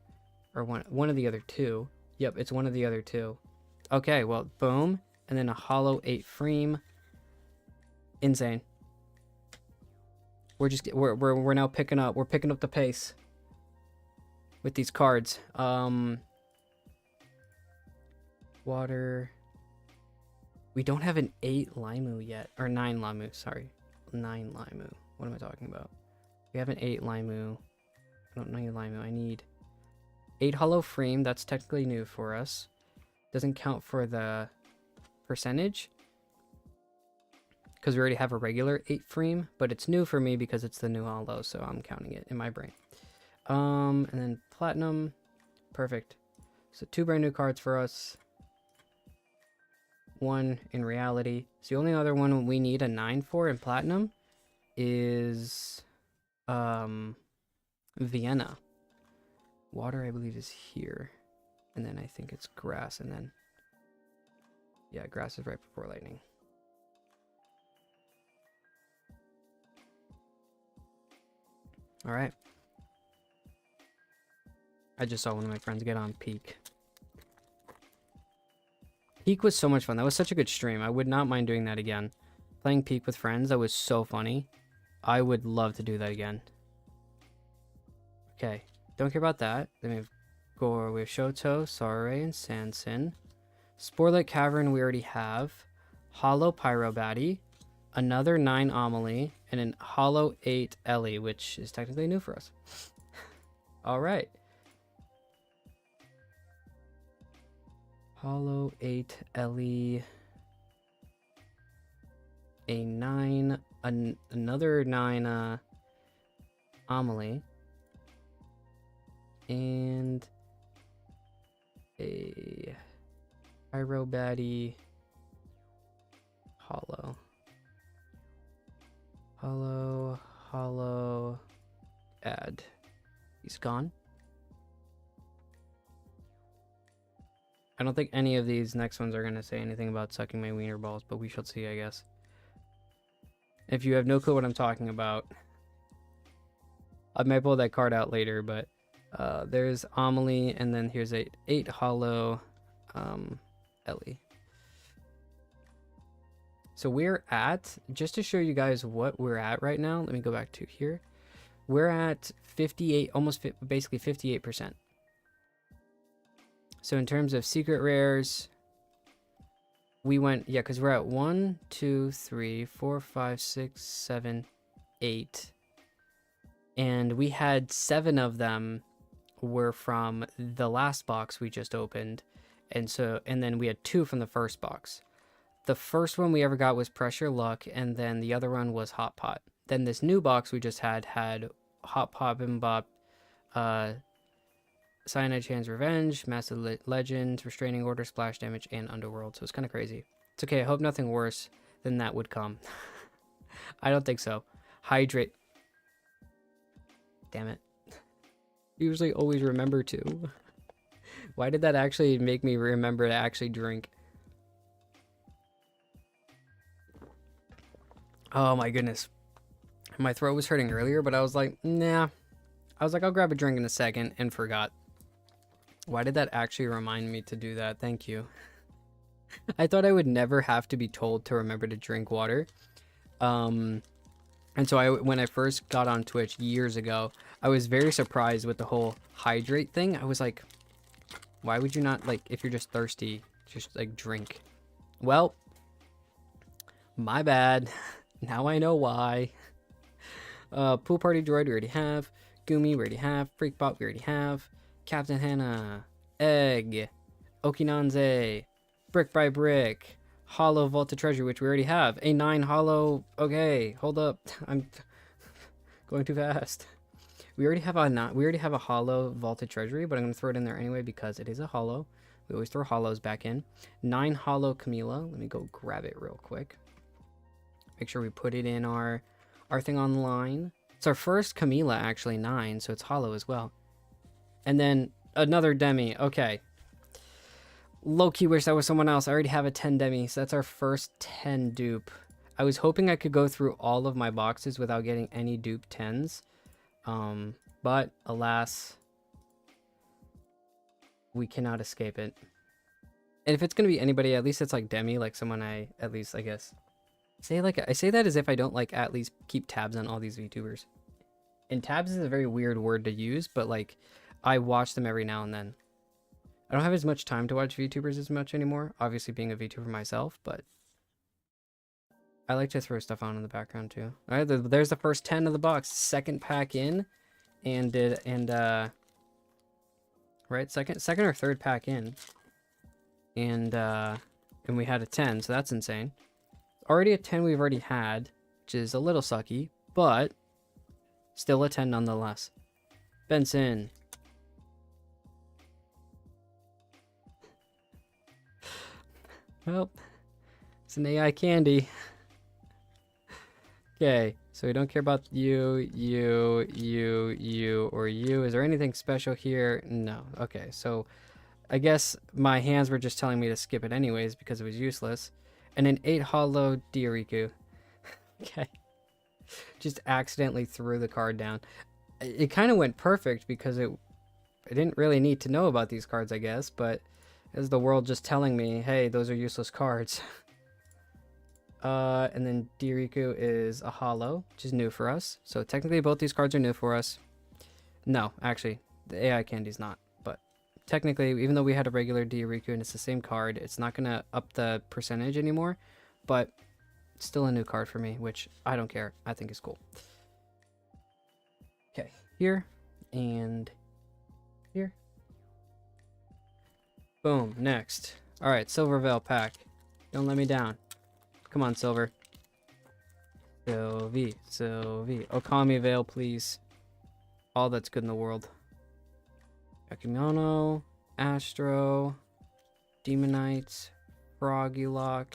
Or one of the other 2? Yep, it's one of the other 2. Okay, well, boom. And then a Hollow 8 Freem. Insane. We're now picking up. We're picking up the pace with these cards. Water. We don't have an 8 Limu yet, or 9 Limu. Sorry, 9 Limu. What am I talking about? We have an 8 Limu. I don't need Limu. I need 8 Hollow Frame. That's technically new for us. Doesn't count for the percentage, because we already have a regular 8 frame, but it's new for me because it's the new hollow, so I'm counting it in my brain. And then platinum, perfect. So 2 brand new cards for us. 1 in reality. So the only other one we need a 9 for in platinum is Vienna. Water, I believe, is here, and then I think it's grass, and then yeah, grass is right before lightning. All right. I just saw one of my friends get on Peak. Peak was so much fun. That was such a good stream. I would not mind doing that again. Playing Peak with friends, that was so funny. I would love to do that again. Okay. Don't care about that. Then we have Shoto, Saray, and Sanson. Sporelight Cavern we already have. Hollow Pyrobatty. Another 9 Amelie, and an Hollow 8 Ellie, which is technically new for us. Alright. Hollow 8 Ellie. A 9, another 9 Amelie. And a Pyrobatty Hollow. Hollow, add. He's gone. I don't think any of these next ones are going to say anything about sucking my wiener balls, but we shall see, I guess. If you have no clue what I'm talking about, I might pull that card out later, but there's Amelie, and then here's 8 Hollow Ellie. So we're at, just to show you guys what we're at right now, let me go back to here. We're at 58, basically 58%. So in terms of secret rares, we went, yeah, because we're at 1, 2, 3, 4, 5, 6, 7, 8. And we had 7 of them were from the last box we just opened. And then we had 2 from the first box. The first one we ever got was Pressure Luck, and then the other one was Hot Pot. Then this new box we just had Hot Pot, Bimbop, Cyanide Chan's Revenge, Massive Legends, Restraining Order, Splash Damage, and Underworld. So it's kind of crazy. It's okay. I hope nothing worse than that would come. I don't think so. Hydrate. Damn it. Usually always remember to. Why did that actually make me remember to actually drink? Oh my goodness. My throat was hurting earlier, but I was like, nah. I was like, I'll grab a drink in a second and forgot. Why did that actually remind me to do that? Thank you. I thought I would never have to be told to remember to drink water. And so when I first got on Twitch years ago, I was very surprised with the whole hydrate thing. I was like, why would you not, like, if you're just thirsty, just like drink? Well, my bad. Now I know why. Pool Party Droid we already have. Gumi we already have. Freakbot we already have. Captain Hannah. Egg. Okinanze. Brick by Brick. Hollow Vaulted Treasure, which we already have. A 9 hollow. Okay, hold up. I'm going too fast. We already have a hollow Vaulted Treasury, but I'm going to throw it in there anyway because it is a hollow. We always throw hollows back in. 9 hollow Camila. Let me go grab it real quick. Make sure we put it in our thing online. It's our first Camila, actually, 9, so it's hollow as well. And then another Demi. Okay. Low-key wish that was someone else. I already have a 10 Demi, so that's our first 10 dupe. I was hoping I could go through all of my boxes without getting any dupe 10s. But alas, we cannot escape it. And if it's going to be anybody, at least it's like Demi, like someone I guess. I say that as if I don't like at least keep tabs on all these VTubers. And tabs is a very weird word to use, but like I watch them every now and then. I don't have as much time to watch VTubers as much anymore, obviously being a VTuber myself, but I like to throw stuff on in the background too. All right, there's the first 10 of the box, second pack in, right, second or third pack in, and we had a 10, so that's insane. Already a 10 we've already had, which is a little sucky, but still a 10 nonetheless. Benson. Well, it's an AI candy. Okay, so we don't care about you, or you. Is there anything special here? No. Okay, so I guess my hands were just telling me to skip it anyways because it was useless. And an 8 hollow Diariku. Okay. Just accidentally threw the card down. It kind of went perfect because I didn't really need to know about these cards, I guess, but is the world just telling me, hey, those are useless cards. And then Diariku is a hollow, which is new for us. So technically both these cards are new for us. No, actually, the AI candy's not. But technically, even though we had a regular Diariku and it's the same card, it's not going to up the percentage anymore. But it's still a new card for me, which I don't care. I think is cool. Okay, here and here. Boom, next. Alright, Silver Veil pack. Don't let me down. Come on, Silver. Sylvie. Okami Veil, please. All that's good in the world. Yakimono, Astro, Demonites, Froggylock,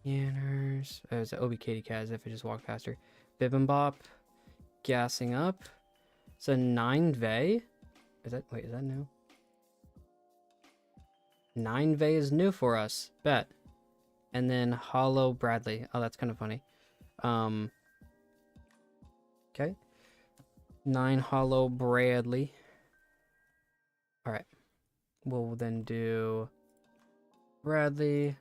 Yanners. Oh, it's Obi Katy Cat as if I just walked past her. Bibimbop, Gassing Up. It's a 9 Vey. Is that new? 9 Vey is new for us. Bet. And then Hollow Bradley. Oh, that's kind of funny. Okay. 9 Hollow Bradley. Alright. We'll then do Bradley.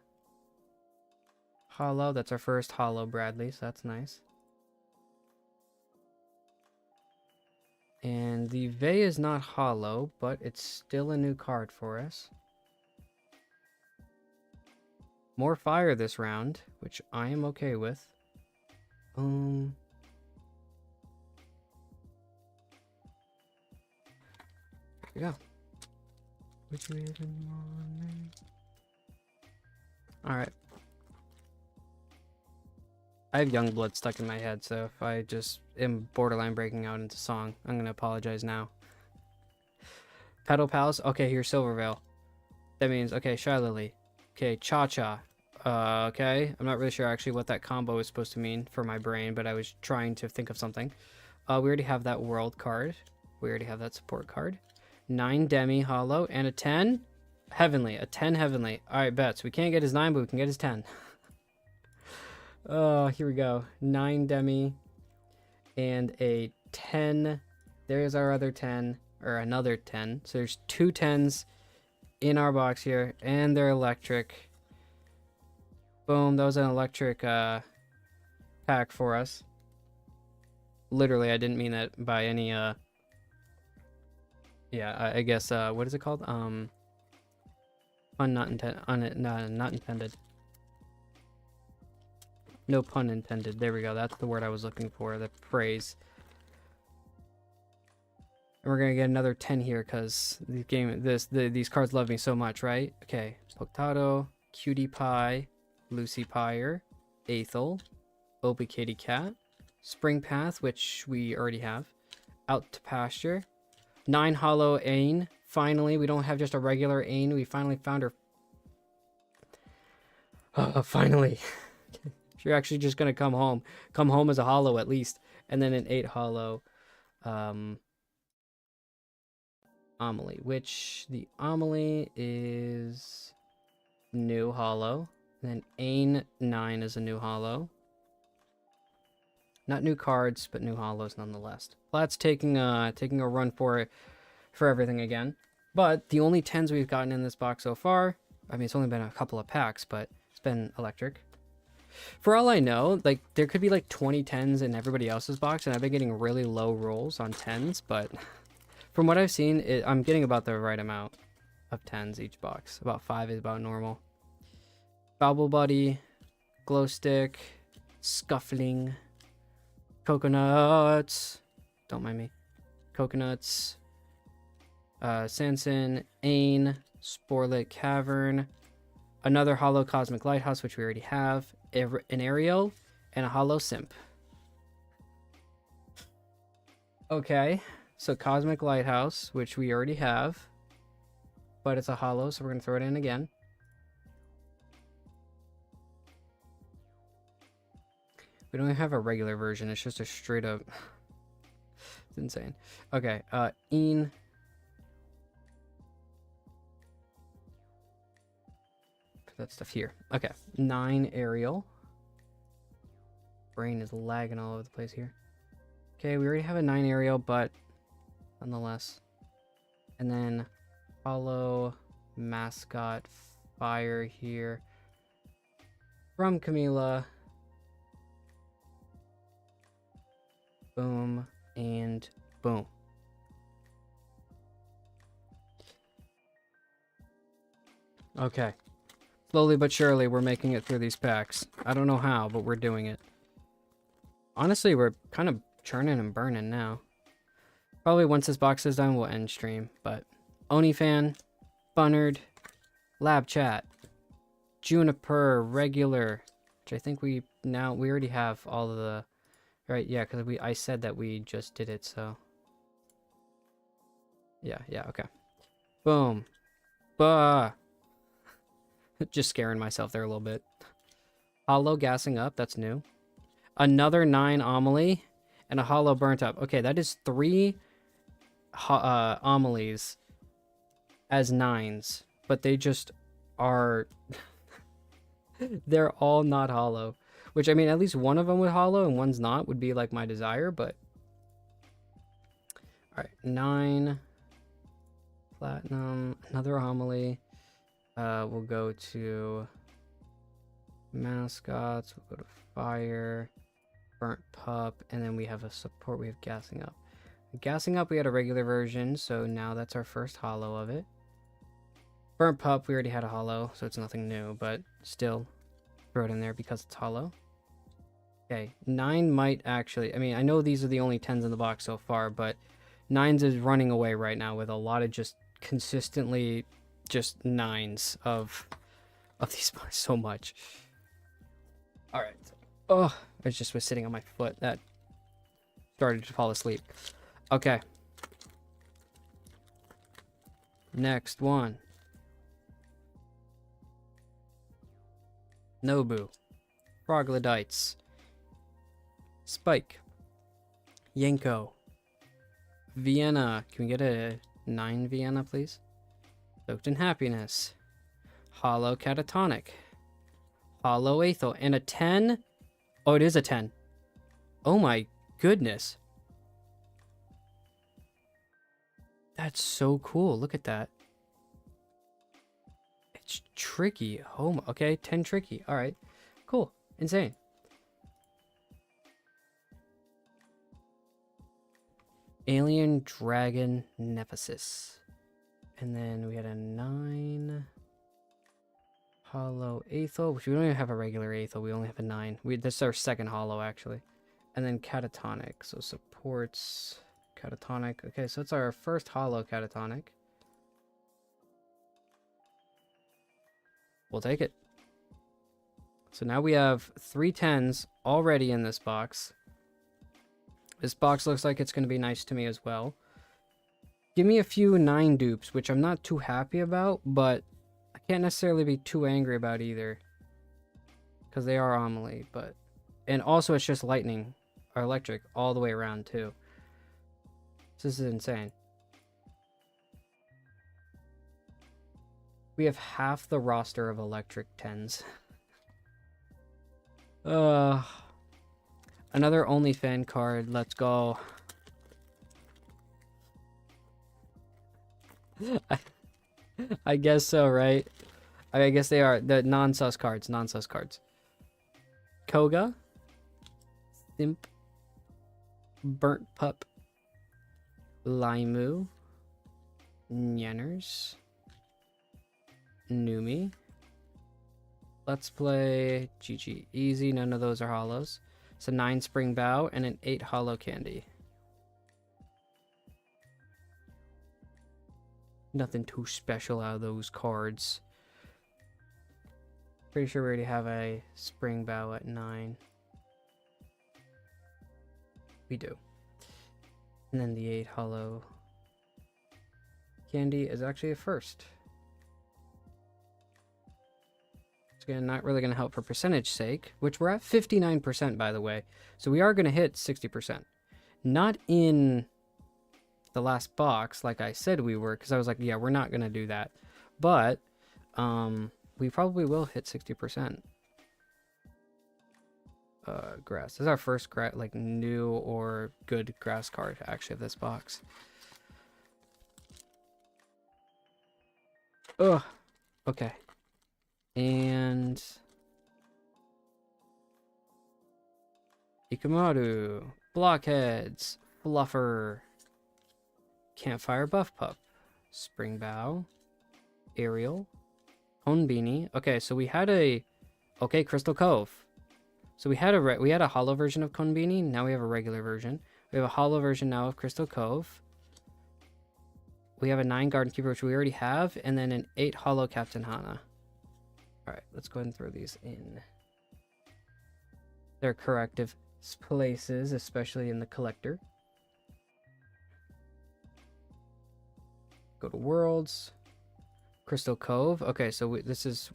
Hollow. That's our first Hollow Bradley, so that's nice. And the Vey is not hollow, but it's still a new card for us. More fire this round, which I am okay with. There we go. Would you even want me? Alright. I have Youngblood stuck in my head, so if I just am borderline breaking out into song, I'm going to apologize now. Petal Palace? Okay, here's Silver Veil. That means, okay, Shylily. Okay, Cha-Cha. Okay. I'm not really sure actually what that combo is supposed to mean for my brain, but I was trying to think of something. We already have that world card. We already have that support card. 9 Demi Hollow and a 10 Heavenly. A 10 Heavenly. Alright, bets. We can't get his 9, but we can get his 10. Oh, here we go. 9 Demi and a 10. There's our other 10, or another 10. So there's 2 10s in our box here, and they're electric. Boom, that was an electric pack for us. Literally, I didn't mean that by any yeah, I guess what is it called? Pun not intended. No pun intended. There we go. That's the word I was looking for. The phrase. And we're gonna get another 10 here because these cards love me so much, right? Okay, Poctato, Cutie Pie, Lucy Pyre, Aethel, Opie Kitty Cat, Spring Path, which we already have, Out to Pasture, 9 Hollow Ain. Finally, we don't have just a regular Ain. We finally found her. Finally. You're actually just gonna come home as a hollow at least, and then an 8 hollow Amelie, which the Amelie is new hollow, and then Ain 9 is a new hollow. Not new cards, but new hollows nonetheless. Plat's taking a run for everything again, but the only 10s we've gotten in this box so far, I mean, it's only been a couple of packs, but it's been electric. For all I know, like, there could be like 20 10s in everybody else's box, and I've been getting really low rolls on 10s, but from what I've seen, I'm getting about the right amount of 10s each box. About 5 is about normal. Bobble Buddy, Glow Stick, Scuffling, Coconuts, don't mind me, Coconuts, Sanson, Ain, Sporlit Cavern, another Hollow Cosmic Lighthouse, which we already have, an Ariel, and a Hollow Simp. Okay, so Cosmic Lighthouse, which we already have, but it's a Hollow, so we're going to throw it in again. We don't even have a regular version, it's just a straight up... It's insane. Okay, Een. Put that stuff here. Okay, 9 Ariel. Brain is lagging all over the place here. Okay, we already have a 9 Ariel, but nonetheless. And then Hollow Mascot Fire here from Camila. Boom and boom. Okay. Slowly but surely, we're making it through these packs. I don't know how, but we're doing it. Honestly, we're kind of churning and burning now. Probably once this box is done, we'll end stream. But Onifan, Bunnard, Lab Chat, Juniper, Regular, which I think we already have all of the... Right, yeah, because I said that we just did it, so... Yeah, okay. Boom. Bah! Just scaring myself there a little bit. Hollow Gassing Up, that's new. Another 9 Amelie, and a Hollow Burnt Up. Okay, that is 3 Amelies as 9s, but they just are... They're all not hollow. Which, I mean, at least one of them with hollow and one's not would be, like, my desire, but... Alright, 9. Platinum. Another Amelie. We'll go to... Mascots. We'll go to Fire. Burnt Pup. And then we have a support. We have Gassing Up. Gassing Up, we had a regular version, so now that's our first hollow of it. Burnt Pup, we already had a hollow, so it's nothing new, but still throw it in there because it's hollow. Okay, 9 might actually... I mean, I know these are the only 10s in the box so far, but 9s is running away right now with a lot of just consistently just 9s of these boxes so much. Alright. Oh, I just was sitting on my foot. That started to fall asleep. Okay. Next one. Nobu. Troglodytes. Spike. Yanko. Vienna. Can we get a 9 Vienna, please? Soaked in Happiness. Hollow Catatonic. Hollow Aethel. And a 10? Oh, it is a 10. Oh my goodness. That's so cool. Look at that. It's tricky. Oh, okay. 10 tricky. All right. Cool. Insane. Alien Dragon Nephesis. And then we had a 9. Hollow Aethel, which we don't even have a regular Aethel. We only have a 9. This is our second hollow, actually. And then Catatonic. So supports Catatonic. Okay, so it's our first hollow Catatonic. We'll take it. So now we have 3 10s already in this box. This box looks like it's going to be nice to me as well. Give me a few 9 dupes, which I'm not too happy about, but I can't necessarily be too angry about either. Because they are Amelie, but... And also it's just lightning, or electric, all the way around too. This is insane. We have half the roster of electric 10s. Another OnlyFan card. Let's go. I guess so, right? I guess they are the non-sus cards. Non-sus cards. Koga. Simp. Burnt Pup. Limu. Nyenners. Numi. Let's play GG. Easy. None of those are hollows. It's a 9 Spring Bow and an 8 Hollow Candy. Nothing too special out of those cards. Pretty sure we already have a Spring Bow at 9. We do. And then the 8 Hollow Candy is actually a first. Again, not really going to help for percentage sake, which we're at 59%, by the way. So we are going to hit 60%. Not in the last box, like I said we were, because I was like, yeah, we're not going to do that. But we probably will hit 60%. Grass. This is our first like new or good grass card, actually, of this box. Ugh. Okay. And Ikumaru, Blockheads, Fluffer, Campfire Buff Pup, Spring Bow, Ariel, Honbeanie. Okay, so we had a Crystal Cove. So we had a hollow version of Konbini. Now we have a regular version. We have a hollow version now of Crystal Cove. We have a 9 Garden Keeper, which we already have, and then an 8 hollow Captain Hana. Alright, let's go ahead and throw these in their corrective places, especially in the collector. Go to Worlds. Crystal Cove. Okay, so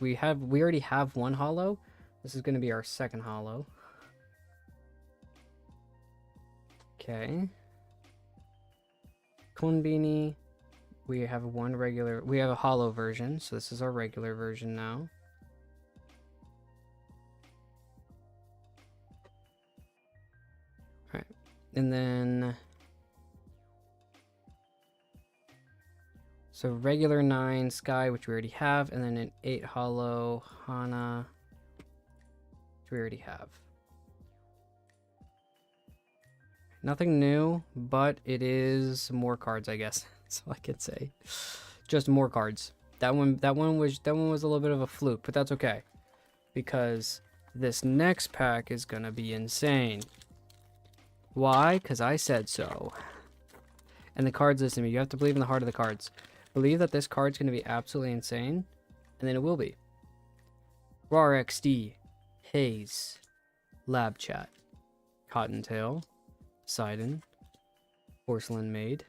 we already have 1 hollow. This is going to be our second hollow. Okay. Konbini. We have we have a hollow version, so this is our regular version now. Alright, and then so regular 9 Sky, which we already have, and then an 8 hollow Hana, which we already have. Nothing new, but it is more cards, I guess. That's all I can say. Just more cards. That one was a little bit of a fluke, but that's okay, because this next pack is gonna be insane. Why? Because I said so. And the cards listen to me. You have to believe in the heart of the cards. Believe that this card's gonna be absolutely insane, and then it will be. RAR XD, Haze, Lab Chat, Cottontail, Sidon, Porcelain Maid,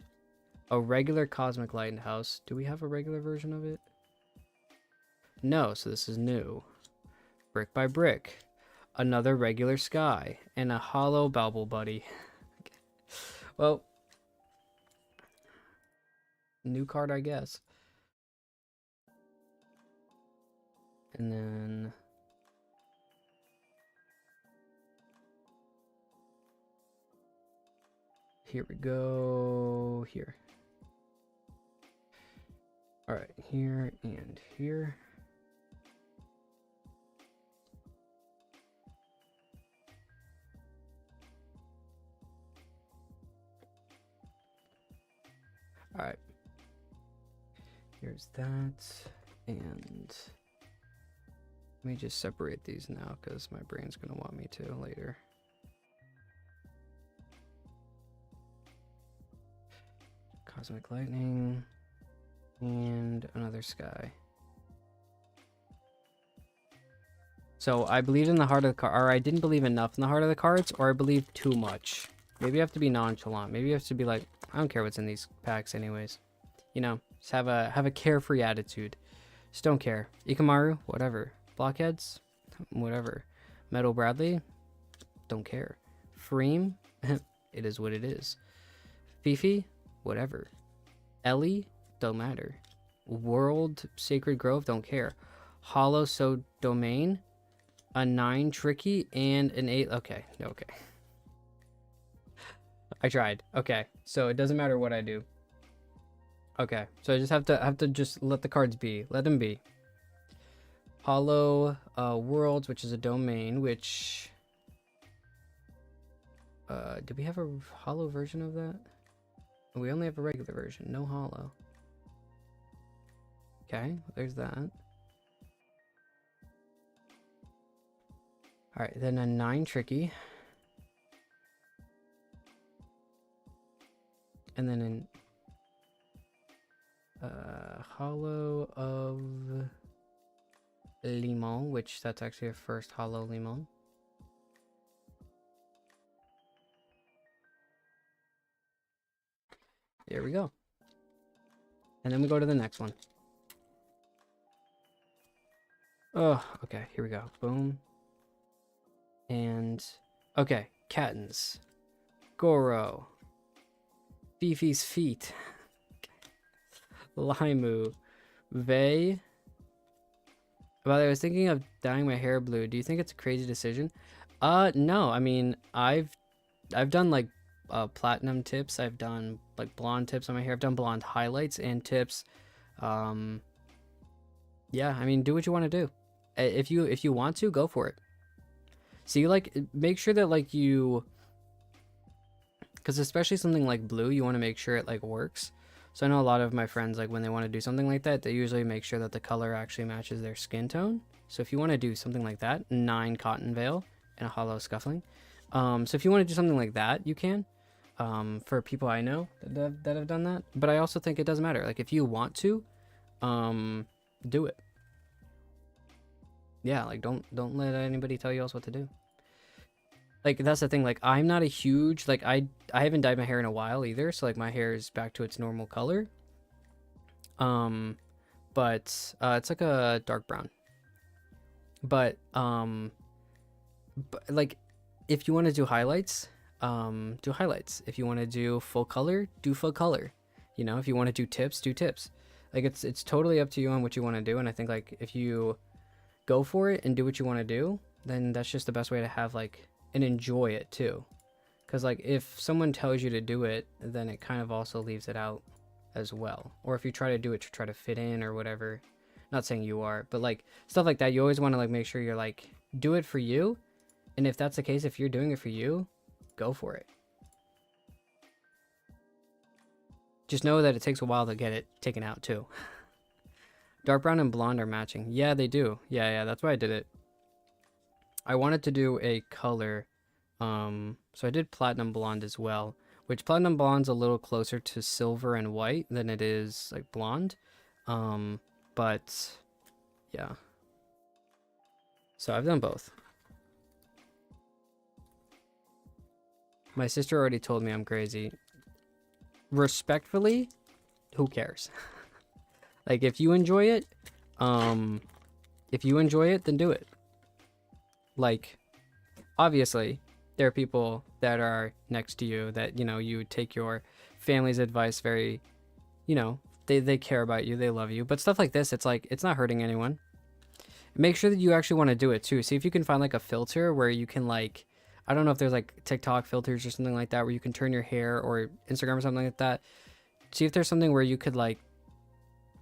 a regular Cosmic Lighthouse. Do we have a regular version of it? No, so this is new. Brick by brick. Another regular sky. And a hollow Bauble Buddy. Well, new card, I guess. And then... here we go. Here. Alright, here and here. Alright. Here's that. And let me just separate these now because my brain's going to want me to later. Cosmic Lightning. And another sky. So I believed in the heart of the card, or I didn't believe enough in the heart of the cards, or I believed too much. Maybe you have to be nonchalant. Maybe you have to be like, I don't care what's in these packs anyways. You know, just have a carefree attitude. Just don't care. Ikamaru, whatever. Blockheads, whatever. Metal Bradley, don't care. Freem, it is what it is. Fifi, whatever. Ellie, don't matter. World Sacred Grove, don't care. Hollow So Domain, a 9 Tricky, and an 8. Okay, okay. I tried. Okay, so it doesn't matter what I do. Okay, so I just have to just let the cards be. Let them be. Hollow Worlds, which is a domain, which do we have a hollow version of that? We only have a regular version, no hollow. Okay, there's that. Alright, then a 9 Tricky. And then an hollow of Limon, which that's actually a first hollow Limon. There we go. And then we go to the next one. Oh, okay, here we go. Boom. And, okay, Kattens. Goro. Fifi's Feet. Limu. Vey. By the way, I was thinking of dyeing my hair blue. Do you think it's a crazy decision? No. I mean, I've done like platinum tips. I've done like blonde tips on my hair. I've done blonde highlights and tips. Yeah, I mean, do what you want to do. If you want to, go for it. See, like, make sure that like you, because especially something like blue, you want to make sure it like works. So I know a lot of my friends, like when they want to do something like that, they usually make sure that the color actually matches their skin tone. So if you want to do something like that, 9 Cotton Veil and a hollow Scuffling. So if you want to do something like that, you can. For people I know that have done that. But I also think it doesn't matter. Like if you want to, do it. Yeah, like don't let anybody tell you else what to do. Like that's the thing, like I'm not a huge, like I haven't dyed my hair in a while either, so like my hair is back to its normal color. But it's like a dark brown. But like if you want to do highlights, do highlights. If you want to do full color, do full color. You know, if you want to do tips, do tips. Like it's totally up to you on what you want to do, and I think like if you go for it and do what you want to do, then that's just the best way to have like and enjoy it too. Because like if someone tells you to do it, then it kind of also leaves it out as well. Or if you try to do it to try to fit in or whatever, not saying you are, but like stuff like that, you always want to like make sure you're like do it for you. And if that's the case, if you're doing it for you, go for it. Just know that it takes a while to get it taken out too. Dark brown and blonde are matching. Yeah, they do. Yeah, that's why I did it. I wanted to do a color, so I did platinum blonde as well, which platinum blonde's a little closer to silver and white than it is like blonde. But yeah. So I've done both. My sister already told me I'm crazy. Respectfully, who cares? Like if you enjoy it, then do it. Like, obviously, there are people that are next to you that, you know, you would take your family's advice very, you know, they care about you, they love you. But stuff like this, it's like, it's not hurting anyone. Make sure that you actually want to do it too. See if you can find like a filter where you can like, I don't know if there's like TikTok filters or something like that where you can turn your hair, or Instagram or something like that. See if there's something where you could like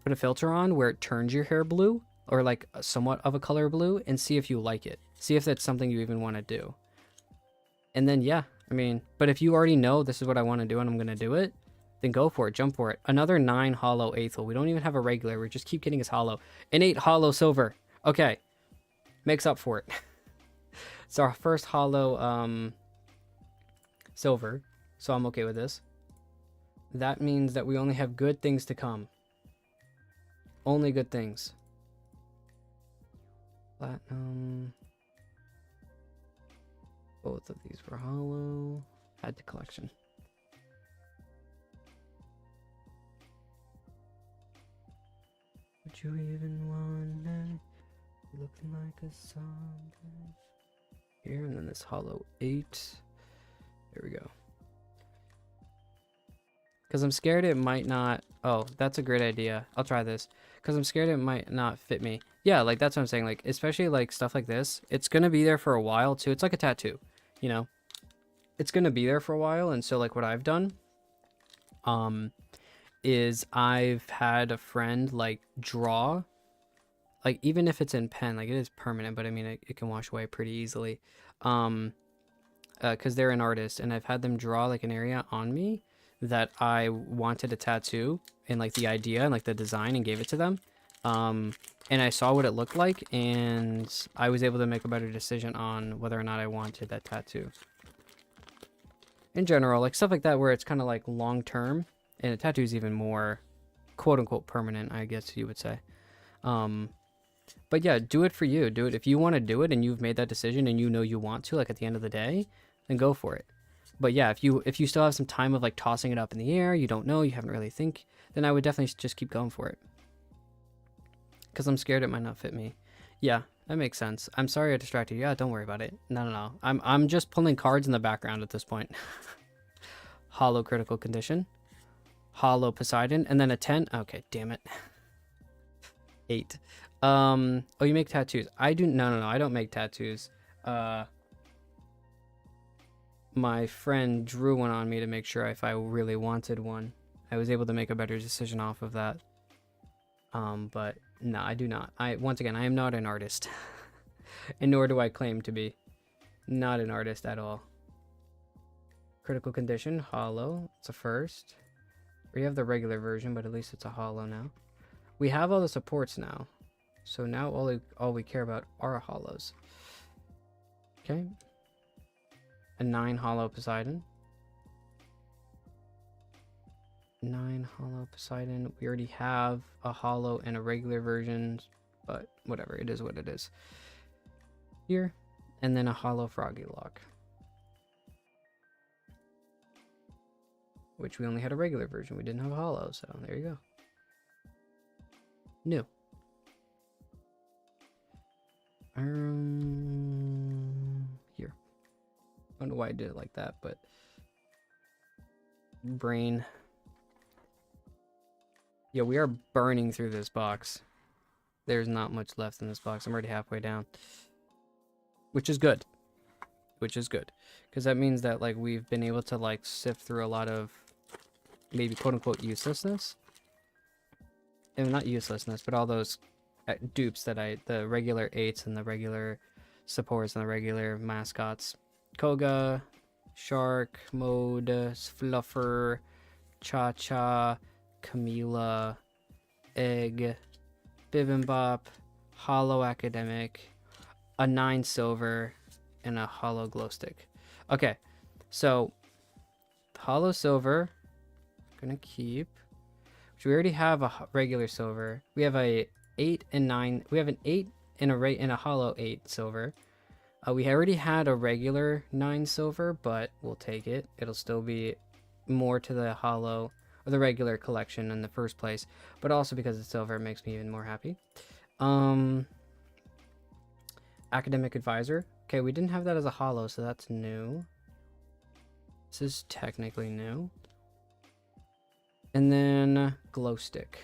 put a filter on where it turns your hair blue, or like somewhat of a color blue, and see if you like it. See if that's something you even want to do. And then, yeah, I mean, but if you already know this is what I want to do and I'm going to do it, then go for it. Jump for it. Another 9 hollow Aethel. We don't even have a regular. We just keep getting his hollow. An 8 hollow silver. Okay. Makes up for it. It's our first hollow silver. So I'm okay with this. That means that we only have good things to come. Only good things. Platinum. Both of these were hollow. Add to collection. Would you even want that? Looking like a song. Here, and then this hollow 8. There we go. Because I'm scared it might not... Oh, that's a great idea. I'll try this. Because I'm scared it might not fit me. Yeah, like, that's what I'm saying. Like, especially, like, stuff like this. It's going to be there for a while, too. It's like a tattoo, you know? It's going to be there for a while. And so, like, what I've done is I've had a friend, like, draw... Like, even if it's in pen, like, it is permanent, but I mean, it can wash away pretty easily. Because they're an artist, and I've had them draw, like, an area on me that I wanted a tattoo, and, like, the idea and, like, the design, and gave it to them. And I saw what it looked like, and I was able to make a better decision on whether or not I wanted that tattoo. In general, like, stuff like that where it's kind of, like, long-term, and a tattoo is even more, quote-unquote, permanent, I guess you would say. But yeah, do it for you. Do it if you want to do it and you've made that decision and you know you want to, like, at the end of the day, then go for it. But yeah, if you still have some time of, like, tossing it up in the air, you don't know, you haven't really think, then I would definitely just keep going for it. Because I'm scared it might not fit me. Yeah, that makes sense. I'm sorry I distracted you. Yeah, don't worry about it. No. I'm just pulling cards in the background at this point. Hollow critical condition. Hollow Poseidon. And then a 10. Okay, damn it. 8. Oh, you make tattoos. I do. No, I don't make tattoos. My friend drew one on me to make sure if I really wanted one. I was able to make a better decision off of that. But no, I do not. Once again, I am not an artist. And nor do I claim to be. Not an artist at all. Critical condition, hollow. It's a first. We have the regular version, but at least it's a hollow now. We have all the supports now. So now all we care about are hollows. Okay. A 9 hollow Poseidon. 9 hollow Poseidon. We already have a hollow and a regular version, but whatever, it is what it is. Here. And then a hollow Froggy Lock. Which we only had a regular version. We didn't have a hollow, so there you go. New. Here. I don't know why I did it like that, but brain. Yeah, we are burning through this box. There's not much left in this box. I'm already halfway down, which is good. Which is good, because that means that, like, we've been able to, like, sift through a lot of maybe quote-unquote uselessness. And not uselessness, but all those dupes that the regular 8s and the regular supports and the regular mascots. Koga, Shark, Mode, Fluffer, Cha-Cha, Camila, Egg, Bibimbop, Hollow Academic, a 9 silver, and a hollow glow stick. Okay, so hollow silver, gonna keep. We already have a regular silver. We have a 8 and 9. We have an 8 and a hollow 8 silver. We already had a regular 9 silver, but we'll take it. It'll still be more to the hollow or the regular collection in the first place, but also because it's silver, it makes me even more happy. Academic Advisor. Okay, we didn't have that as a holo, so that's new. This is technically new. And then Glow Stick.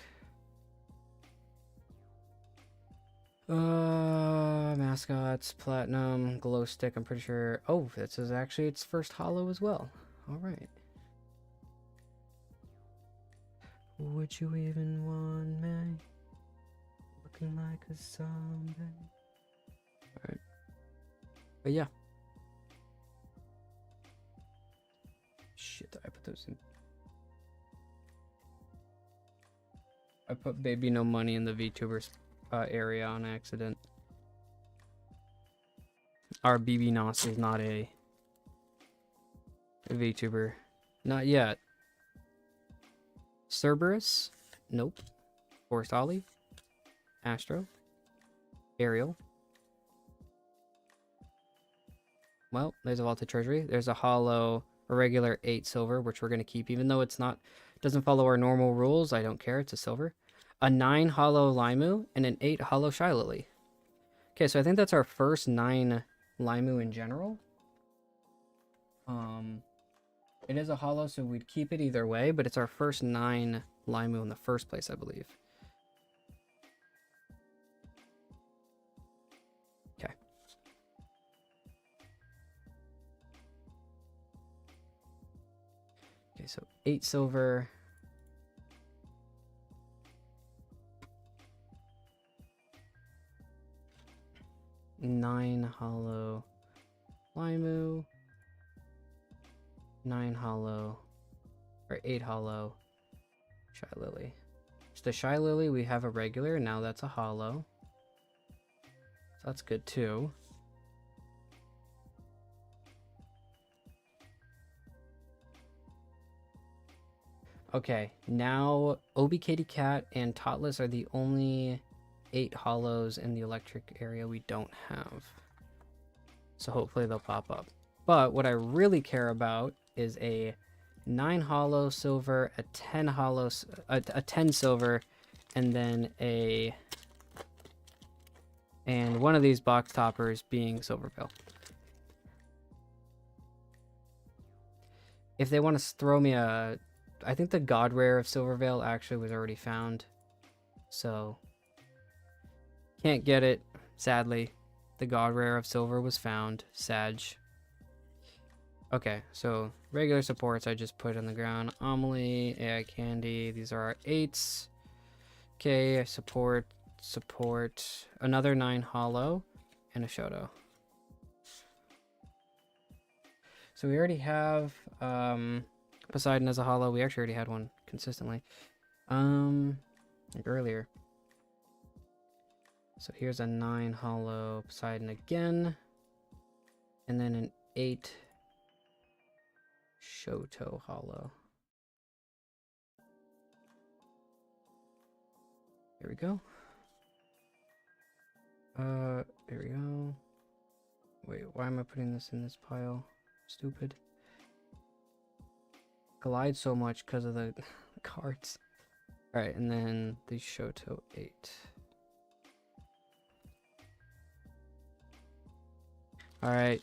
Mascots, Platinum, Glow Stick, I'm pretty sure. Oh, this is actually its first holo as well. Alright. Would you even want me? Looking like a zombie. Alright. But yeah. Shit, I put those in. I put Baby No Money in the VTubers area on accident. Our BB Nos is not a VTuber. Not yet. Cerberus? Nope. Forest Ollie? Astro? Ariel? Well, there's a Vaulted Treasury. There's a holo, a regular 8 silver, which we're going to keep, even though it's not, doesn't follow our normal rules. I don't care. It's a silver. A 9 holo Limu and an 8 holo Shylily. Okay, so I think that's our first 9 Limu in general. It is a holo, so we'd keep it either way, but it's our first 9 Limu in the first place, I believe. Okay. Okay, so 8 silver. Nine holo Limu. 9 holo. Or 8 holo Shylily. So the Shylily, we have a regular, now that's a holo. So that's good too. Okay, now Obi Kitty Cat and Totless are the only 8 holos in the electric area we don't have. So hopefully they'll pop up. But what I really care about is a 9 holo silver, a 10 holo, a 10 silver, and then and one of these box toppers being Silverbill. If they want to throw me a, I think the God Rare of Silverveil actually was already found, so can't get it, sadly. The God Rare of Silver was found, Sag. Okay, so regular supports I just put on the ground. Amelie, AI Candy, these are our 8s. Okay, support, another 9 holo, and a Shoto. So we already have Poseidon as a holo. We actually already had one consistently. Like earlier. So here's a 9 holo Poseidon again. And then an 8 Shoto holo. Here we go. There we go. Wait, why am I putting this in this pile? Stupid. Glide so much because of the cards. Alright, and then the Shoto 8. Alright.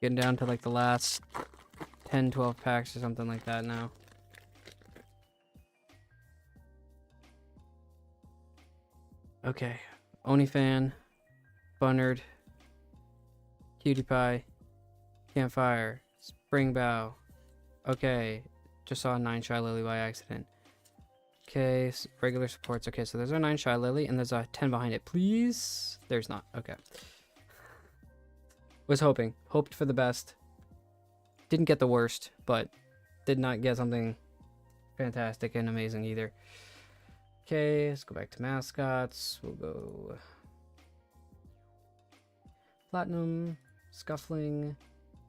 Getting down to like the last 10, 12 packs or something like that now. Okay. Onifan, Bunnard, Cutie Pie, Campfire, Spring Bow. Okay. Just saw a 9 Shylily by accident. Okay, regular supports. Okay, so there's our 9 Shylily, and there's a 10 behind it. Please? There's not. Okay. Was hoping. Hoped for the best. Didn't get the worst, but did not get something fantastic and amazing either. Okay, let's go back to mascots. We'll go Platinum, Scuffling,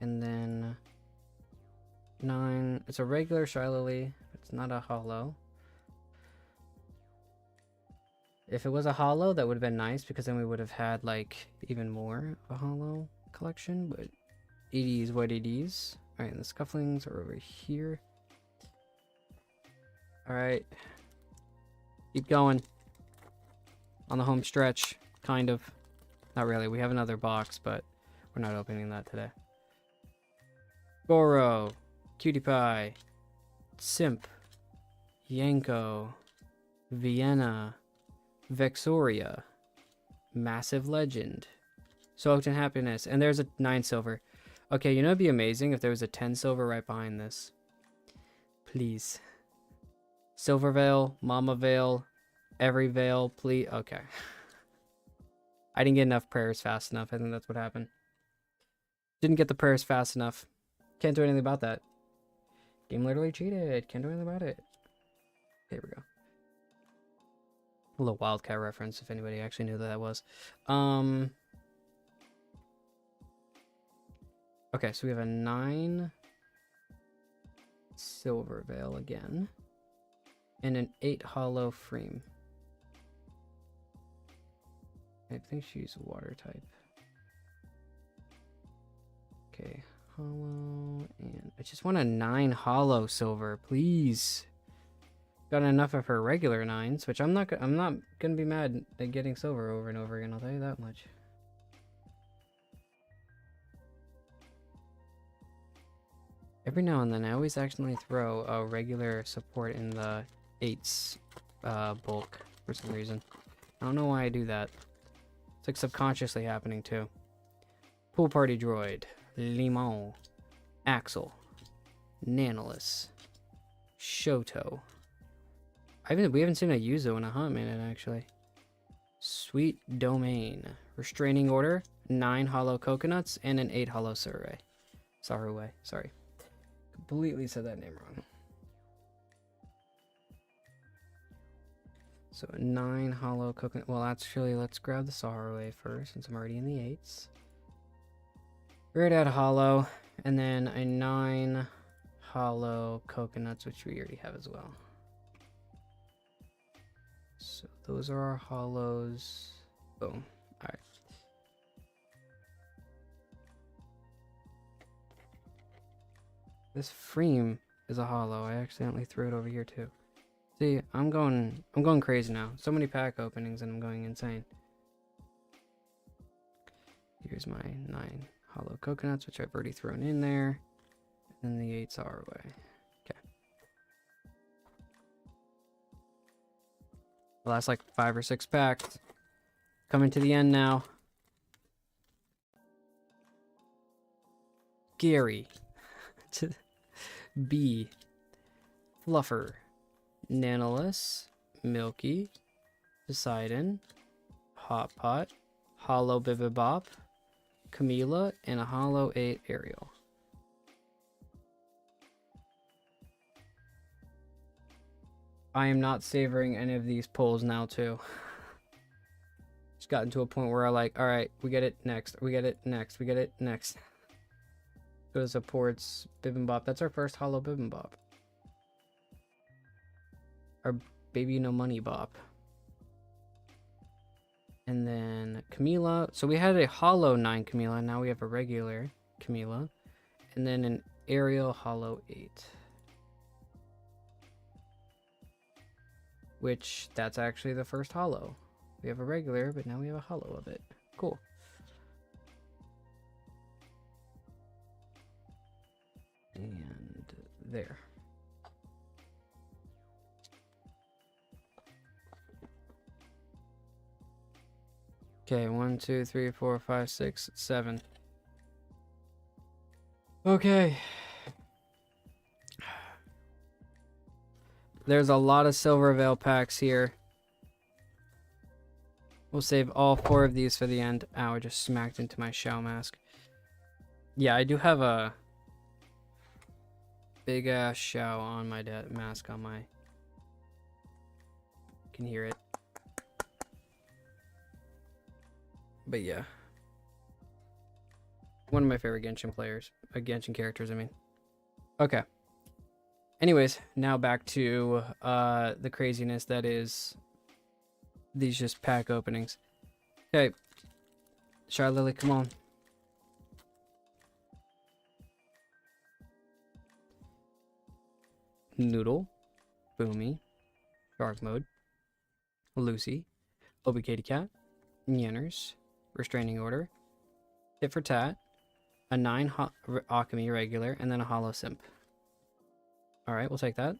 and then 9. It's a regular Shylily. It's not a holo. If it was a holo, that would have been nice because then we would have had like even more of a holo collection, but it is what it is. Alright, and the Scufflings are over here. Alright. Keep going. On the home stretch, kind of. Not really. We have another box, but we're not opening that today. Goro, Cutie Pie, Simp, Yanko, Vienna, Vexoria, Massive Legend, Soaked in Happiness, and there's a 9 silver. Okay, you know it'd be amazing if there was a 10 silver right behind this. Please. Silver Veil, Mama Veil, every Veil, please. Okay. I didn't get enough prayers fast enough. I think that's what happened. Didn't get the prayers fast enough. Can't do anything about that. Game literally cheated. Can't do anything about it. Here we go. A little Wildcat reference, if anybody actually knew that was. Okay, so we have a 9 Silver Veil again. And an 8 Hollow Freem. I think she's water type. Okay, hollow, and I just want a 9 hollow silver, please. Got enough of her regular 9s, which I'm not gonna be mad at getting silver over and over again. I'll tell you that much. Every now and then, I always accidentally throw a regular support in the 8s bulk for some reason. I don't know why I do that. It's like subconsciously happening too. Pool Party Droid, Limon, Axel, Nanolus, Shoto. We haven't seen a Yuzo in a hot minute actually. Sweet Domain, Restraining Order, 9 Hollow Coconuts, and an 8 Hollow Survey. Sarue, sorry. Completely said that name wrong. So 9 Hollow Coconut. Well, actually, let's grab the Sarue first since I'm already in the 8s. We're at Hollow, and then a 9 Hollow Coconuts, which we already have as well. So those are our hollows. Boom. Alright. This Freem is a hollow. I accidentally threw it over here too. See, I'm going crazy now. So many pack openings and I'm going insane. Here's my 9 hollow coconuts, which I've already thrown in there. And then the 8s are away. Okay. The last like 5 or 6 packs. Coming to the end now. Gary. B. Fluffer. Nanolus, Milky, Poseidon, Hot Pot, Hollow Bibibop, Camila, and a Hollow 8 Ariel. I am not savoring any of these pulls now too. Just gotten to a point where I like, alright, we get it next, we get it next, we get it next. Go to supports, Bibimbop. That's our first Hollow Bibimbop. Our Baby No Money Bop. And then Camila. So we had a Hollow 9 Camila. Now we have a regular Camila. And then an Ariel Hollow 8. Which, that's actually the first Hollow. We have a regular, but now we have a Hollow of it. Cool. And there. Okay, 1, 2, 3, 4, 5, 6, 7. Okay. There's a lot of Silver Veil packs here. We'll save all 4 of these for the end. Ow, I just smacked into my Shao mask. Yeah, I do have a big ass Shao on my mask on my... Can hear it. But yeah. One of my favorite Genshin players. Genshin characters, I mean. Okay. Anyways, now back to the craziness that is these just pack openings. Okay. Shy Lily, come on. Noodle. Boomy. Shark Mode. Lucy. Obi Kitty Cat. Yenners. Restraining Order, Tit for Tat, a 9 Alchemy regular, and then a Hollow Simp. Alright, we'll take that.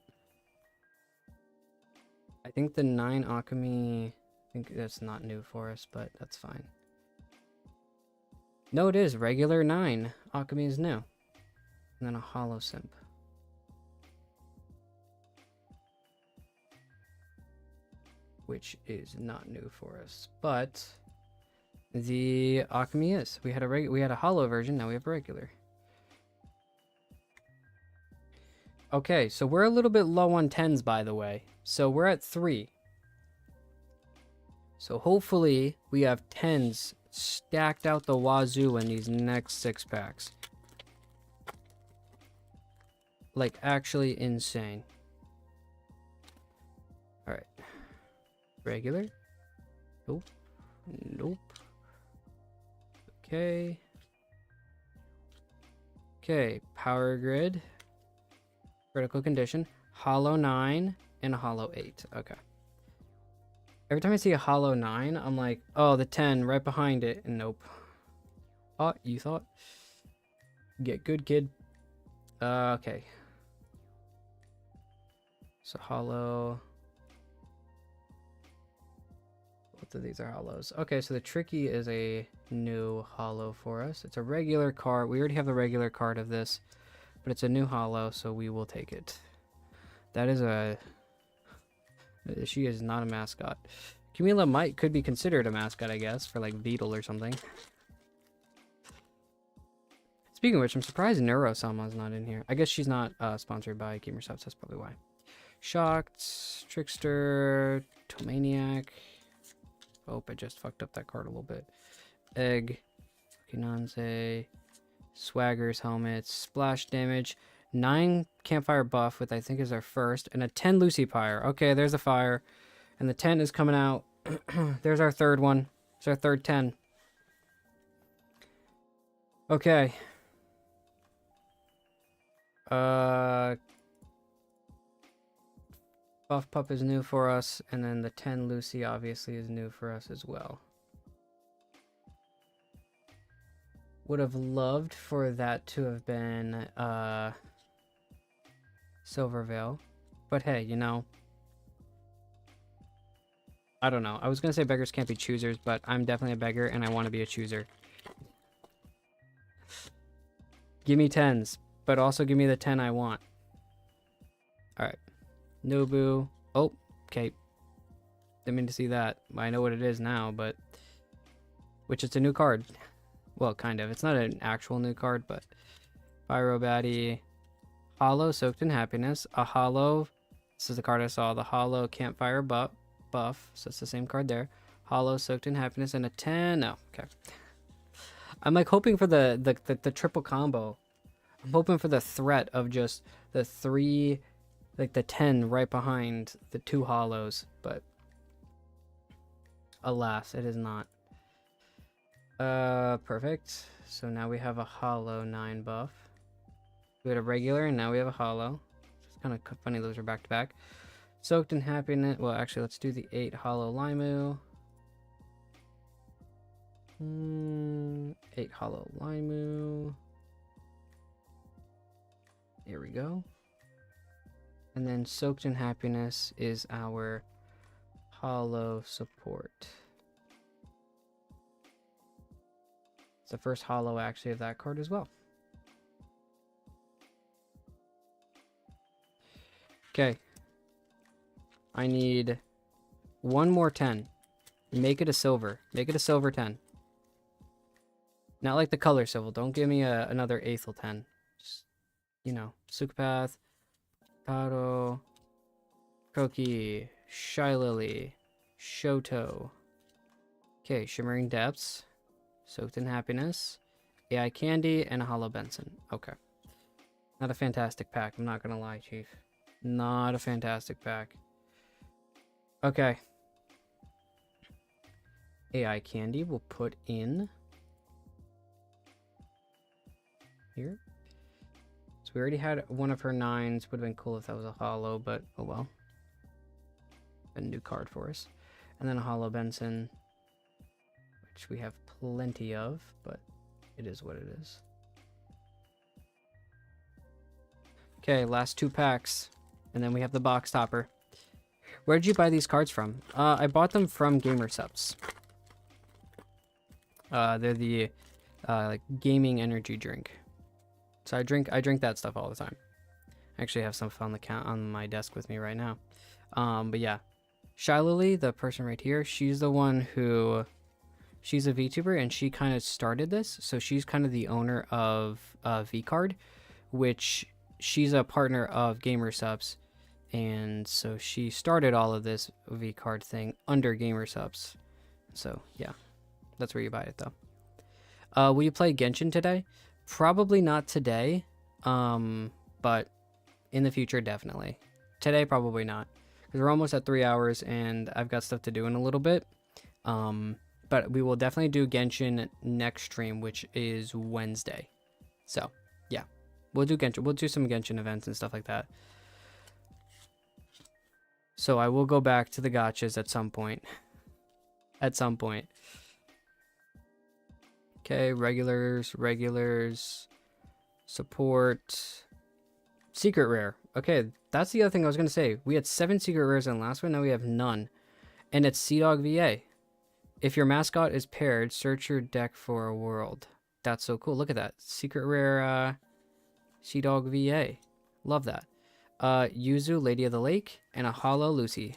I think the 9 Alchemy... I think that's not new for us, but that's fine. No, it is. Regular 9. Alchemy is new. And then a Hollow Simp. Which is not new for us, but the Alchemy is. We had a Hollow version, now we have a regular. Okay, so we're a little bit low on 10s, by the way. So we're at 3. So hopefully we have 10s stacked out the wazoo in these next 6 packs. Like, actually insane. Alright. Regular? Nope. Nope. Okay. Okay, Power Grid. Critical Condition. Hollow 9 and a Hollow 8. Okay. Every time I see a Hollow 9, I'm like, oh, the 10 right behind it. And nope. Oh, you thought? Get good, kid. Okay. So Hollow. Both of these are Hollows. Okay, so the Tricky is a new Hollow for us. It's a regular card. We already have the regular card of this, but it's a new Hollow, so we will take it. That is a... She is not a mascot. Camila could be considered a mascot, I guess, for like Beetle or something. Speaking of which, I'm surprised Neuro-Sama's not in here. I guess she's not sponsored by Gamersupps, that's probably why. Shocked, Trickster, Tomaniac. Oh, I just fucked up that card a little bit. Egg, Kinanze, Swagger's Helmet, Splash Damage, 9 Campfire buff, which I think is our first, and a 10 Lucy Pyre. Okay, there's a fire. And the 10 is coming out. There's our third one. It's our third 10. Okay. Buff Pup is new for us, and then the 10 Lucy obviously is new for us as well. Would have loved for that to have been Silver Veil. But hey, you know, I don't know. I was going to say beggars can't be choosers, but I'm definitely a beggar and I want to be a chooser. Give me 10s, but also give me the 10 I want. Alright. Nobu. Oh, okay. Didn't mean to see that. I know what it is now, but... Which it's a new card. Well, kind of. It's not an actual new card, but... Pyro Baddie. Hollow Soaked in Happiness. A Hollow... This is the card I saw. The Hollow Campfire buff. So it's the same card there. Hollow Soaked in Happiness and a 10. No, okay. I'm like hoping for the triple combo. I'm hoping for the threat of just the 3... Like the 10 right behind the 2 hollows, but alas, it is not. Perfect. So now we have a hollow 9 buff. We had a regular and now we have a hollow. It's kind of funny those are back to back. Soaked in Happiness. Well, actually, let's do the 8 hollow Limu. 8 hollow Limu. Here we go. And then Soaked in Happiness is our hollow support. It's the first hollow actually of that card as well. Okay. I need one more 10. Make it a silver. Make it a silver 10. Not like the color silver. Don't give me another Aethel 10. Just, you know, Sukapath. Paro, Koki, Shylily, Shoto. Okay, Shimmering Depths, Soaked in Happiness, AI Candy, and a Hollow Benson. Okay. Not a fantastic pack, I'm not gonna lie, Chief. Not a fantastic pack. Okay. AI Candy we'll put in here. So we already had one of her 9s. Would have been cool if that was a hollow, but oh well. A new card for us. And then a hollow Benson, which we have plenty of, but it is what it is. Okay, last 2 packs, and then we have the box topper. Where did you buy these cards from? I bought them from Gamersupps. They're the like gaming energy drink. So I drink that stuff all the time. I actually have some on my desk with me right now. But yeah, Shylily, the person right here, she's the one who, she's a VTuber and she kind of started this. So she's kind of the owner of VCard, which she's a partner of Gamersupps. And so she started all of this VCard thing under Gamersupps. So yeah, that's where you buy it though. Will you play Genshin today? Probably not today, but in the future, definitely. Today, probably not, because we're almost at 3 hours and I've got stuff to do in a little bit. But we will definitely do Genshin next stream, which is Wednesday. So yeah, we'll do Genshin. We'll do some Genshin events and stuff like that. So I will go back to the gachas at some point. At some point. Okay, regulars, support, secret rare. Okay, that's the other thing I was going to say. We had 7 secret rares in the last one, now we have none. And it's Seadog VA. If your mascot is paired, search your deck for a world. That's so cool. Look at that. Secret rare Seadog VA. Love that. Yuzu, Lady of the Lake, and a Hollow Lucy.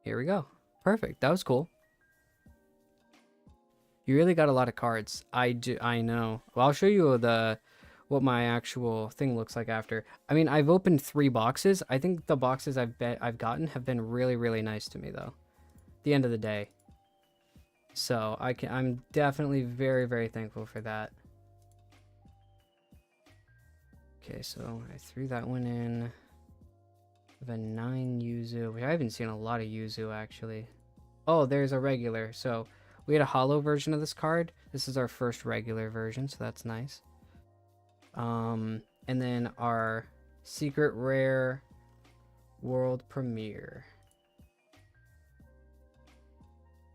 Here we go. Perfect. That was cool. You really got a lot of cards. I know. Well, I'll show you what my actual thing looks like after. I mean, I've opened 3 boxes. I think the boxes I've gotten have been really, really nice to me though. At the end of the day. So I'm definitely very, very thankful for that. Okay, so I threw that one in. I have a 9 Yuzu, which I haven't seen a lot of Yuzu actually. Oh, there's a regular. So we had a hollow version of this card. This is our first regular version, so that's nice. And then our secret rare world premiere,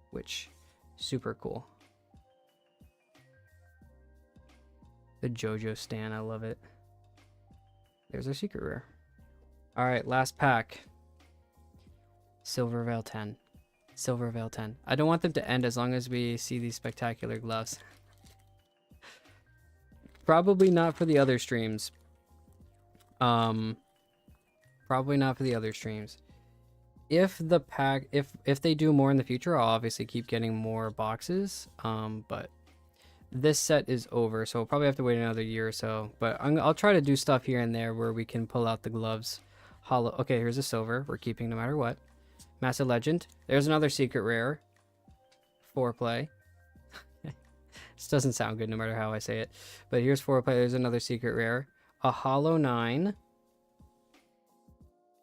which super cool. The JoJo Stan, I love it. There's our secret rare. All right, last pack. Silver Veil 10. Silver Veil 10. I don't want them to end as long as we see these spectacular gloves. Probably not for the other streams. Probably not for the other streams. If the pack, if they do more in the future, I'll obviously keep getting more boxes. But this set is over, so we'll probably have to wait another year or so. But I'll try to do stuff here and there where we can pull out the gloves. Hollow. Okay, here's a silver. We're keeping no matter what. Massive Legend. There's another secret rare. Foreplay. This doesn't sound good no matter how I say it. But here's Foreplay. There's another secret rare. A Hollow 9.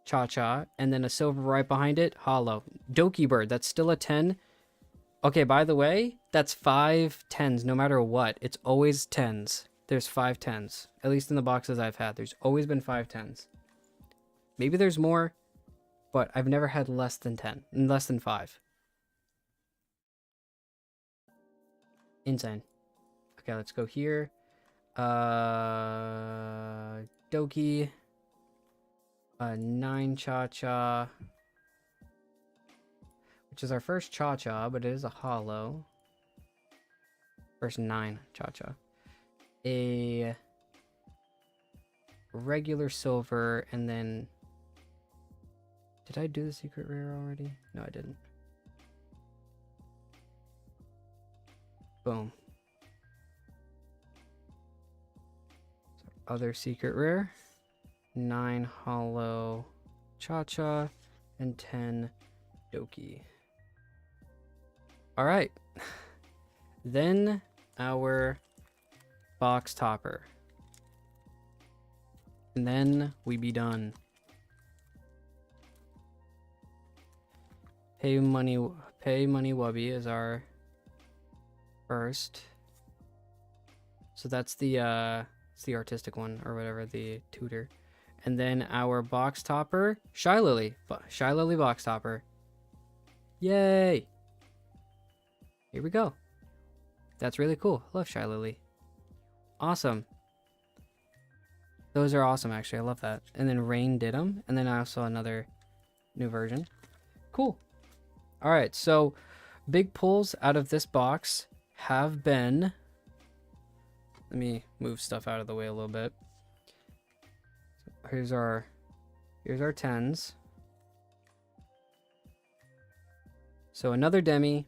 Cha-Cha. And then a silver right behind it. Hollow. Doki Bird. That's still a 10. Okay, by the way, that's 5 10s no matter what. It's always 10s. There's 5 10s. At least in the boxes I've had. There's always been 5 10s. Maybe there's more, but I've never had less than 10. Less than 5. Insane. Okay, let's go here. Doki. 9 Cha-Cha. Which is our first Cha-Cha, but it is a hollow. First 9 Cha-Cha. A regular silver, and then... Did I do the secret rare already? No, I didn't. Boom. So other secret rare. 9 hollow Cha-Cha, and 10 Doki. Alright. Then our box topper. And then we be done. Pay Money Wubby is our first. So that's the it's the artistic one or whatever, the tutor. And then our box topper, Shylily box topper. Yay! Here we go. That's really cool. I love Shy Lily. Awesome. Those are awesome, actually. I love that. And then Rain did them. And then I also another new version. Cool. All right, so big pulls out of this box have been... Let me move stuff out of the way a little bit. Here's our 10s. So another Demi,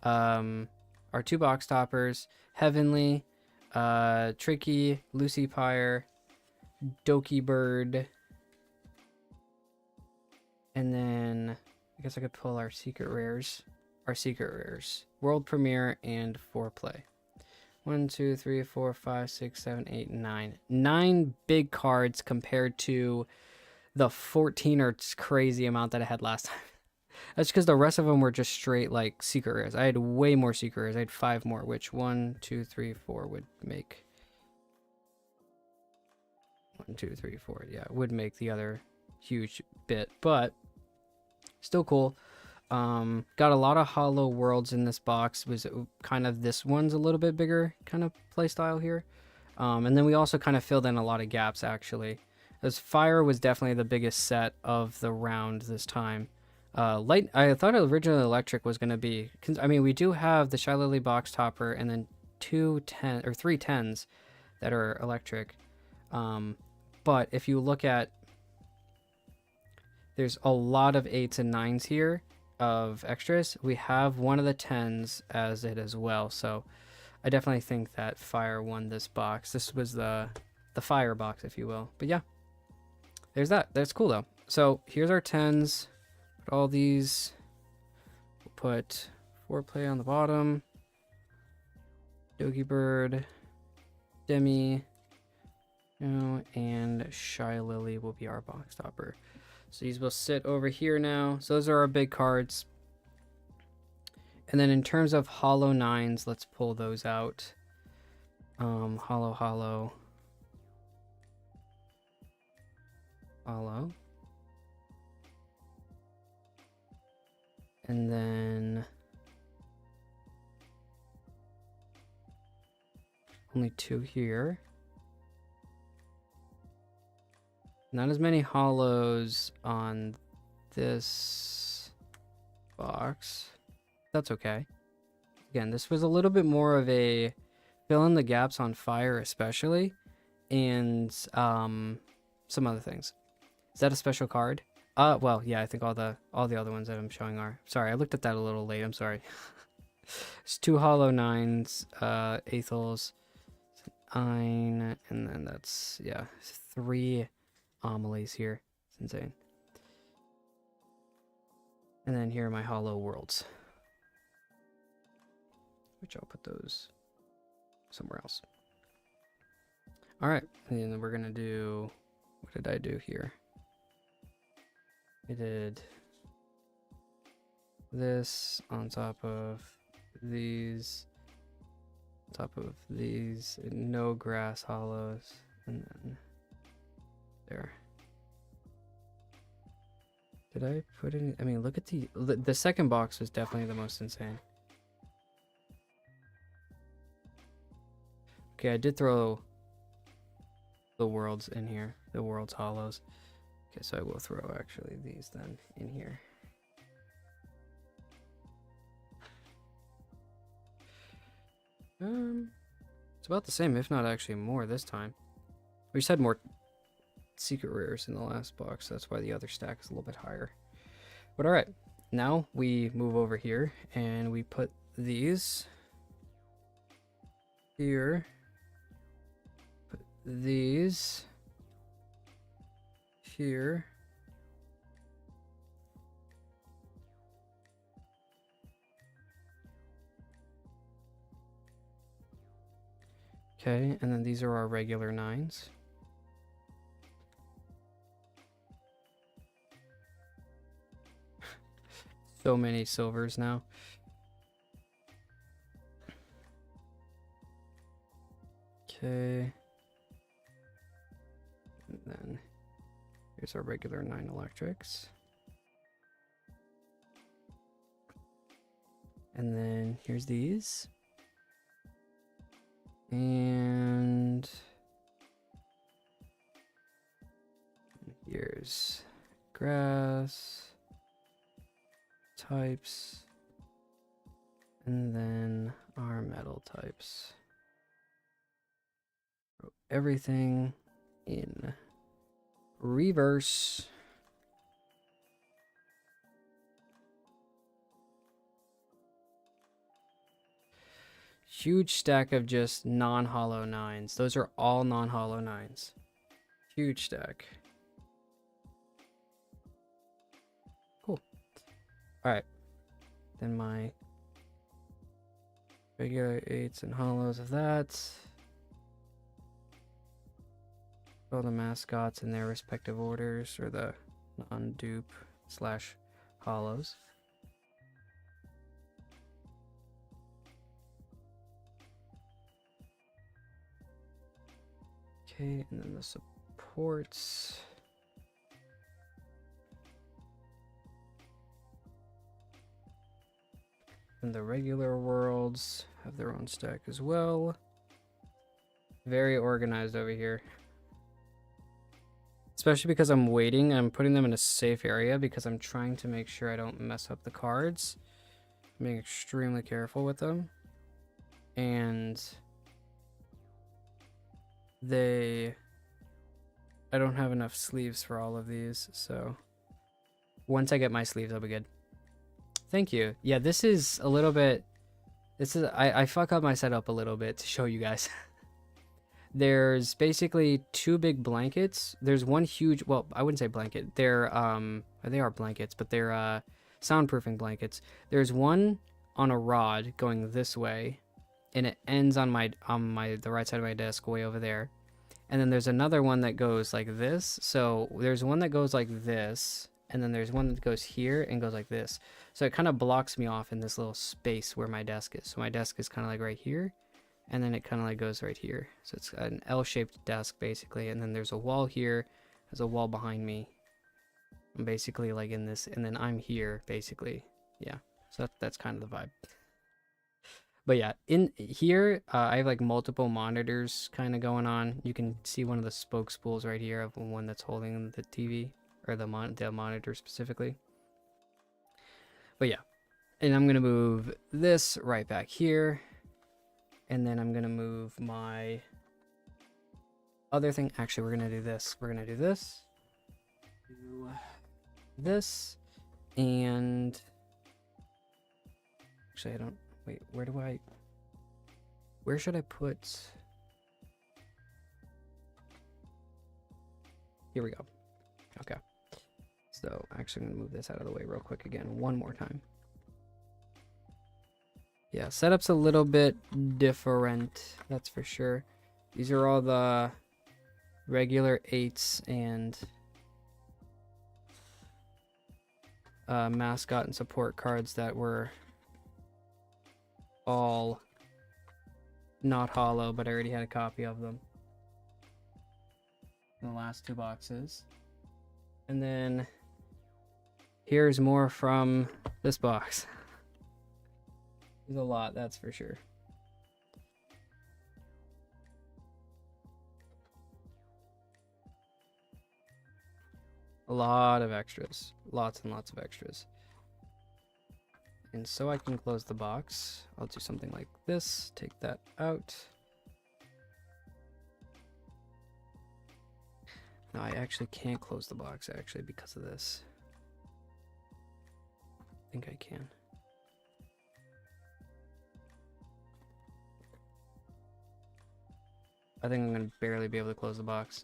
our 2 box toppers, Heavenly, Tricky, Lucy Pyre, Doki Bird, and then I guess I could pull our secret rares. World Premiere and Foreplay. 1, 2, 3, 4, 5, 6, 7, 8, 9. 9 big cards compared to the 14 or crazy amount that I had last time. That's because the rest of them were just straight like secret rares. I had way more secret rares. I had 5 more, which 1, 2, 3, 4 would make. 1, 2, 3, 4. Yeah, would make the other huge bit, but still cool. Got a lot of hollow worlds in this box. Was kind of this one's a little bit bigger kind of play style here. And then we also kind of filled in a lot of gaps actually. As Fire was definitely the biggest set of the round this time. Light, I thought originally Electric was going to be, I mean, we do have the Shy Lily box topper and then 3 10s that are Electric. But if you look at, there's a lot of 8s and 9s here of extras. We have one of the 10s as it as well. So I definitely think that Fire won this box. This was the Fire box, if you will. But yeah, there's that. That's cool though. So here's our 10s. Put all these. We'll put Foreplay on the bottom. Doki Bird, Demi, and Shy Lily will be our box topper. So these will sit over here now. So those are our big cards. And then in terms of hollow 9s, let's pull those out. Hollow. And then only 2 here. Not as many hollows on this box. That's okay. Again, this was a little bit more of a fill in the gaps on Fire especially, and some other things. Is that a special card? Well, yeah, I think all the other ones that I'm showing are. Sorry, I looked at that a little late. I'm sorry. It's 2 hollow 9s, Aethels, 9, and then that's, yeah, 3 Amelies here. It's insane. And then here are my hollow worlds, which I'll put those somewhere else. All right, and then we're gonna do, what did I do here? I did this on top of these, no grass hollows, and then there. Did I put any? I mean, look at the second box was definitely the most insane. Okay, I did throw the worlds in here, the worlds hollows. Okay, so I will throw actually these then in here. It's about the same, if not actually more this time. We just had more secret rares in the last box, so that's why the other stack is a little bit higher. But all right, now we move over here and we put these here. Put these here. Okay, and then these are our regular 9s. So many silvers now. Okay. And then here's our regular 9 electrics. And then here's these. And here's grass types. And then our metal types. Everything in reverse. Huge stack of just non-hollow 9s. Those are all non-hollow 9s. Huge stack. Cool. Alright. Then my regular 8s and hollows of that. All the mascots in their respective orders, or the non-dupe / hollows. Okay, and then the supports. And the regular worlds have their own stack as well. Very organized over here. Especially because I'm waiting. I'm putting them in a safe area because I'm trying to make sure I don't mess up the cards. I'm being extremely careful with them. And I don't have enough sleeves for all of these, so once I get my sleeves, I'll be good. Thank you. Yeah, this is a little bit, I fuck up my setup a little bit to show you guys. There's basically 2 big blankets. There's one huge, well, I wouldn't say blanket. They are blankets, but they're soundproofing blankets. There's one on a rod going this way, and it ends on the right side of my desk way over there. And then there's another one that goes like this. So there's one that goes like this, and then there's one that goes here and goes like this. So it kind of blocks me off in this little space where my desk is. So my desk is kind of like right here, and then it kind of like goes right here. So it's an L-shaped desk basically, and then there's a wall here. There's a wall behind me. I'm basically like in this, and then I'm here basically. Yeah, so that's kind of the vibe. But yeah, in here, I have like multiple monitors kind of going on. You can see one of the spoke spools right here of one that's holding the TV, or the monitor specifically. But yeah, and I'm going to move this right back here. And then I'm going to move my other thing. Actually, we're going to do this. We're going to do this. Do this. And actually, I don't... Wait, where should I put... Here we go. Okay. So, actually, I'm going to move this out of the way real quick again, one more time. Yeah, setup's a little bit different, that's for sure. These are all the regular 8s and mascot and support cards that were all not hollow, but I already had a copy of them in the last 2 boxes. And then here's more from this box. There's a lot, that's for sure. A lot of extras. Lots and lots of extras. And so I can close the box, I'll do something like this. Take that out. No, I actually can't close the box, actually, because of this. I think I can. I think I'm going to barely be able to close the box.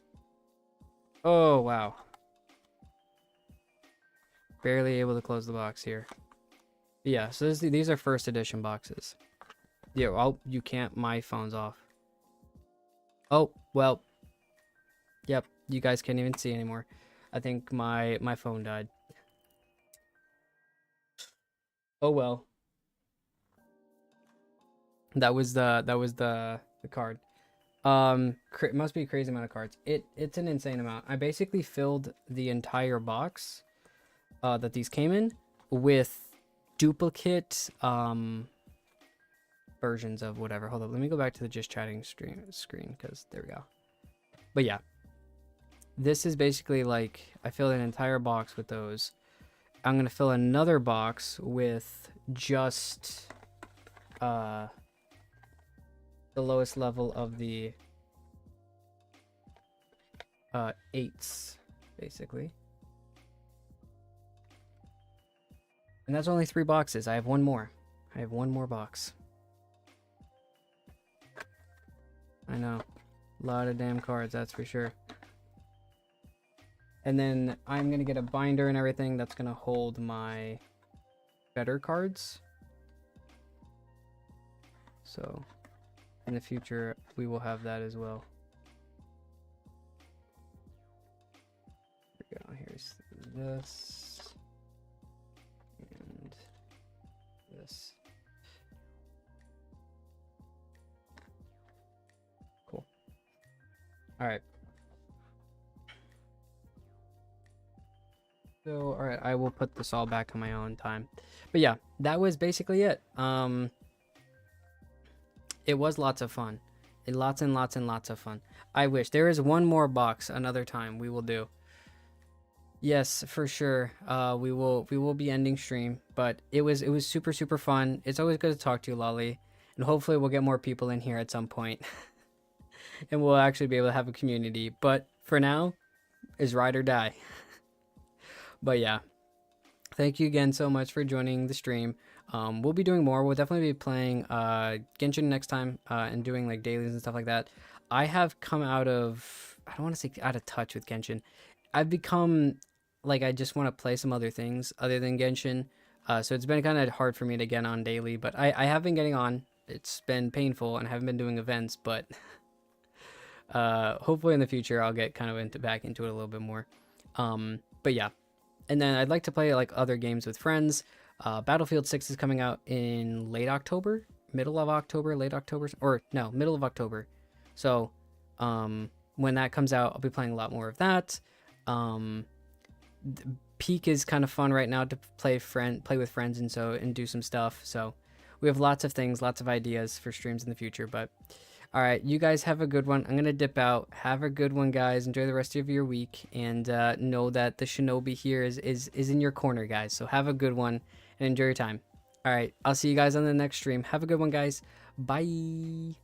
Oh, wow. Barely able to close the box here. But yeah, so these are first edition boxes. Yeah, oh, you can't. My phone's off. Oh, well. Yep, you guys can't even see anymore. I think my phone died. Oh, well. That was the card. It must be a crazy amount of cards. It's an insane amount. I basically filled the entire box that these came in with duplicate versions of whatever. Hold up, let me go back to the just chatting screen, because there we go. But yeah, this is basically like I filled an entire box with those. I'm gonna fill another box with just the lowest level of the 8s, basically. And that's only 3 boxes. I have one more. I have one more box. I know. A lot of damn cards, that's for sure. And then I'm going to get a binder and everything that's going to hold my better cards. So in the future, we will have that as well. Here we go. Here's this. And this. Cool. All right. So, all right, I will put this all back on my own time. But yeah, that was basically it. It was lots of fun. Lots and lots and lots of fun. I wish there is one more box another time we will do. Yes, for sure. We will be ending stream, but it was super fun. It's always good to talk to you, Lolly, and hopefully we'll get more people in here at some point, and we'll actually be able to have a community. But for now, is ride or die. But yeah, thank you again so much for joining the stream. We'll be doing more. We'll definitely be playing Genshin next time and doing like dailies and stuff like that. I have come out of, I don't want to say out of touch with Genshin. I've become like, I just want to play some other things other than Genshin. So it's been kind of hard for me to get on daily, but I have been getting on. It's been painful and I haven't been doing events, but hopefully in the future I'll get kind of back into it a little bit more. But yeah. And then I'd like to play like other games with friends. Battlefield 6 is coming out in late October, middle of October, late October, or no, middle of October. So when that comes out, I'll be playing a lot more of that. Peak is kind of fun right now to play with friends and do some stuff. So we have lots of things, lots of ideas for streams in the future. But all right, you guys have a good one. I'm gonna dip out. Have a good one, guys. Enjoy the rest of your week, and know that the Shinobi here is in your corner, guys. So have a good one and enjoy your time. All right, I'll see you guys on the next stream. Have a good one, guys. Bye.